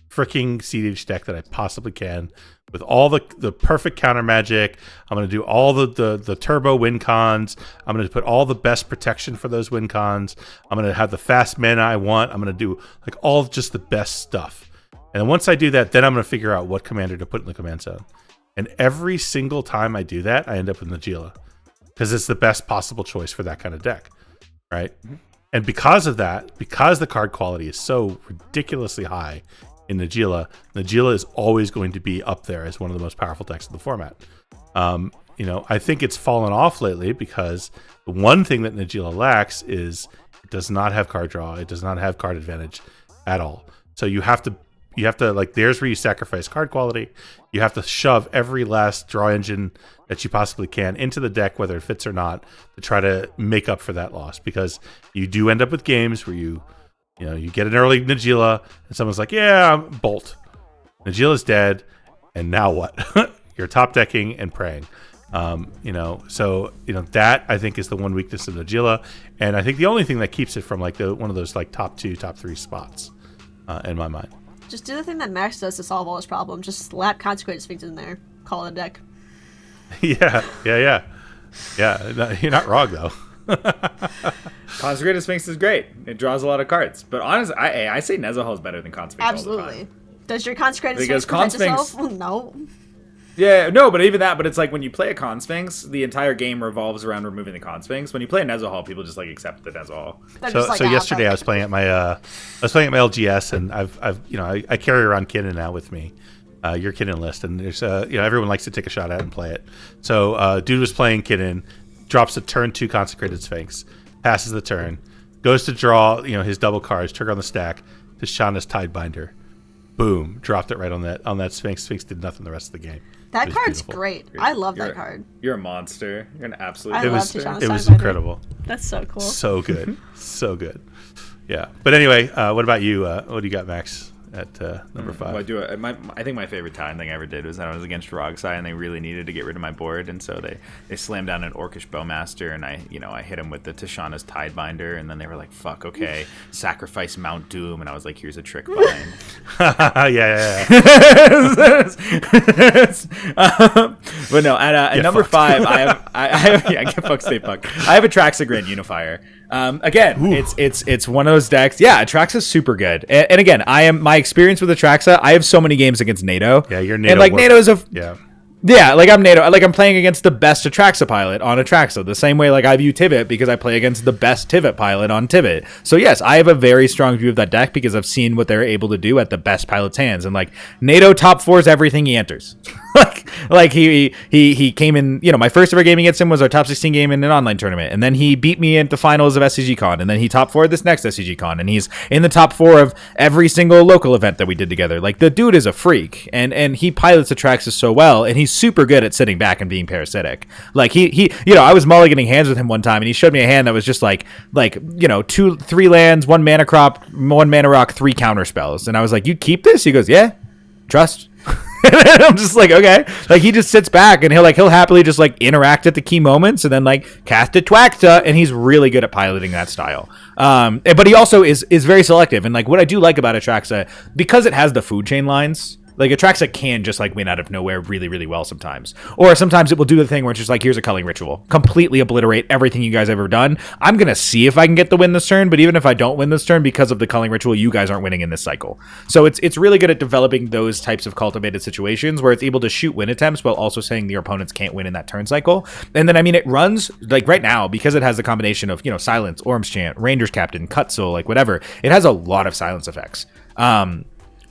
freaking CDH deck that I possibly can with all the perfect counter magic. I'm going to do all the turbo win cons. I'm going to put all the best protection for those win cons. I'm going to have the fast mana I want. I'm going to do like all just the best stuff. And then once I do that, then I'm going to figure out what commander to put in the command zone. And every single time I do that, I end up with Najeela because it's the best possible choice for that kind of deck, right? Mm-hmm. And because of that, because the card quality is so ridiculously high in Najeela is always going to be up there as one of the most powerful decks in the format. I think it's fallen off lately because the one thing that Najeela lacks is it does not have card draw. It does not have card advantage at all. So you have to like, there's where you sacrifice card quality. You have to shove every last draw engine that you possibly can into the deck, whether it fits or not, to try to make up for that loss, because you do end up with games where you get an early Najeela and someone's like, yeah, Bolt. Najeela's dead, and now what? You're top decking and praying. That I think is the one weakness of Najeela, and I think the only thing that keeps it from like one of those like top 2, top 3 spots in my mind. Just do the thing that Max does to solve all his problems. Just slap Consecrated Sphinx in there. Call it a deck. Yeah. No, you're not wrong though. Consecrated Sphinx is great. It draws a lot of cards. But honestly, I say Nezahal is better than Consecrated Sphinx. Absolutely. Does your Consecrated Because Sphinx prevent Consphinx- itself? No. Yeah, no, but even that, but it's like when you play a Consphinx, the entire game revolves around removing the Consphinx. When you play a Nezahal, people just like accept the Nezahal. So yesterday I was playing at my LGS, and I carry around Kinnan now with me. Your Kinnan list, and there's everyone likes to take a shot at it and play it. So dude was playing Kinnan, drops a turn 2 Consecrated Sphinx, passes the turn, goes to draw his double cards, trigger on the stack to Shauna's Tidebinder. Boom, dropped it right on that Sphinx. Sphinx did nothing the rest of the game. That card's great. I love that card. You're a monster. You're an absolute I love monster. Tishana's It was Tidebinder. incredible. That's so cool. So good. So good. Yeah. But anyway, what about you? What do you got, Max, at number 5? Well, I think my favorite time thing I ever did was when I was against Rogsai, and they really needed to get rid of my board, and so they slammed down an Orcish Bowmaster, and I hit him with the Tishana's Tidebinder, and then they were like, "Fuck, okay, sacrifice Mount Doom," and I was like, "Here's a trick bind." yeah. But no, at number 5, I have get fucked, stay fucked. I have Atraxa Grand Unifier. Again, it's one of those decks. Yeah, Atraxa's super good, and again, my experience with Atraxa. I have so many games against NATO. Yeah, you're NATO. And like NATO's I'm NATO. Like I'm playing against the best Atraxa pilot on Atraxa. The same way like I view Tivit because I play against the best Tivit pilot on Tivit. So yes, I have a very strong view of that deck because I've seen what they're able to do at the best pilot's hands. And like NATO top 4s everything he enters. like he came in. My first ever game against him was our top 16 game in an online tournament, and then he beat me at the finals of SCG Con, and then he top 4'd this next SCG Con, and he's in the top 4 of every single local event that we did together. Like the dude is a freak, and he pilots Atraxa so well, and he's super good at sitting back and being parasitic. Like he I was mulliganing hands with him one time, and he showed me a hand that was just like 3 lands, 1 mana crop, 1 mana rock, 3 counter spells, and I was like, "You keep this?" He goes, "Yeah, trust." I'm just like, okay. Like, he just sits back and he'll happily just like interact at the key moments and then like cast a Twaxa, and he's really good at piloting that style. But he also is very selective. And like what I do like about Atraxa, because it has the food chain lines, like Atraxa can just like win out of nowhere really, really well sometimes. Or sometimes it will do the thing where it's just like, here's a culling ritual, completely obliterate everything you guys ever done. I'm gonna see if I can get the win this turn, but even if I don't win this turn because of the culling ritual, you guys aren't winning in this cycle. So it's really good at developing those types of cultivated situations where it's able to shoot win attempts while also saying your opponents can't win in that turn cycle. And then I mean it runs like right now, because it has the combination of, you know, Silence, Orm's Chant, Ranger's Captain, Cutsil, like whatever, it has a lot of silence effects.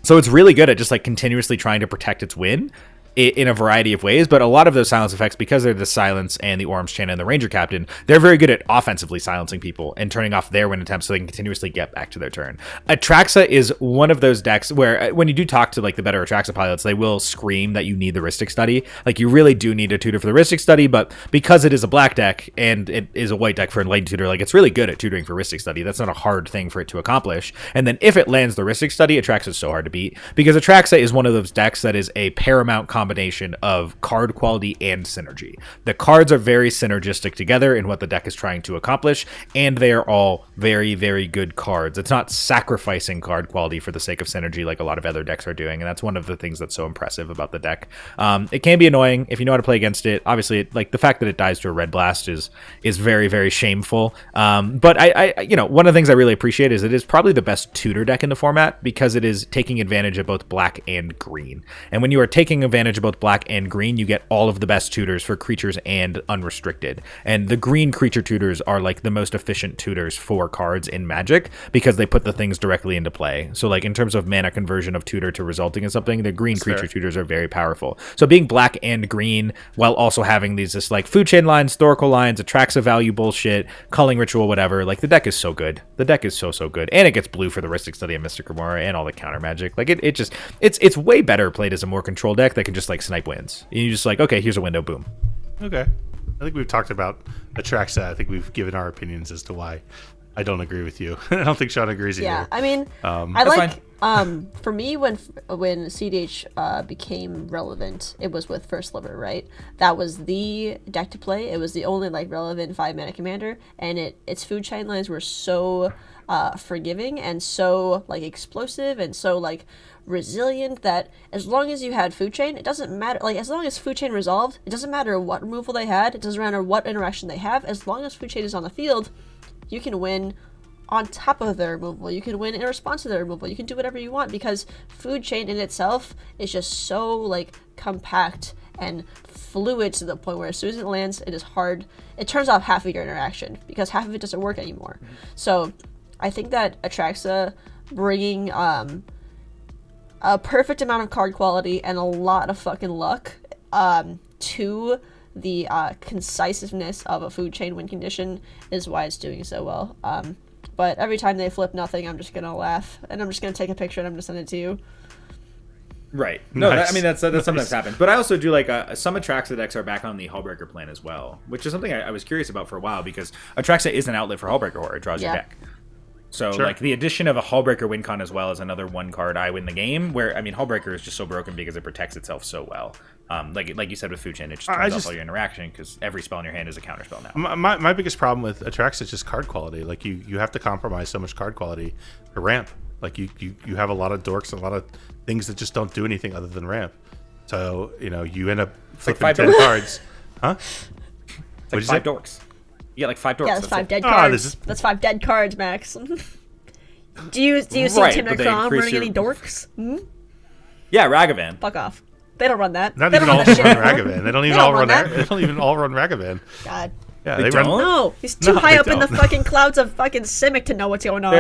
So it's really good at just like continuously trying to protect its win in a variety of ways, but a lot of those silence effects, because they're the Silence and the Orm's Chant and the Ranger Captain, they're very good at offensively silencing people and turning off their win attempts so they can continuously get back to their turn. Atraxa is one of those decks where when you do talk to like the better Atraxa pilots, they will scream that you need the Rhystic Study. Like you really do need a tutor for the Rhystic Study, but because it is a black deck and it is a white deck for Enlightened Tutor, like it's really good at tutoring for Rhystic Study. That's not a hard thing for it to accomplish. And then if it lands the Rhystic Study, Atraxa is so hard to beat, because Atraxa is one of those decks that is a paramount combination of card quality and synergy. The cards are very synergistic together in what the deck is trying to accomplish, and they are all very, very good cards. It's not sacrificing card quality for the sake of synergy like a lot of other decks are doing, and that's one of the things that's so impressive about the deck. It can be annoying if you know how to play against it. Obviously, like the fact that it dies to a red blast is very, very shameful. But I you know, one of the things I really appreciate is it is probably the best tutor deck in the format, because it is taking advantage of both black and green. And when you are taking advantage of both black and green, you get all of the best tutors for creatures and unrestricted. And the green creature tutors are like the most efficient tutors for cards in Magic, because they put the things directly into play. So like in terms of mana conversion of tutor to resulting in something, the green creature tutors are very powerful. So being black and green while also having these just like food chain lines, historical lines, Atraxa value bullshit, culling ritual, whatever, like the deck is so good. The deck is so good. And it gets blue for the Rhystic Study of Mystic Remora and all the counter magic. Like it's way better played as a more control deck that can just like snipe wins. And you just like, okay, here's a window, boom. Okay. I think we've talked about Atraxa. I think we've given our opinions as to why I don't agree with you. I don't think Shauna agrees either. Yeah, I mean, I like, for me, when CEDH became relevant, it was with First Sliver, right? That was the deck to play. It was the only like relevant 5-mana commander, and its food chain lines were so forgiving and so like explosive and so like resilient that as long as you had food chain, it doesn't matter. Like as long as food chain resolved, it doesn't matter what removal they had. It doesn't matter what interaction they have. As long as food chain is on the field, you can win on top of their removal. You can win in response to their removal. You can do whatever you want, because food chain in itself is just so like compact and fluid to the point where as soon as it lands, it is hard. It turns off half of your interaction because half of it doesn't work anymore. So I think that Atraxa bringing a perfect amount of card quality and a lot of fucking luck to the concisiveness of a food chain win condition is why it's doing so well. But every time they flip nothing, I'm just gonna laugh and I'm just gonna take a picture and I'm gonna send it to you. Right. No, Nice. I mean that's something that's happened. But I also do like some Atraxa decks are back on the Hullbreaker plan as well, which is something I was curious about for a while, because Atraxa is an outlet for Hullbreaker Horror. It draws your deck. So like the addition of a Hullbreaker win con as well as another one card I win the game, where I mean Hullbreaker is just so broken because it protects itself so well. Like you said with food chain, it just turns off all your interaction because every spell in your hand is a counter spell now. My biggest problem with Atraxa is just card quality. Like you have to compromise so much card quality to ramp. Like you have a lot of dorks and a lot of things that just don't do anything other than ramp. So you know you end up flipping 10 cards, huh? It's like 5 dorks. You get like 5 dorks. Yeah, that's 5 dead cards. That's 5 dead cards, Max. do you see Timna Crom running any dorks? Yeah, Ragavan. Fuck off. They don't run that. Not even all run Ragavan. They don't even all run that. They don't even all run Ragavan. God. Yeah, they run. No, he's too high up in the fucking clouds of fucking Simic to know what's going on.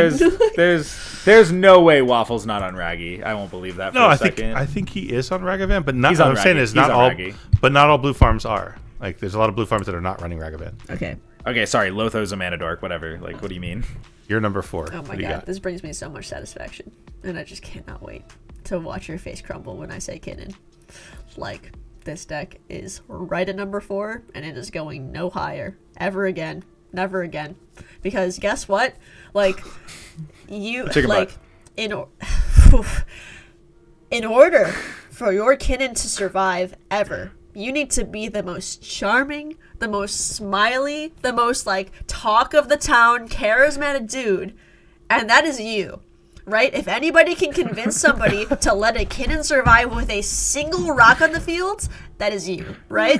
There's no way Waffle's not on Raggy. I won't believe that for a second. I think he is on Ragavan, but not. He's What on I'm saying Raggy. is not He's on all, Raggy. but not all blue farms are. Like there's a lot of blue farms that are not running Ragavan. Okay, sorry, Lotho's a mana dork, whatever. Like, what do you mean? You're number 4. Oh my god, this brings me so much satisfaction. And I just cannot wait to watch your face crumble when I say Kinnan. Like, this deck is right at number 4, and it is going no higher. Ever again. Never again. Because guess what? Like, you, Chicken like, butt. in order for your Kinnan to survive ever, you need to be the most charming, the most smiley, the most, like, talk of the town, charismatic dude. And that is you, right? If anybody can convince somebody to let a Kinnan survive with a single rock on the field, that is you, right?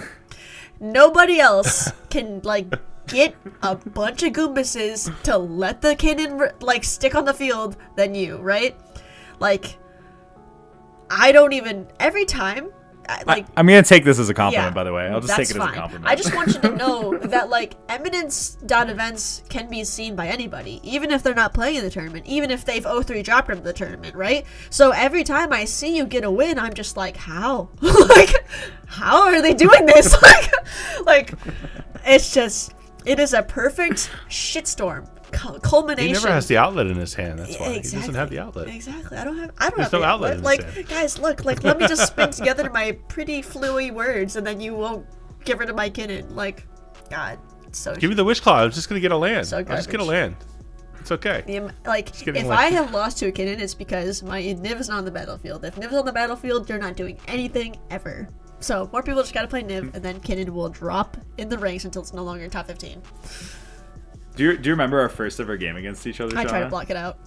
Nobody else can, like, get a bunch of Goombases to let the Kinnan, like, stick on the field than you, right? Like, I don't even, every time, I'm gonna take this as a compliment, yeah, by the way. I'll just take it fine. as a compliment. I just want you to know that, like, Eminence.events can be seen by anybody, even if they're not playing in the tournament, even if they've 0-3 dropped into the tournament, right? So every time I see you get a win, I'm just like, how? Like, how are they doing this? like, it's just, it is a perfect shitstorm. Culmination. He never has the outlet in his hand. That's why Exactly. he doesn't have the outlet. Exactly. I don't have There's the no outlet in his Like, hand. guys, look. Like, let me just spin together my pretty fluey words, and then you won't get rid of my Kinnan. Like, God, it's so. Give me the wish claw. I'm just gonna get a land. So I'll just get a garbage. land. It's okay. Like, getting if like- I have lost to a Kinnan, it's because my Niv is not on the battlefield. If Niv is on the battlefield, you're not doing anything ever. So more people just gotta play Niv, and then Kinnan will drop in the ranks until it's no longer in top 15. Do you remember our first ever game against each other, I try to Shauna? block it out.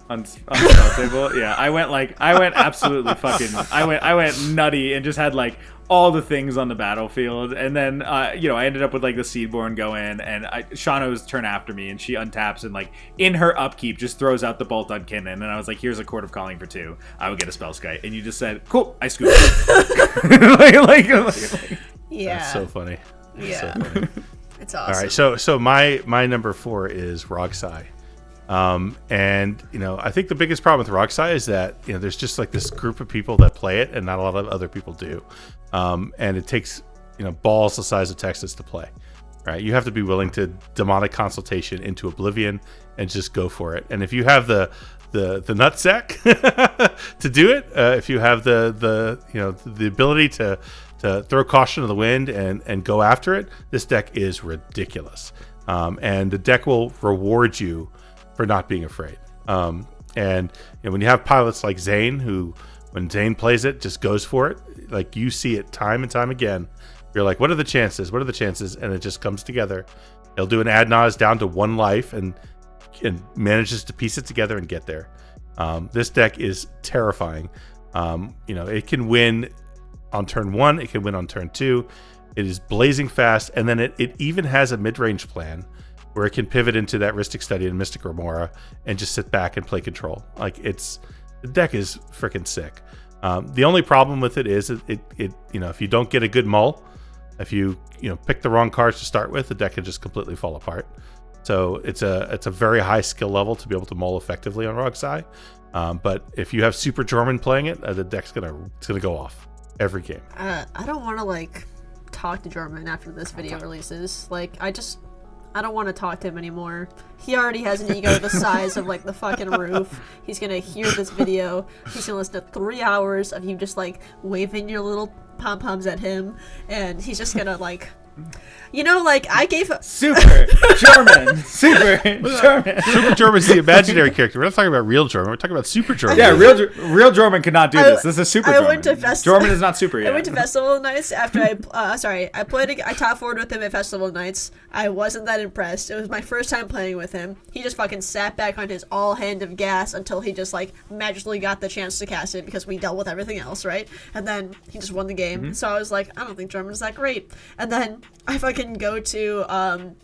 On the spell table? Yeah, I went absolutely fucking, I went nutty and just had, like, all the things on the battlefield, and then I ended up with, like, the Seedborn go in, and Shauna was turn after me, and she untaps and, like, in her upkeep just throws out the bolt on Kinnan, and I was like, here's a Court of Calling for 2. I would get a spell skite, and you just said, cool, I scooped it. Yeah. That's so funny. That's Yeah. so funny. It's awesome. All right, so my number 4 is Rogsai. And I think the biggest problem with Rogsai is that there's just like this group of people that play it and not a lot of other people do. And it takes balls the size of Texas to play. Right? You have to be willing to demonic consultation into oblivion and just go for it. And if you have the nutsack to do it, if you have the ability to throw caution to the wind and go after it, this deck is ridiculous. And the deck will reward you for not being afraid. And when you have pilots like Zane, who, when Zane plays it, just goes for it, like you see it time and time again. You're like, what are the chances? What are the chances? And it just comes together. He'll do an ad naz down to 1 life and manages to piece it together and get there. This deck is terrifying. It can win on turn 1. It can win on turn 2. It is blazing fast. And then it even has a mid-range plan where it can pivot into that Rhystic Study and Mystic Remora and just sit back and play control. Like, the deck is freaking sick. The only problem with it is it if you don't get a good mull, if you pick the wrong cards to start with, the deck can just completely fall apart. So it's a very high skill level to be able to mull effectively on Rogsai. But if you have Super Jorman playing it, the deck's gonna go off every game. I don't want to, like, talk to Jorman after this video releases. Like, I don't want to talk to him anymore. He already has an ego the size of, like, the fucking roof. He's gonna hear this video. He's gonna listen to 3 hours of you just, like, waving your little pom-poms at him. And he's just gonna, like... I gave a... Super German. Super German. Super Jorman's the imaginary character. We're not talking about real Jorman. We're talking about Super Jorman. Yeah, real German could not do this. This is Super I German. went to German is not super yet. I went to Festival Nights after I top forward with him at Festival Nights. I wasn't that impressed. It was my first time playing with him. He just fucking sat back on his all hand of gas until he just, like, magically got the chance to cast it because we dealt with everything else, right? And then he just won the game. Mm-hmm. So I was like, I don't think German's that great. And then I fucking go to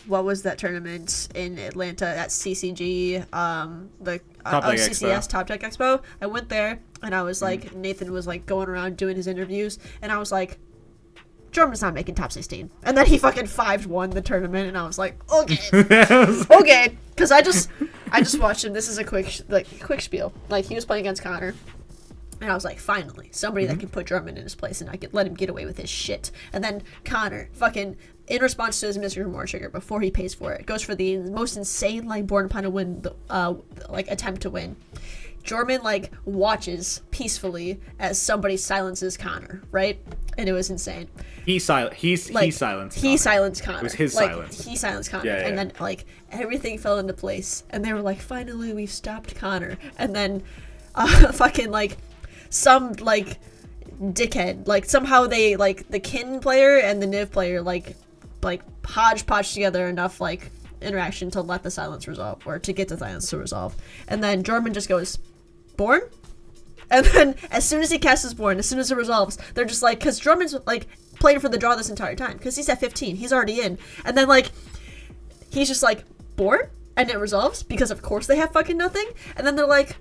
what was that tournament in Atlanta at CCG, the Top Deck CCS Expo. Top Deck Expo. I went there and I was like, Nathan was, like, going around doing his interviews, and I was like, Jorman's not making top 16. And then he fucking 5-1 the tournament, and I was like, okay, okay, because I just watched him. This is a quick spiel. Like, he was playing against Connor. And I was like, finally, somebody that can put German in his place, and I could let him get away with his shit. And then Connor, fucking, in response to his Mr. Remore trigger, before he pays for it, goes for the most insane, like, born upon a win, attempt to win. Jorman, like, watches peacefully as somebody silences Connor, right? And it was insane. He silenced Connor. It was his silence. He silenced Connor. Yeah. And then, like, everything fell into place. And they were like, finally, we've stopped Connor. And then, fucking, like, some like dickhead, like somehow they like the kin player and the Niv player like hodgepodge together enough like interaction to let the silence resolve, or to get the silence to resolve. And then Jorman just goes, Born? And then as soon as he casts his Born, as soon as it resolves, they're just like, because Jorman's like playing for the draw this entire time, because he's at 15, he's already in. And then like, he's just like, Born? And it resolves, because of course they have fucking nothing. And then they're like,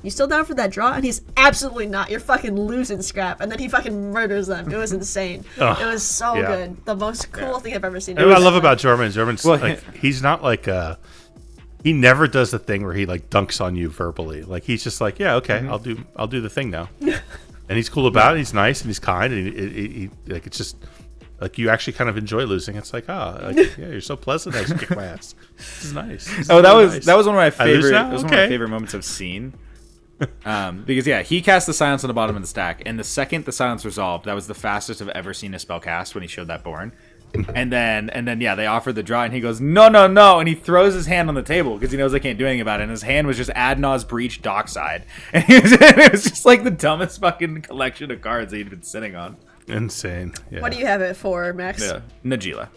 you still down for that draw? And he's absolutely not. You're fucking losing, Scrap. And then he fucking murders them. It was insane. It was so good. The most cool thing I've ever seen. What I love about Jorman's like, he's not like he never does the thing where he like dunks on you verbally. Like he's just like, yeah, okay, I'll do the thing now. And he's cool about it. He's nice and he's kind, and he like, it's just like you actually kind of enjoy losing. It's like, you're so pleasant. I just kick my ass. This is nice. That was one of my favorite. That was one of my favorite moments I've seen. Because he cast the silence on the bottom of the stack, and the second the silence resolved, that was the fastest I've ever seen a spell cast when he showed that Born. And then they offered the draw, and he goes, no, and he throws his hand on the table because he knows they can't do anything about it, and his hand was just Adnaw's Breach Dockside, and it was just like the dumbest fucking collection of cards that he'd been sitting on. Insane. Yeah. What do you have it for, Max? Yeah. Najila.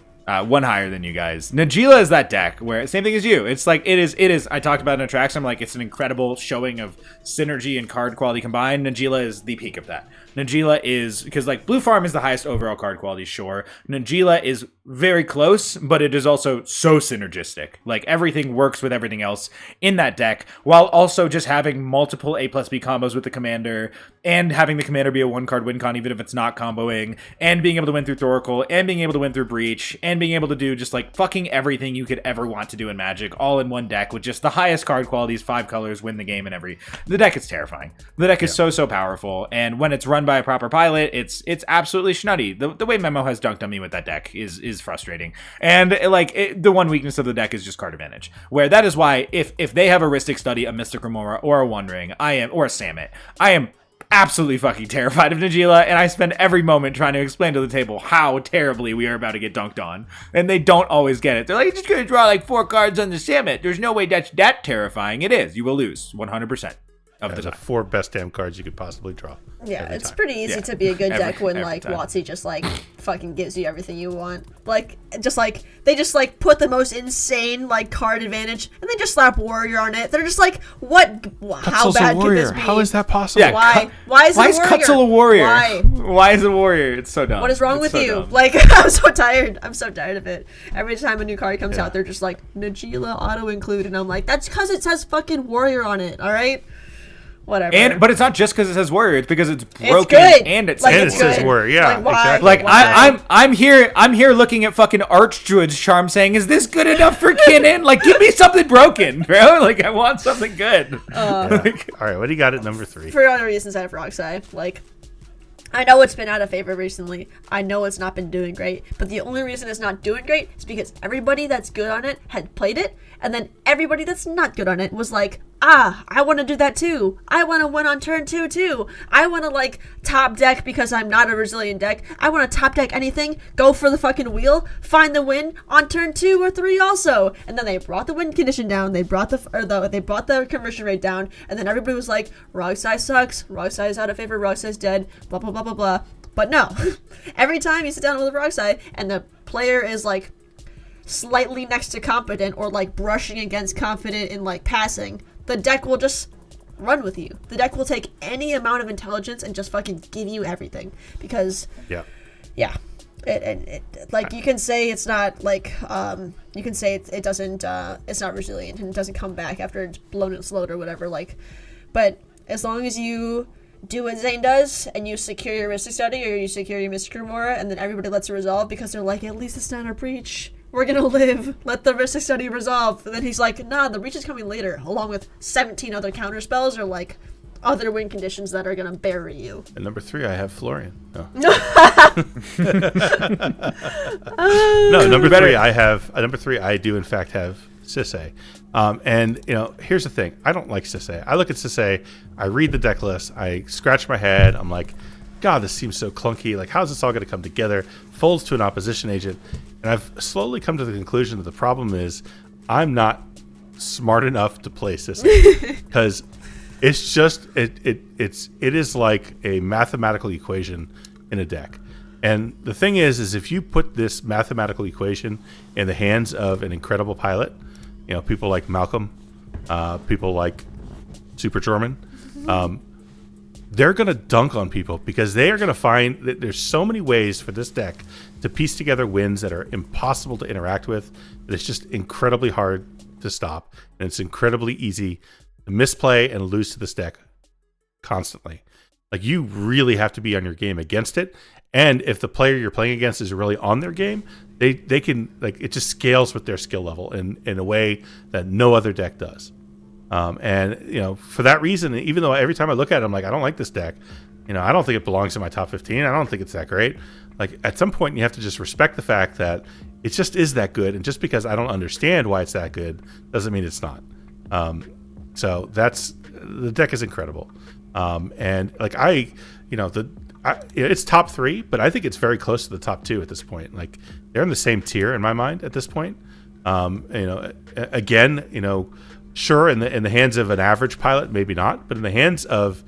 One higher than you guys. Najila is that deck where same thing as you. It's like it is. I talked about in Attraction. I'm like, it's an incredible showing of synergy and card quality combined. Najila is the peak of that. Najila is, because like Blue Farm is the highest overall card quality, sure. Najila is very close, but it is also so synergistic. Like everything works with everything else in that deck, while also just having multiple A+B combos with the commander, and having the commander be a 1-card win con even if it's not comboing, and being able to win through Thoracle, and being able to win through Breach, and being able to do just like fucking everything you could ever want to do in Magic, all in one deck with just the highest card qualities, 5 colors, win the game, and the deck is terrifying. The deck is so powerful, and when it's run by a proper pilot, it's absolutely schnutty. The way Memo has dunked on me with that deck is frustrating, and the one weakness of the deck is just card advantage, where that is why if they have a Rhystic Study, a Mystic Remora, or a One Ring, or a Samut, I am absolutely fucking terrified of Najila, and I spend every moment trying to explain to the table how terribly we are about to get dunked on, and they don't always get it. They're like, you're just gonna draw like 4 cards on the Samut. There's no way that's that terrifying. It is. You will lose 100% of the time. 4 best damn cards you could possibly draw. Yeah, it's pretty easy to be a good deck when every like time. WotC just like fucking gives you everything you want. Like just like they just like put the most insane like card advantage, and they just slap Warrior on it. They're just like, what? How bad could this be? How is that possible? Yeah, why is Cutzel a warrior? Why? Why is it a warrior? It's so dumb. What is wrong It's with so you? dumb. Like, I'm so tired. I'm so tired of it. Every time a new card comes out, they're just like, Najila auto include, and I'm like, that's because it says fucking Warrior on it. All right. Whatever. But it's not just because it says Warrior. It's because it's broken good. and it Like, says it's says good. Warrior. Yeah, Like, why? exactly. Like Why? I'm here looking at fucking Archdruid's Charm, saying, "Is this good enough for Kinnan? Like, give me something broken, bro. Like, I want something good." All right, what do you got at number 3? For other reasons, I have Roxai. Like, I know it's been out of favor recently. I know it's not been doing great. But the only reason it's not doing great is because everybody that's good on it had played it, and then everybody that's not good on it was like, I want to do that too. I want to win on turn 2 too. I want to like top deck because I'm not a resilient deck. I want to top deck anything, go for the fucking wheel, find the win on turn 2 or 3 also. And then they brought the win condition down. They brought the conversion rate down, and then everybody was like, Roxai sucks. Roxai is out of favor. Roxai's dead. Blah blah blah blah blah. But no, every time you sit down with a Roxai and the player is like slightly next to competent or like brushing against confident in like passing, the deck will just run with you. The deck will take any amount of intelligence and just fucking give you everything, because it like, you can say it's not like you can say it doesn't it's not resilient and it doesn't come back after it's blown and slowed or whatever, like, but as long as you do what Zane does and you secure your Rhystic Study or you secure your Mystic Remora, and then everybody lets it resolve because they're like, at least it's not a breach. We're gonna live. Let the Rhystic Study resolve. And then he's like, nah, the breach is coming later, along with 17 other counter spells or like other win conditions that are gonna bury you. At number 3, I have Florian. No, number 3, I have. Number 3, I do in fact have Sisay. And here's the thing. I don't like Sisay. I look at Sisay. I read the deck list. I scratch my head. I'm like, God, this seems so clunky. Like, how's this all going to come together? Folds to an opposition agent. And I've slowly come to the conclusion that the problem is I'm not smart enough to play Sisay. Because It's just it is like a mathematical equation in a deck. And the thing is if you put this mathematical equation in the hands of an incredible pilot, people like Malcolm, people like Super German, they're going to dunk on people because they are going to find that there's so many ways for this deck to piece together wins that are impossible to interact with. That it's just incredibly hard to stop, and it's incredibly easy to misplay and lose to this deck constantly. Like, you really have to be on your game against it. And if the player you're playing against is really on their game, they can, like, it just scales with their skill level in a way that no other deck does. And for that reason, even though every time I look at it, I'm like, I don't like this deck. I don't think it belongs in my top 15. I don't think it's that great. Like, at some point, you have to just respect the fact that it just is that good. And just because I don't understand why it's that good doesn't mean it's not. So the deck is incredible. And like it's top 3, but I think it's very close to the top 2 at this point. Like, they're in the same tier in my mind at this point. Sure, in the hands of an average pilot, maybe not, but in the hands of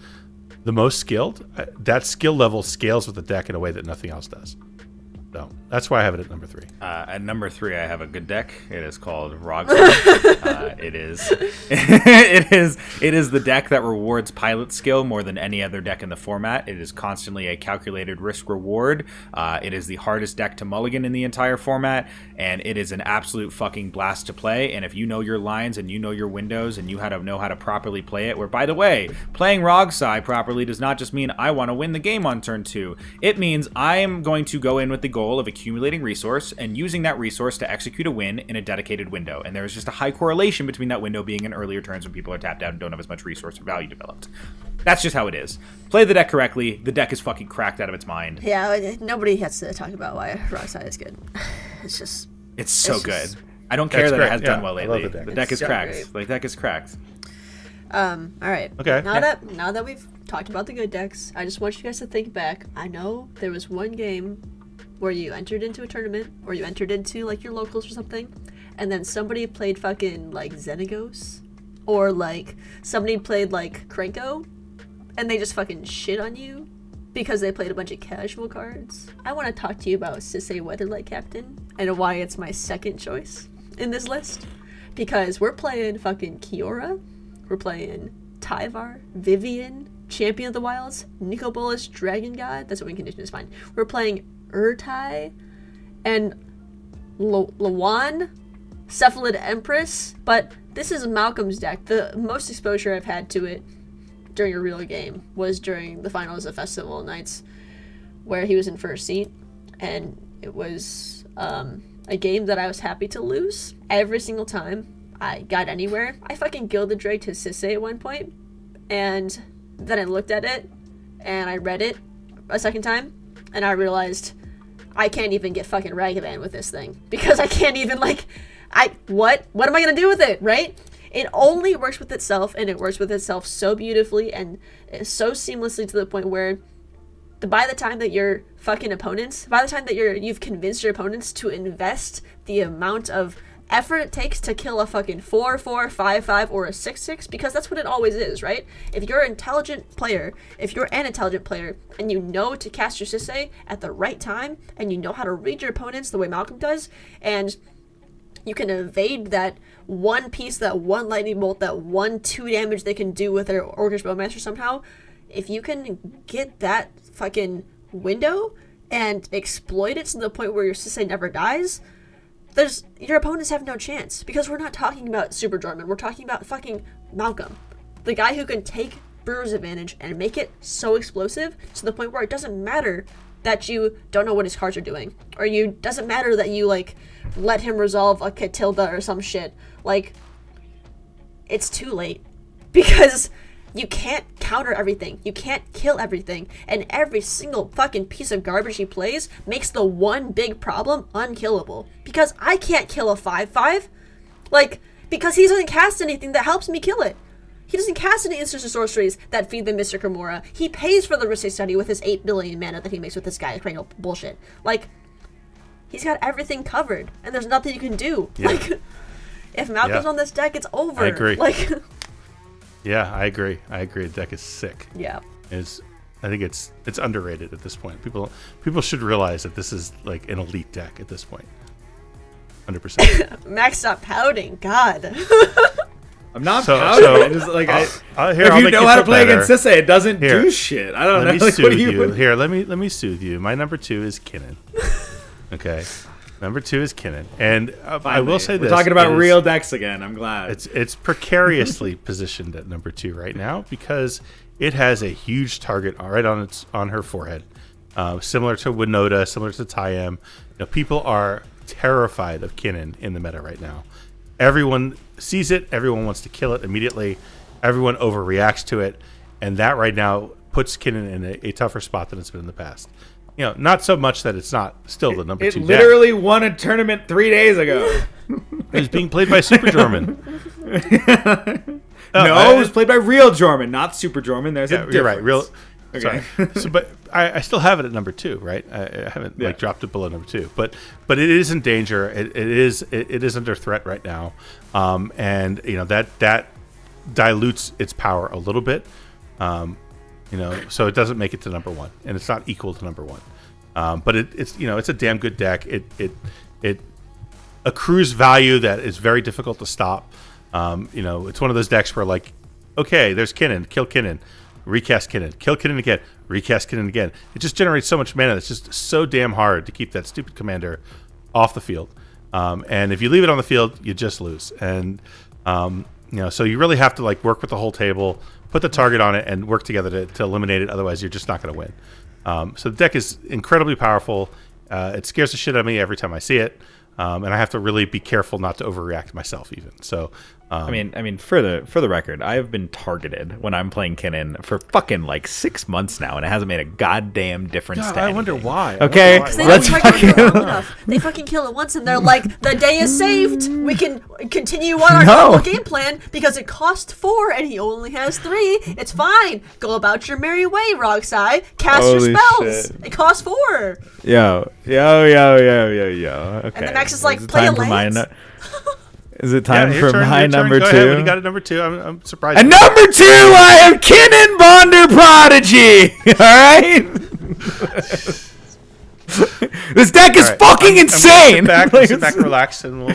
the most skilled, that skill level scales with the deck in a way that nothing else does. So that's why I have it at number 3. At number 3, I have a good deck. It is called Rogstar. It is the deck that rewards pilot skill more than any other deck in the format. It is constantly a calculated risk reward. It is the hardest deck to mulligan in the entire format, and it is an absolute fucking blast to play. And if you know your lines and you know your windows and you know how to properly play it, where, by the way, playing Rogstar properly does not just mean I want to win the game on turn 2. It means I am going to go in with the goal of accumulating resource and using that resource to execute a win in a dedicated window. And there is just a high correlation between that window being in earlier turns when people are tapped out and don't have as much resource or value developed. That's just how it is. Play the deck correctly. The deck is fucking cracked out of its mind. Yeah, nobody has to talk about why Rogstar is good. It's so good. I don't care that it has done well lately. The deck is so cracked. great. Like, deck is cracked. All right. Okay. Now that we've talked about the good decks, I just want you guys to think back. I know there was one game where you entered into a tournament, or you entered into like your locals or something, and then somebody played fucking like Xenagos, or like somebody played like Krenko, and they just fucking shit on you because they played a bunch of casual cards. I want to talk to you about Sisay Weatherlight Captain and why it's my second choice in this list. Because we're playing fucking Kiora, we're playing Tyvar, Vivian, Champion of the Wilds, Nico Bolas, Dragon God, that's what win condition is fine. We're playing Urtai, and Lawan, Cephalid Empress, but this is Malcolm's deck. The most exposure I've had to it during a real game was during the finals of Festival Nights, where he was in first seat, and it was a game that I was happy to lose. Every single time I got anywhere, I fucking Gilded Drake to Sisay at one point, and then I looked at it, and I read it a second time, and I realized I can't even get fucking Ragavan with this thing, because I can't even, like, what am I gonna do with it, right? It only works with itself, and it works with itself so beautifully and so seamlessly to the point where by the time that you've convinced your opponents to invest the amount of effort it takes to kill a fucking 4/4, 5/5, or a 6/6, because that's what it always is, right? If you're an intelligent player, and you know to cast your Sisay at the right time, and you know how to read your opponents the way Malcolm does, and you can evade that one piece, that one lightning bolt, that 1/2 damage they can do with their Orcish Bowmaster somehow, if you can get that fucking window and exploit it to the point where your Sisay never dies, your opponents have no chance, because we're not talking about Super Jorman. We're talking about fucking Malcolm, the guy who can take Brewer's Advantage and make it so explosive to the point where it doesn't matter that you don't know what his cards are doing, or doesn't matter that you like let him resolve a Catilda or some shit. Like, it's too late, because you can't counter everything. You can't kill everything. And every single fucking piece of garbage he plays makes the one big problem unkillable. Because I can't kill a 5/5. Like, because he doesn't cast anything that helps me kill it. He doesn't cast any instants or sorceries that feed the Mystic Remora. He pays for the Risque Study with his 8 billion mana that he makes with this guy. Cranial bullshit. Like, he's got everything covered, and there's nothing you can do. Yeah. Like, if Malcolm's on this deck, it's over. I agree. Like, Yeah, I agree. The deck is sick. Yeah. I think it's underrated at this point. People should realize that this is like an elite deck at this point. 100%. Max, stop pouting. God. I'm not pouting. I just, like, if you know how to play against Sisse, it doesn't do shit. I don't know. Let me soothe you. Here, let me soothe you. My number 2 is Kinnan. Okay. Number 2 is Kinnan. And I will say this. We're talking about real decks again. I'm glad. It's precariously positioned at number 2 right now because it has a huge target right on her forehead. Similar to Winota, similar to Tayem. People are terrified of Kinnan in the meta right now. Everyone sees it. Everyone wants to kill it immediately. Everyone overreacts to it. And that right now puts Kinnan in a tougher spot than it's been in the past. Not so much that it's not still the number 2 deck. It literally won a tournament 3 days ago. It was being played by Super Jorman. No, it was played by real Jorman, not Super Jorman. There's a difference. You're right. Real. Okay. Sorry. But I still have it at number 2, right? I haven't dropped it below number 2, but it is in danger. It is under threat right now, and that dilutes its power a little bit, so it doesn't make it to number 1, and it's not equal to number 1. But it's a damn good deck. It accrues value that is very difficult to stop. It's one of those decks where okay, there's Kinnan, kill Kinnan. Recast Kinnan. Kill Kinnan again. Recast Kinnan again. It just generates so much mana. It's just so damn hard to keep that stupid commander off the field. And if you leave it on the field, you just lose. And so you really have to work with the whole table, put the target on it, and work together to eliminate it. Otherwise, you're just not going to win. So the deck is incredibly powerful. It scares the shit out of me every time I see it. And I have to really be careful not to overreact myself even. So I mean, for the record, I have been targeted when I'm playing Kinnan for fucking 6 months now, and it hasn't made a goddamn difference. God, I wonder why. Okay, let's they fucking kill it once, and they're like, the day is saved. We can continue on our normal game plan because it cost 4 and he only has 3. It's fine. Go about your merry way, Rogsai. Cast your spells. Shit. It costs 4. Yo. Okay. And then Max is like, play a lance. Is it time for my number 2? Ahead. When you got a number 2, I'm surprised. And number 2, I have Kinnan Bonder Prodigy. All right. This deck is fucking insane. Sit back, relax, and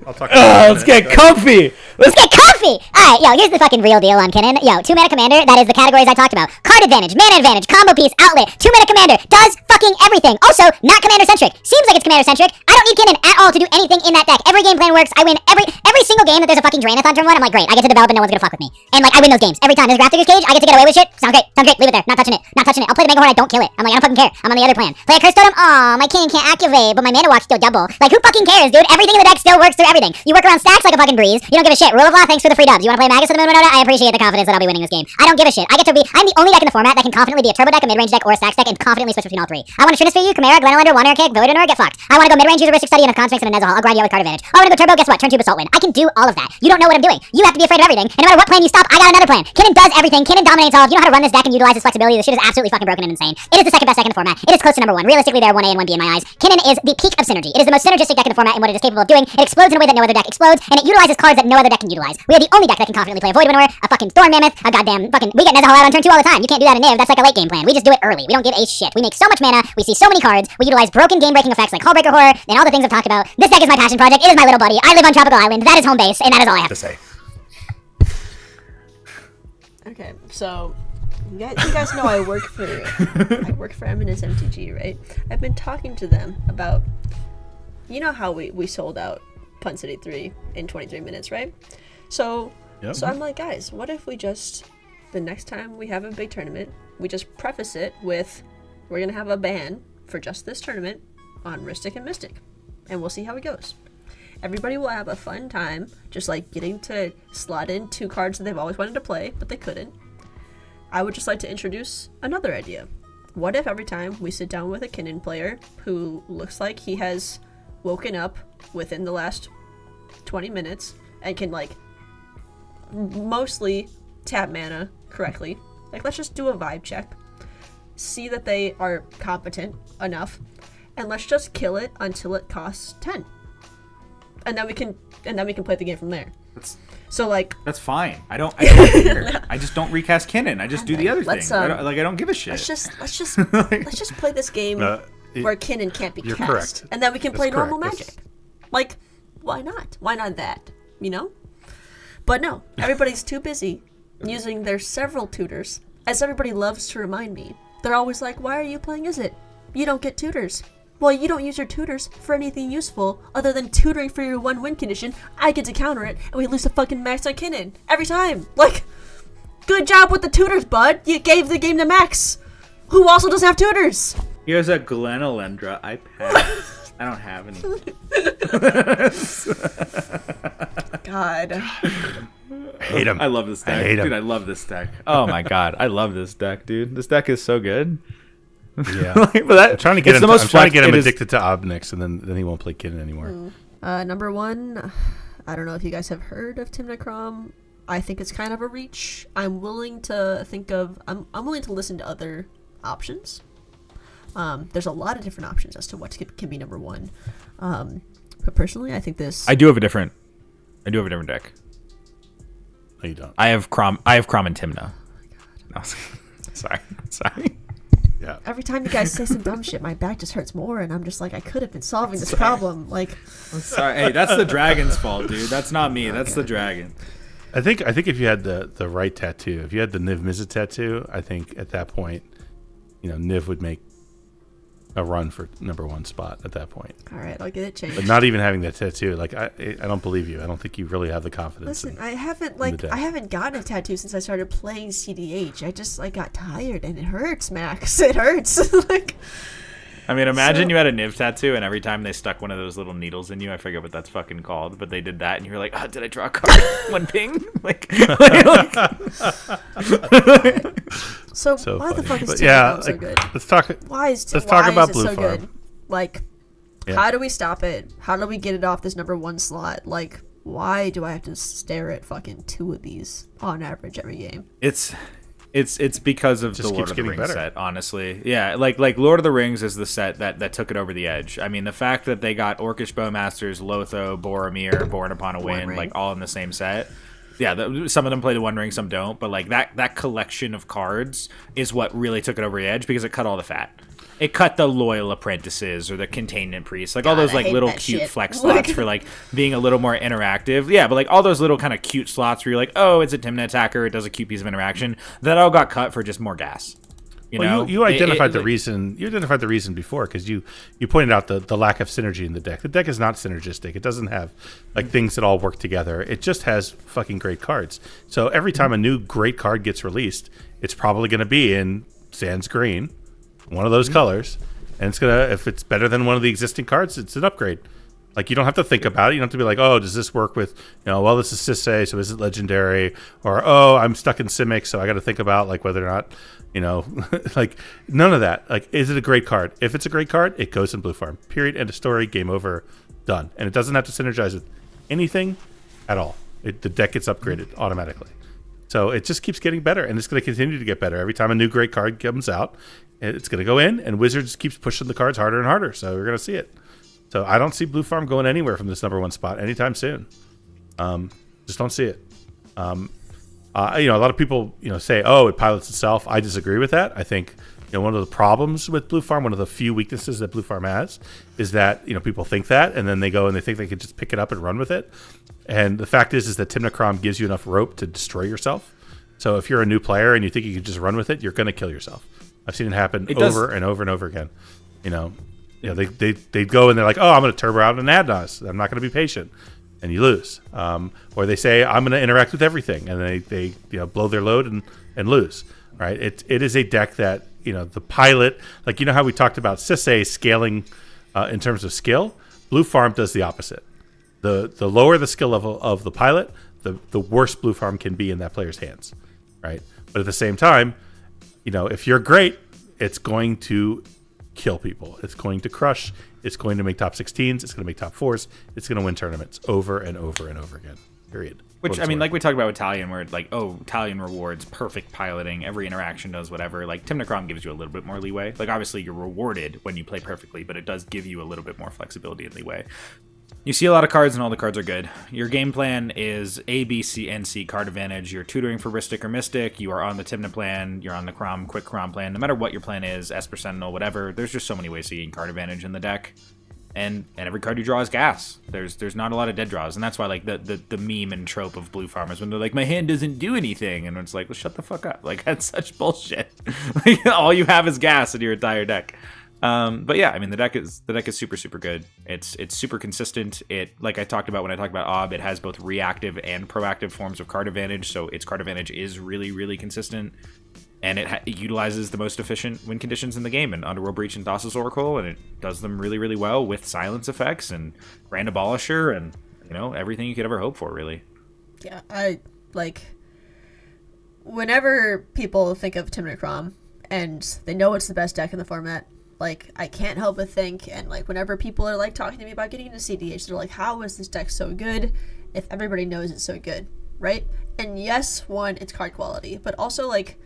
I'll talk. Let's get comfy. Let's get comfy! Alright, here's the fucking real deal on Kinnan. 2-mana commander, that is the categories I talked about. Card advantage, mana advantage, combo piece, outlet. 2-mana commander, does fucking everything. Also, not commander-centric. Seems like it's commander-centric. I don't need Kinnan at all to do anything in that deck. Every game plan works. I win every single game that there's a fucking Draenathon turn 1. I'm like, great, I get to develop and no one's gonna fuck with me. And I win those games. Every time. There's a Grafdigger's Cage, I get to get away with shit. Sounds great. Leave it there. Not touching it. I'll play the Mega Horn, I don't kill it. I'm like, I don't fucking care. I'm on the other plan. Play a Curse Totem, aw, my Kinnan can't activate, but my Mana Walk's still double. Who fucking cares, dude? Everything in the deck still works through everything. You work around stacks like a fucking breeze. You don't give a shit. Rule of Law, thanks for the free dubs. You wanna play Magus of the Moon Winota? I appreciate the confidence that I'll be winning this game. I don't give a shit. I'm the only deck in the format that can confidently be a turbo deck, a mid-range deck, or a stacks deck, and confidently switch between all 3. I want to Trinisphere you, Chimera, Glenolander, One Air Kick, Voidinor, get fucked. I want to go mid-range, use a Ristic Study, and a Consphinx and a Nezahal. I'll grind you out with card advantage. I want to go turbo, guess what? Turn 2 Basalt win. I can do all of that. You don't know what I'm doing. You have to be afraid of everything, and no matter what plan you stop, I got another plan. Kinnan does everything. Kinnan dominates all. If you know how to run this deck and utilize his flexibility, this shit is absolutely fucking broken and insane. It is the second best deck in the format. It is close to number 1. Realistically, there are 1A and 1B in my eyes. Kinnan is the peak of synergy. It is the most synergistic deck in the format in what it is capable of doing. It explodes in a way that no other deck explodes, and it utilizes cards that no other deck can utilize. We are the only deck that can confidently play a Voidinor, a fucking Thorn Mammoth, a goddamn fucking. We get Nezahal out on turn 2 all the time. You can't do that in Niv. That's like a late game plan. We just do it early. We don't give a shit. We make so much mana. We see so many cards. We utilize broken game-breaking effects like Hullbreaker Horror and all the things I've talked about. This deck is my passion project. It is my little buddy. I live on Tropical Island. That is home base, and that is all I have to say. Okay, so you guys know I work for Eminence MTG, right? I've been talking to them about, how we sold out Punt City 3 in 23 minutes, right? So I'm like, guys, what if we just, the next time we have a big tournament, we just preface it with, we're gonna have a ban for just this tournament on Ristic and Mystic, and we'll see how it goes. Everybody will have a fun time just getting to slot in 2 cards that they've always wanted to play, but they couldn't. I would just like to introduce another idea. What if every time we sit down with a Kinnan player who looks like he has woken up within the last 20 minutes and can mostly tap mana correctly, let's just do a vibe check, see that they are competent enough, and let's just kill it until it costs 10. And then we can play the game from there. So like, That's fine. I don't care. I just don't recast Kinnan. I just do the other thing. Let's, I don't give a shit. let's just play this game where Kinnan can't be You're cast, correct. and then we can play That's normal correct. Magic. Like, why not? Why not that? You know? But no, everybody's too busy using their several tutors. As everybody loves to remind me, they're always like, "Why are you playing Izzet? You don't get tutors." Well, you don't use your tutors for anything useful other than tutoring for your 1 win condition. I get to counter it, and we lose to fucking Max on Kinnan every time. Like, good job with the tutors, bud. You gave the game to Max, who also doesn't have tutors. Here's a Glen Alendra. I pass. I don't have any. God. I hate him. I love this deck. I hate him. Dude, I love this deck. Oh my god. I love this deck, dude. This deck is so good. Yeah. But that, I'm trying to get it's him. the most I'm trying to get him it is- addicted to Obnix, and then he won't play Kinnan anymore. Number 1, I don't know if you guys have heard of Timnacrom. I think it's kind of a reach. I'm willing to think of. I'm willing to listen to other options. There's a lot of different options as to what can be number 1. But personally, I think this. I do have a different deck. No, you don't. I have Crom and Timna. No, sorry. Yeah. Every time you guys say some dumb shit, my back just hurts more, and I'm just like, I could have been solving this problem. Like, Sorry. Hey, that's the dragon's fault, dude. That's not me. That's the dragon. I think if you had the right tattoo, if you had the Niv Mizzet tattoo, I think at that point, Niv would make a run for number 1 spot at that point. all right, I'll get it changed. But not even having that tattoo, like I don't believe you. I don't think you really have the confidence. Listen, in- I haven't deck. I haven't gotten a tattoo since I started playing CDH. I just got tired, and it hurts, Max. It hurts. Like, I mean, imagine So- you had a Niv tattoo, and every time they stuck one of those little needles in you, I forget what that's fucking called, but they did that, and you were like, "Oh, did I draw a card?" One ping. so, So why the funny. fuck is But Timnacrom so like, good? let's talk. Why is let's why talk about is Blue it so Farm. good? Like, Yeah. how do we stop it? How do we get it off this number 1 slot? Like, why do I have to stare at fucking 2 of these on average every game? It's because of Just the Lord keeps of the getting Rings better. set, honestly. Yeah, like Lord of the Rings is the set that took it over the edge. I mean, the fact that they got Orcish Bowmasters, Lotho, Boromir, Born Upon a Wind, Ring. like all in the same set. Yeah, some of them play the One Ring, some don't. But like that collection of cards is what really took it over the edge because it cut all the fat. It cut the loyal apprentices or the containment priests, like all God, those I like hate little that cute shit. flex slots for like being a little more interactive. Yeah, but like all those little kind of cute slots where you're like, oh, it's a Timna attacker, it does a cute piece of interaction. That all got cut for just more gas. You know, You identified the like- reason. You identified the reason before because you pointed out the lack of synergy in the deck. The deck is not synergistic. It doesn't have like things that all work together. It just has fucking great cards. So every time a new great card gets released, it's probably going to be in Sans Green, one of those colors, and it's gonna if it's better than one of the existing cards, it's an upgrade. Like, you don't have to think about it. You don't have to be like, oh, does this work with, well, this is Sisay, so is it legendary? Or, oh, I'm stuck in Simic, so I got to think about, like, whether or not, like, none of that. Like, is it a great card? If it's a great card, it goes in Blue Farm. Period. End of story. Game over. Done. And it doesn't have to synergize with anything at all. The deck gets upgraded automatically. So it just keeps getting better, and it's going to continue to get better. Every time a new great card comes out, it's going to go in, and Wizards keeps pushing the cards harder and harder. So we're going to see it. So I don't see Blue Farm going anywhere from this number 1 spot anytime soon. Just don't see it. A lot of people, say, oh, it pilots itself. I disagree with that. I think, one of the problems with Blue Farm, one of the few weaknesses that Blue Farm has, is that, people think that, and then they go and they think they can just pick it up and run with it. And the fact is that Timnacrom gives you enough rope to destroy yourself. So if you're a new player and you think you can just run with it, you're going to kill yourself. I've seen it happen over and over and over again. They go and they're like, oh, I'm going to turbo out an Adnos. I'm not going to be patient. And you lose. Or they say, I'm going to interact with everything. And they blow their load and lose. Right? It is a deck that, the pilot, like, how we talked about Sisay scaling in terms of skill. Blue Farm does the opposite. The lower the skill level of the pilot, the worse Blue Farm can be in that player's hands. Right? But at the same time, if you're great, it's going to kill people. It's going to crush. It's going to make top 16s. It's going to make top 4s. It's going to win tournaments over and over and over again. Period. Which, I mean, like we talked about with Talion, where like, oh, Talion rewards perfect piloting. Every interaction does whatever. Like, Timnacrom gives you a little bit more leeway. Like, obviously, you're rewarded when you play perfectly, but it does give you a little bit more flexibility and leeway. You see a lot of cards, and all the cards are good. Your game plan is A, B, C, and C card advantage. You're tutoring for Ristic or Mystic. You are on the Tymna plan. You're on the Quick Crom plan. No matter what your plan is, Esper Sentinel, whatever, there's just so many ways to gain card advantage in the deck. And every card you draw is gas. There's not a lot of dead draws, and that's why like the meme and trope of blue farmers when they're like, my hand doesn't do anything, and it's like, well, shut the fuck up. Like, that's such bullshit. Like, all you have is gas in your entire deck. But yeah, I mean, the deck is super good. It's super consistent. It, like I talked about when I talked about Ob, it has both reactive and proactive forms of card advantage, so its card advantage is really consistent. And it utilizes the most efficient win conditions in the game in Underworld Breach and Thassa's Oracle, and it does them really well with silence effects and Grand Abolisher and, you know, everything you could ever hope for, really. Yeah, I, like, whenever people think of Tymna Crom and they know it's the best deck in the format, like, I can't help but think, and, like, whenever people are, like, talking to me about getting into CDH, they're like, how is this deck so good if everybody knows it's so good, right? And yes, one, it's card quality, but also, like,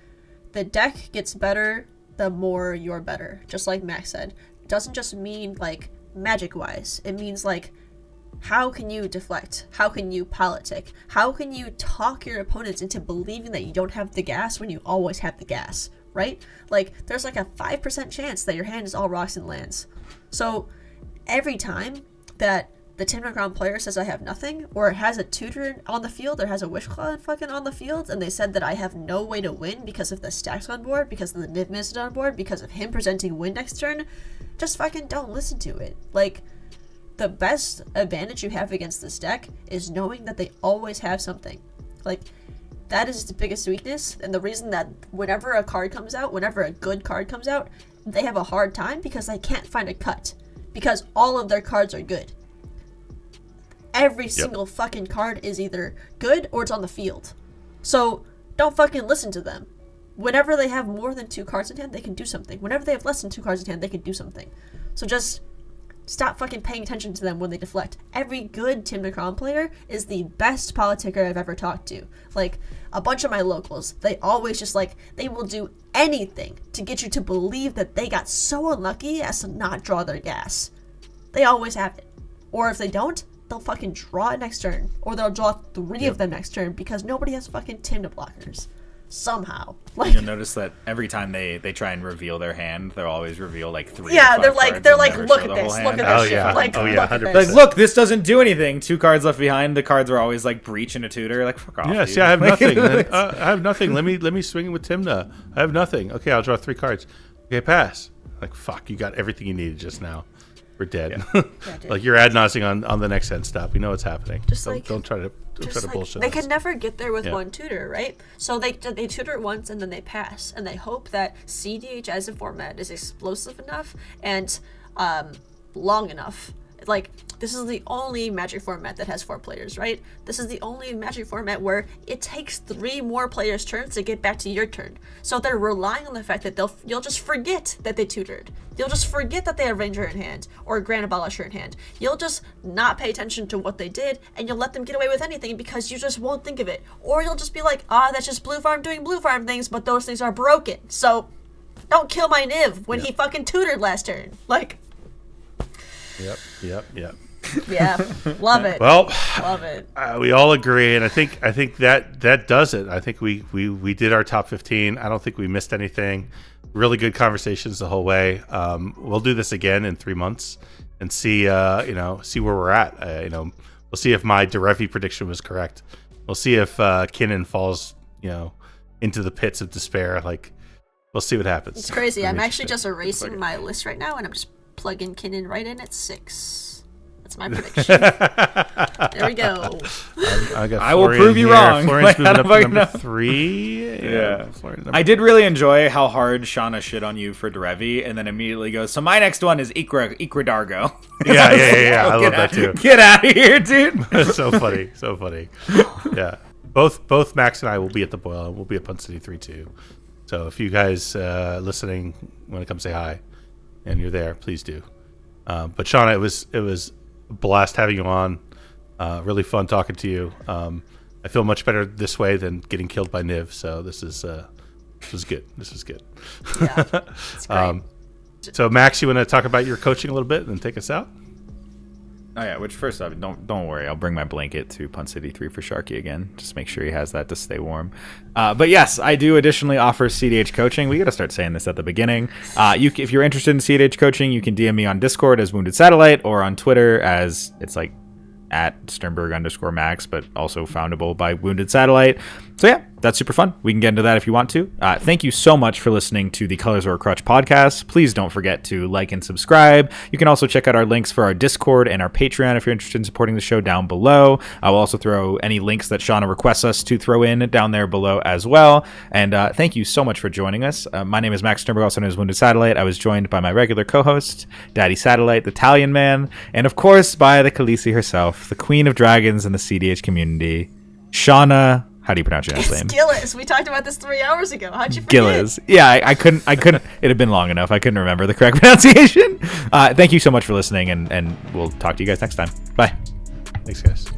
the deck gets better the more you're better. Just like Max said. It doesn't just mean, like, magic-wise. It means, like, how can you deflect? How can you politic? How can you talk your opponents into believing that you don't have the gas when you always have the gas, right? Like, there's like a 5% chance that your hand is all rocks and lands. So, every time that the Tymna Crom player says I have nothing, or has a tutor on the field, or has a Wishclaw fucking on the field, and they said that I have no way to win because of the stacks on board, because of the Niv Mizzet on board, because of him presenting win next turn, just fucking don't listen to it. Like, the best advantage you have against this deck is knowing that they always have something. Like, that is the biggest weakness, and the reason that whenever a card comes out, whenever a good card comes out, they have a hard time because they can't find a cut. Because all of their cards are good. Every single fucking card is either good or it's on the field. So, don't fucking listen to them. Whenever they have more than 2 cards in hand, they can do something. Whenever they have less than 2 cards in hand, they can do something. So just stop fucking paying attention to them when they deflect. Every good Tymna Crom player is the best politiker I've ever talked to. Like, a bunch of my locals, they always just, like, they will do anything to get you to believe that they got so unlucky as to not draw their gas. They always have it. Or if they don't, they'll fucking draw it next turn. Or they'll draw 3 of them next turn because nobody has fucking Tymna blockers. Somehow. Like, you'll notice that every time they try and reveal their hand, they'll always reveal like 3 yeah, or 5 they're cards like, and look never at show the this, whole look at hand. this shit. Like, Oh, yeah, look at 100%. this. Like, look, this doesn't do anything. 2 cards left behind. The cards are always like Breach and a tutor. Like, fuck off. Yeah, dude. see, I have Like, nothing. I have nothing. Let me swing it with Tymna. I have nothing. Okay, I'll draw 3 cards. Okay, pass. Like, fuck, you got everything you needed just now. We're dead. Yeah, Like, you're ad nauseing on the next end stop. We know what's happening. Just don't, like- don't try to Like, bullshit they us. can never get there with Yeah. one tutor, right? So they tutor it once and then they pass, and they hope that CDH as a format is explosive enough and long enough. Like, this is the only Magic format that has 4 players, right? This is the only Magic format where it takes 3 more players' turns to get back to your turn. So they're relying on the fact that you'll just forget that they tutored. You'll just forget that they have Ranger in hand or Grand Abolisher in hand. You'll just not pay attention to what they did, and you'll let them get away with anything because you just won't think of it. Or you'll just be like, that's just Blue Farm doing Blue Farm things, but those things are broken. So don't kill my Niv when he fucking tutored last turn. Like, Yep. yeah, love it. Well, Love it. we all agree, and I think that does it. I think we did our top 15. I don't think we missed anything. Really good conversations the whole way. We'll do this again in 3 months and see see where we're at. We'll see if my Derevi prediction was correct. We'll see if Kinnan falls into the pits of despair. Like, we'll see what happens. It's crazy. It'll I'm be actually interesting. just erasing my list right now, and I'm just plugging Kinnan right in at 6. That's my prediction. There we go. I will prove you wrong. Florian's Like, moving I up don't to number know. 3. Yeah. Florian, I did really enjoy how hard Shauna shit on you for Derevi, and then immediately goes, so my next one is Ikra Dargo. Yeah. I love that too. Get out of here, dude. That's so funny. Yeah. Both Max and I will be at the boil, and we'll be at Punt City 3-2. So if you guys listening want to come say hi, and you're there, please do. But Shauna, it was a blast having you on. Really fun talking to you. I feel much better this way than getting killed by Niv. So this was good. This was good. Yeah, it's great. So Max, you want to talk about your coaching a little bit and take us out? Oh yeah, which first off, don't worry, I'll bring my blanket to Punt City 3 for Sharky again. Just make sure he has that to stay warm. But yes, I do additionally offer CDH coaching. We got to start saying this at the beginning. If you're interested in CDH coaching, you can DM me on Discord as Wounded Satellite or on Twitter as it's like at Sternberg_Max, but also foundable by Wounded Satellite. So yeah, that's super fun. We can get into that if you want to. Thank you so much for listening to the Colors or Crutch podcast. Please don't forget to like and subscribe. You can also check out our links for our Discord and our Patreon if you're interested in supporting the show down below. I will also throw any links that Shauna requests us to throw in down there below as well. And thank you so much for joining us. My name is Max Sternberg, also known as Wounded Satellite. I was joined by my regular co-host, Daddy Satellite, the Italian man, and of course by the Khaleesi herself, the Queen of Dragons in the CDH community, Shauna. How do you pronounce your last name? Gilles. We talked about this 3 hours ago. How'd you forget? Gilles. Yeah, I couldn't. It had been long enough. I couldn't remember the correct pronunciation. Thank you so much for listening, and we'll talk to you guys next time. Bye. Thanks, guys.